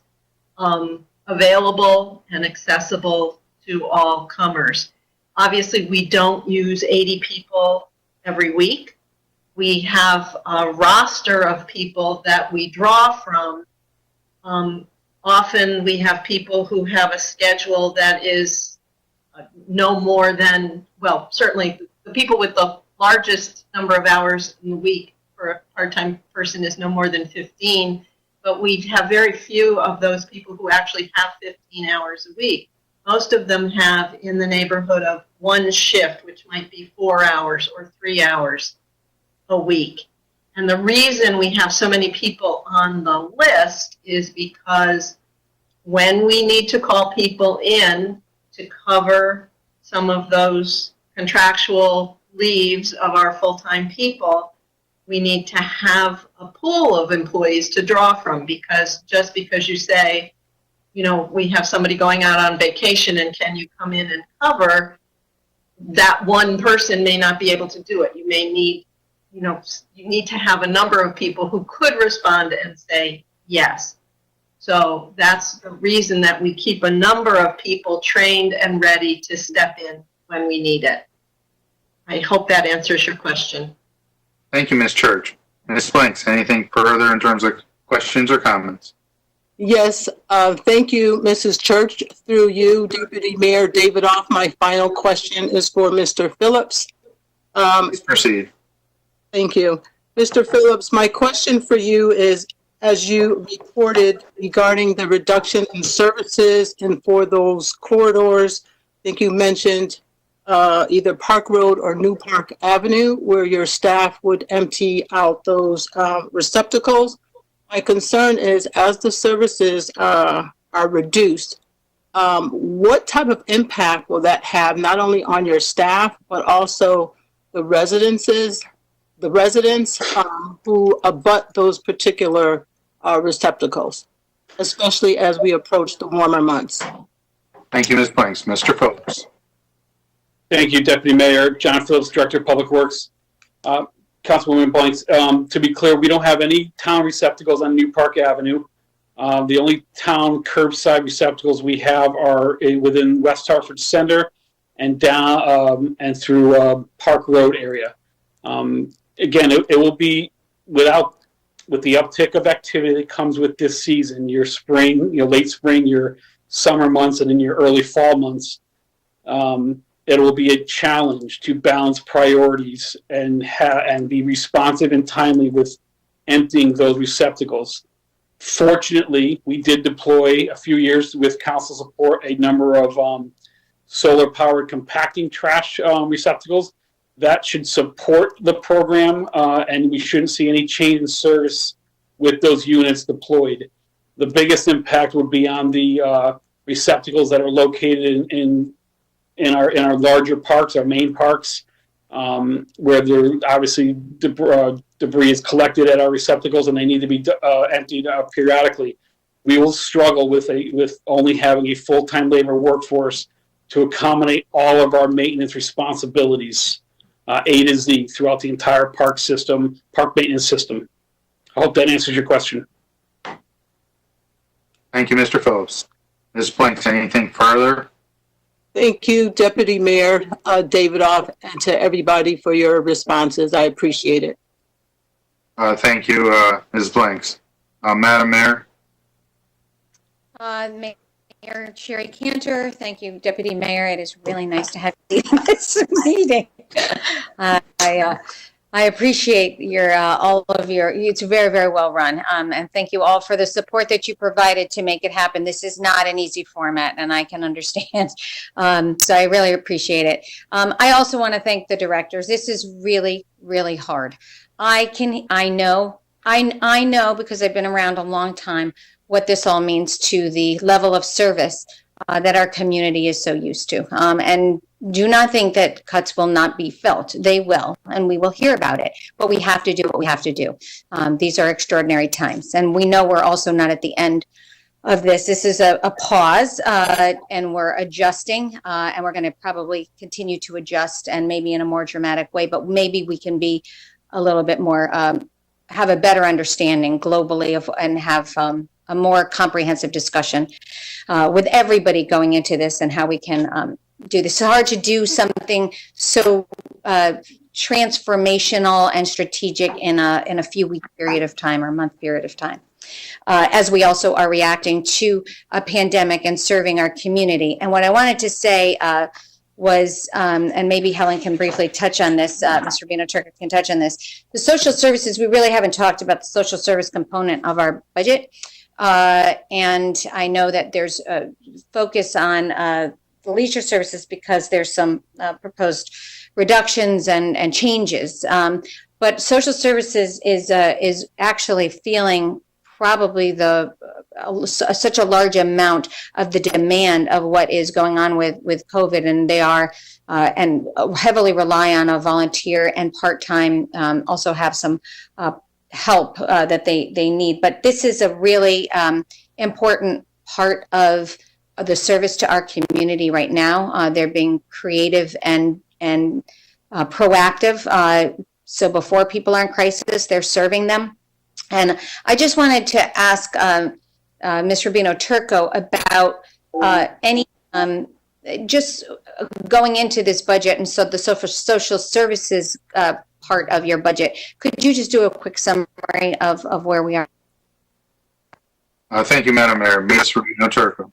available and accessible to all comers. Obviously, we don't use 80 people every week. We have a roster of people that we draw from. Often we have people who have a schedule that is no more than, well, certainly the people with the largest number of hours in the week for a part-time person is no more than 15, but we have very few of those people who actually have 15 hours a week. Most of them have in the neighborhood of one shift, which might be 4 hours or 3 hours a week. And the reason we have so many people on the list is because when we need to call people in to cover some of those contractual leaves of our full-time people, we need to have a pool of employees to draw from, because just because you say, we have somebody going out on vacation and can you come in and cover, that one person may not be able to do it. You may need you need to have a number of people who could respond and say yes. So that's the reason that we keep a number of people trained and ready to step in when we need it. I hope that answers your question. Thank you, Ms. Church. Ms. Blanks, anything further in terms of questions or comments? Yes, thank you, Mrs. Church. Through you, Deputy Mayor Davidoff, my final question is for Mr. Phillips. Please proceed. Thank you. Mr. Phillips, my question for you is, as you reported regarding the reduction in services and for those corridors, I think you mentioned either Park Road or New Park Avenue, where your staff would empty out those receptacles. My concern is, as the services are reduced, what type of impact will that have not only on your staff, but also the residents who abut those particular receptacles, especially as we approach the warmer months? Thank you, Ms. Blanks. Mr. Phillips. Thank you, Deputy Mayor. John Phillips, Director of Public Works. Councilwoman Blanks, to be clear, we don't have any town receptacles on New Park Avenue. The only town curbside receptacles we have are within West Hartford Center and down and through Park Road area. Again, it will be with the uptick of activity that comes with this season, your spring, late spring, your summer months, and in your early fall months. It will be a challenge to balance priorities and be responsive and timely with emptying those receptacles. Fortunately, we did deploy a few years with council support a number of solar-powered compacting trash receptacles. That should support the program, and we shouldn't see any change in service with those units deployed. The biggest impact would be on the receptacles that are located in our larger parks, our main parks, where there obviously debris is collected at our receptacles and they need to be emptied out periodically. We will struggle with only having a full-time labor workforce to accommodate all of our maintenance responsibilities, A to Z, throughout the entire park maintenance system. I hope that answers your question. Thank you, Mr. Phillips. Ms. Blanks, anything further? Thank you, Deputy Mayor Davidoff, and to everybody for your responses. I appreciate it. Thank you, Ms. Blanks. Madam Mayor? Mayor Sherry Cantor, thank you, Deputy Mayor. It is really nice to have you in this meeting. I appreciate all of your, it's very, very well run. And thank you all for the support that you provided to make it happen. This is not an easy format, and I can understand. So I really appreciate it. I also want to thank the directors. This is really, really hard. I know because I've been around a long time what this all means to the level of service that our community is so used to. And do not think that cuts will not be felt. They will, and we will hear about it. But we have to do what we have to do. These are extraordinary times. And we know we're also not at the end of this. This is a pause, and we're adjusting, and we're going to probably continue to adjust, and maybe in a more dramatic way. But maybe we can be a little bit more, have a better understanding globally and have a more comprehensive discussion with everybody going into this and how we can do this. It's hard to do something so transformational and strategic in a few week period of time or month period of time. As we also are reacting to a pandemic and serving our community. And what I wanted to say was, and maybe Helen can briefly touch on this, Mr. Rubino, Turco can touch on this. The social services, we really haven't talked about the social service component of our budget. And I know that there's a focus on the leisure services because there's some proposed reductions and changes. But social services is actually feeling probably such a large amount of the demand of what is going on with COVID, and they are and heavily rely on a volunteer and part-time, also have some help that they need. But this is a really important part of the service to our community right now. They're being creative and proactive. So before people are in crisis, they're serving them. And I just wanted to ask Ms. Rubino Turco about any just going into this budget, and so the social services part of your budget. Could you just do a quick summary of where we are? Thank you, Madam Mayor. Ms. Rubino Turco.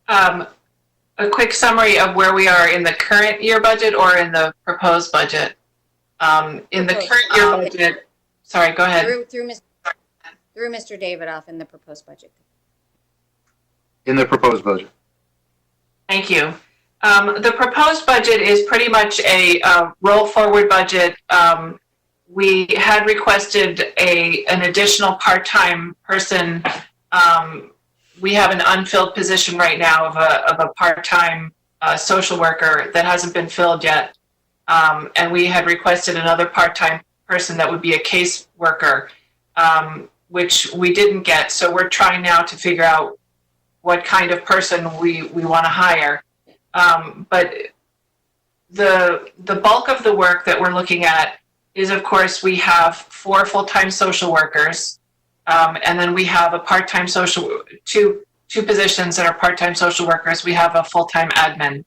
A quick summary of where we are in the current year budget or in the proposed budget. In the current year budget, sorry, go ahead. Through Mr. Davidoff in the proposed budget. In the proposed budget. Thank you. The proposed budget is pretty much a roll forward budget. We had requested an additional part-time person. We have an unfilled position right now of a part-time social worker that hasn't been filled yet. And we had requested another part-time person that would be a case worker, which we didn't get. So we're trying now to figure out what kind of person we want to hire. But the bulk of the work that we're looking at is, of course, we have 4 full-time social workers, and then we have a part-time two positions that are part-time social workers. We have a full-time admin.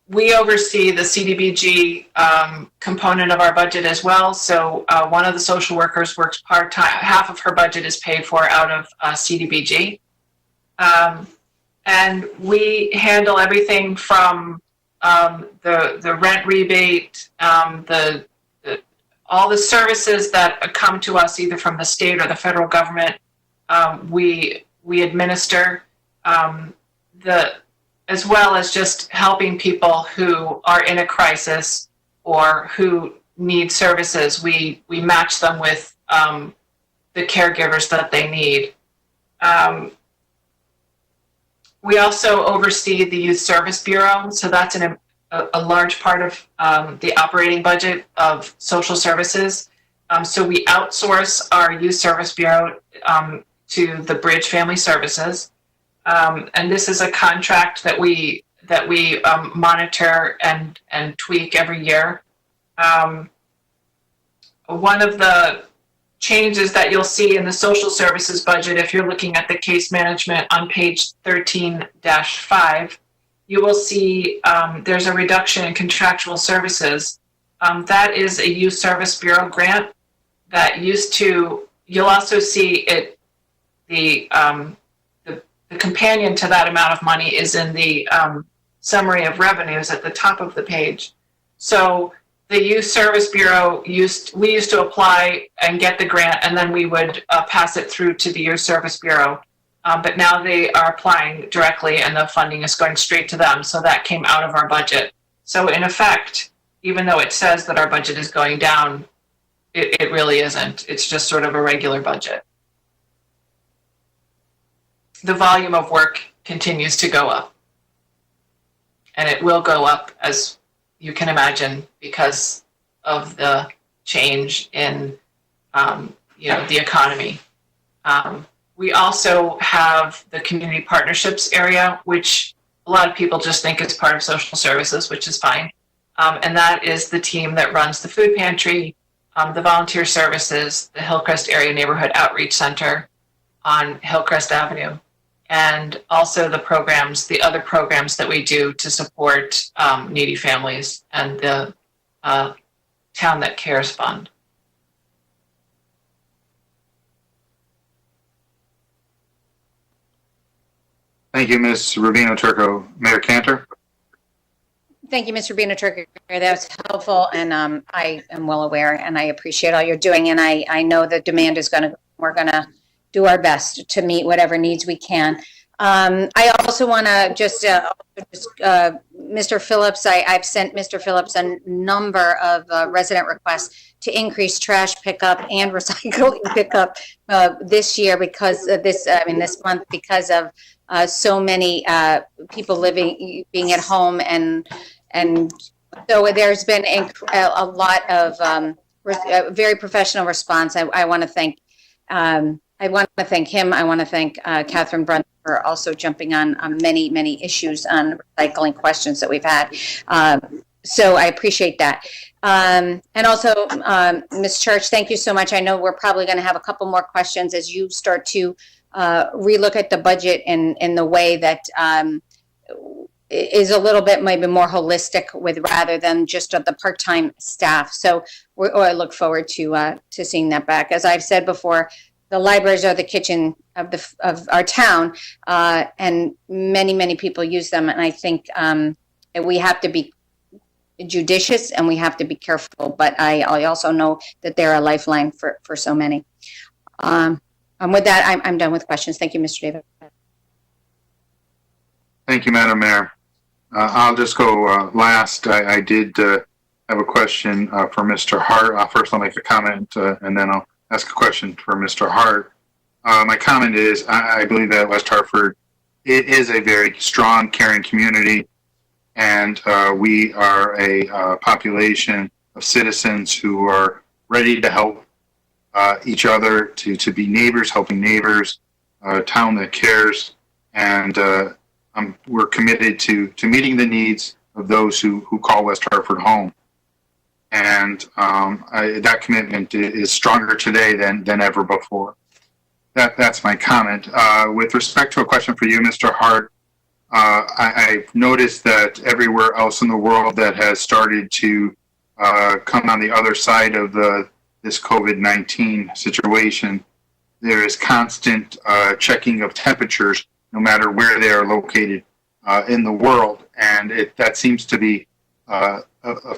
We oversee the CDBG component of our budget as well. So one of the social workers works part-time. Half of her budget is paid for out of CDBG. And we handle everything from the rent rebate, all the services that come to us either from the state or the federal government. We administer, as well as just helping people who are in a crisis or who need services. We match them with the caregivers that they need. We also oversee the Youth Service Bureau, so that's a large part of the operating budget of social services. So we outsource our Youth Service Bureau to the Bridge Family Services, and this is a contract that we monitor and tweak every year. One of the changes that you'll see in the social services budget, if you're looking at the case management on page 13-5, you will see there's a reduction in contractual services. That is a Youth Service Bureau grant that used to, you'll also see it, the companion to that amount of money is in the summary of revenues at the top of the page. So the Youth Service Bureau we used to apply and get the grant, and then we would pass it through to the Youth Service Bureau. But now they are applying directly, and the funding is going straight to them. So that came out of our budget. So in effect, even though it says that our budget is going down, it really isn't. It's just sort of a regular budget. The volume of work continues to go up, and it will go up, as you can imagine, because of the change in the economy. We also have the community partnerships area, which a lot of people just think is part of social services, which is fine. And that is the team that runs the food pantry, the volunteer services, the Hillcrest Area Neighborhood Outreach Center on Hillcrest Avenue, and also the other programs that we do to support needy families, and the Town That Cares Fund. Thank you, Ms. Rubino Turco. Mayor Cantor? Thank you, Mr. Rubino Turco. That was helpful, and I am well aware, and I appreciate all you're doing, and I know the demand is we're going to do our best to meet whatever needs we can. I also want to Mr. Phillips, I've sent Mr. Phillips a number of resident requests to increase trash pickup and recycling pickup this year because of this month, because of so many people being at home, and so there's been a lot of very professional response. I want to thank him. I want to thank Catherine Brunt for also jumping on many, many issues on recycling questions that we've had. So I appreciate that. And also, Ms. Church, thank you so much. I know we're probably going to have a couple more questions as you start to relook at the budget in the way that is a little bit maybe more holistic rather than just the part-time staff. So I look forward to seeing that back. As I've said before, the libraries are the kitchen of our town, and many, many people use them. And I think we have to be judicious and we have to be careful. But I also know that they're a lifeline for so many. With that, I'm done with questions. Thank you, Mr. David. Thank you, Madam Mayor. I'll just go last. I did have a question for Mr. Hart. First, I'll make a comment, and then I'll ask a question for Mr. Hart. My comment is, I believe that West Hartford, it is a very strong, caring community, and we are a population of citizens who are ready to help each other, to be neighbors, helping neighbors, a town that cares, and we're committed to meeting the needs of those who call West Hartford home. And that commitment is stronger today than ever before. That's my comment. With respect to a question for you, Mr. Hart, I've noticed that everywhere else in the world that has started to come on the other side of this COVID-19 situation, there is constant checking of temperatures, no matter where they are located in the world, and that seems to be a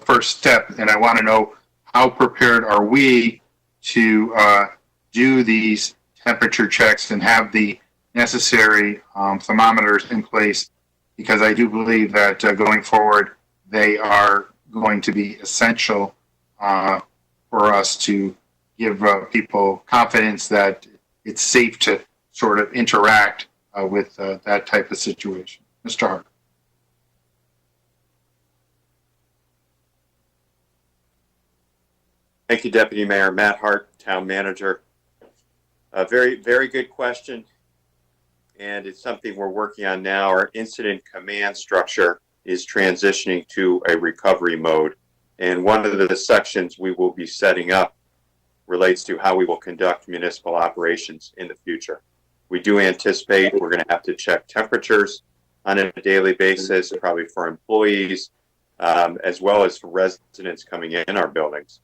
first step. And I want to know, how prepared are we to do these temperature checks and have the necessary thermometers in place? Because I do believe that going forward, they are going to be essential for us to give people confidence that it's safe to sort of interact with that type of situation. Mr. Hart. Thank you, Deputy Mayor. Matt Hart, Town Manager. A very, very good question. And it's something we're working on now. Our incident command structure is transitioning to a recovery mode. And one of the sections we will be setting up relates to how we will conduct municipal operations in the future. We do anticipate we're going to have to check temperatures on a daily basis, probably for employees, as well as for residents coming in our buildings.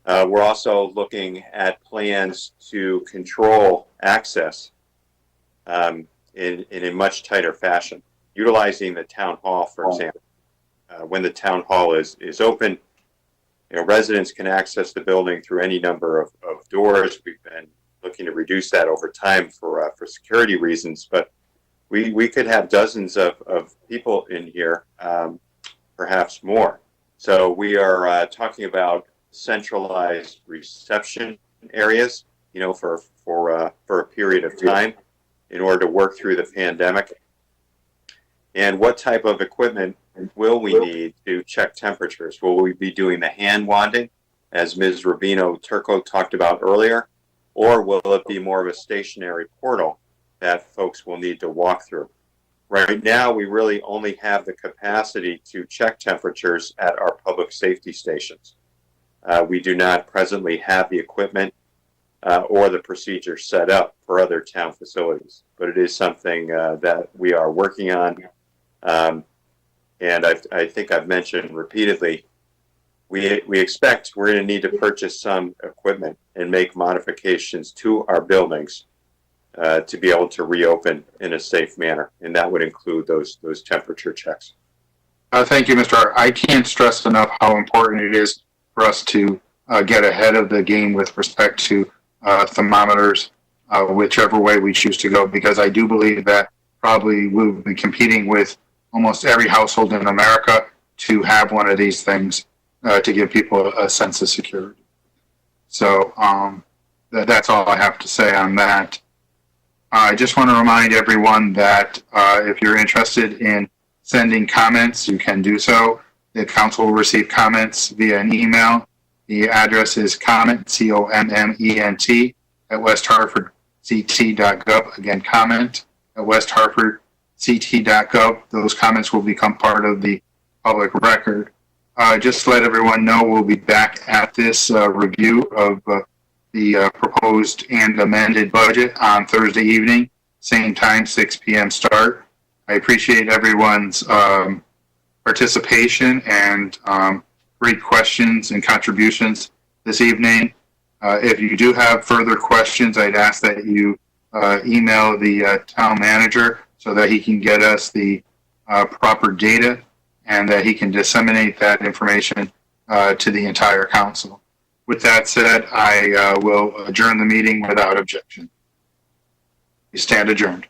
We're also looking at plans to control access in a much tighter fashion, utilizing the town hall, for example. When the town hall is open, residents can access the building through any number of doors. We've been looking to reduce that over time for security reasons, but we could have dozens of people in here, perhaps more. So we are talking about centralized reception areas, for a period of time in order to work through the pandemic. And what type of equipment will we need to check temperatures? Will we be doing the hand wanding, as Ms. Rubino Turco talked about earlier, or will it be more of a stationary portal that folks will need to walk through? Right now, we really only have the capacity to check temperatures at our public safety stations. We do not presently have the equipment or the procedure set up for other town facilities, but it is something that we are working on. And I think I've mentioned repeatedly, we expect we're going to need to purchase some equipment and make modifications to our buildings to be able to reopen in a safe manner, and that would include those temperature checks. Thank you, Mr. Hart. I can't stress enough how important it is for us to get ahead of the game with respect to thermometers, whichever way we choose to go, because I do believe that probably we'll be competing with almost every household in America to have one of these things to give people a sense of security. So that's all I have to say on that. I just want to remind everyone that if you're interested in sending comments, you can do so. The council will receive comments via an email. The address is comment, COMMENT, at westhartfordct.gov. Again, comment at westhartfordct.gov. Those comments will become part of the public record. Just to let everyone know, we'll be back at this review of the proposed and amended budget on Thursday evening, same time, 6 p.m. start. I appreciate everyone's participation and great questions and contributions this evening. If you do have further questions, I'd ask that you email the town manager so that he can get us the proper data and that he can disseminate that information to the entire council. With that said, I will adjourn the meeting without objection. We stand adjourned.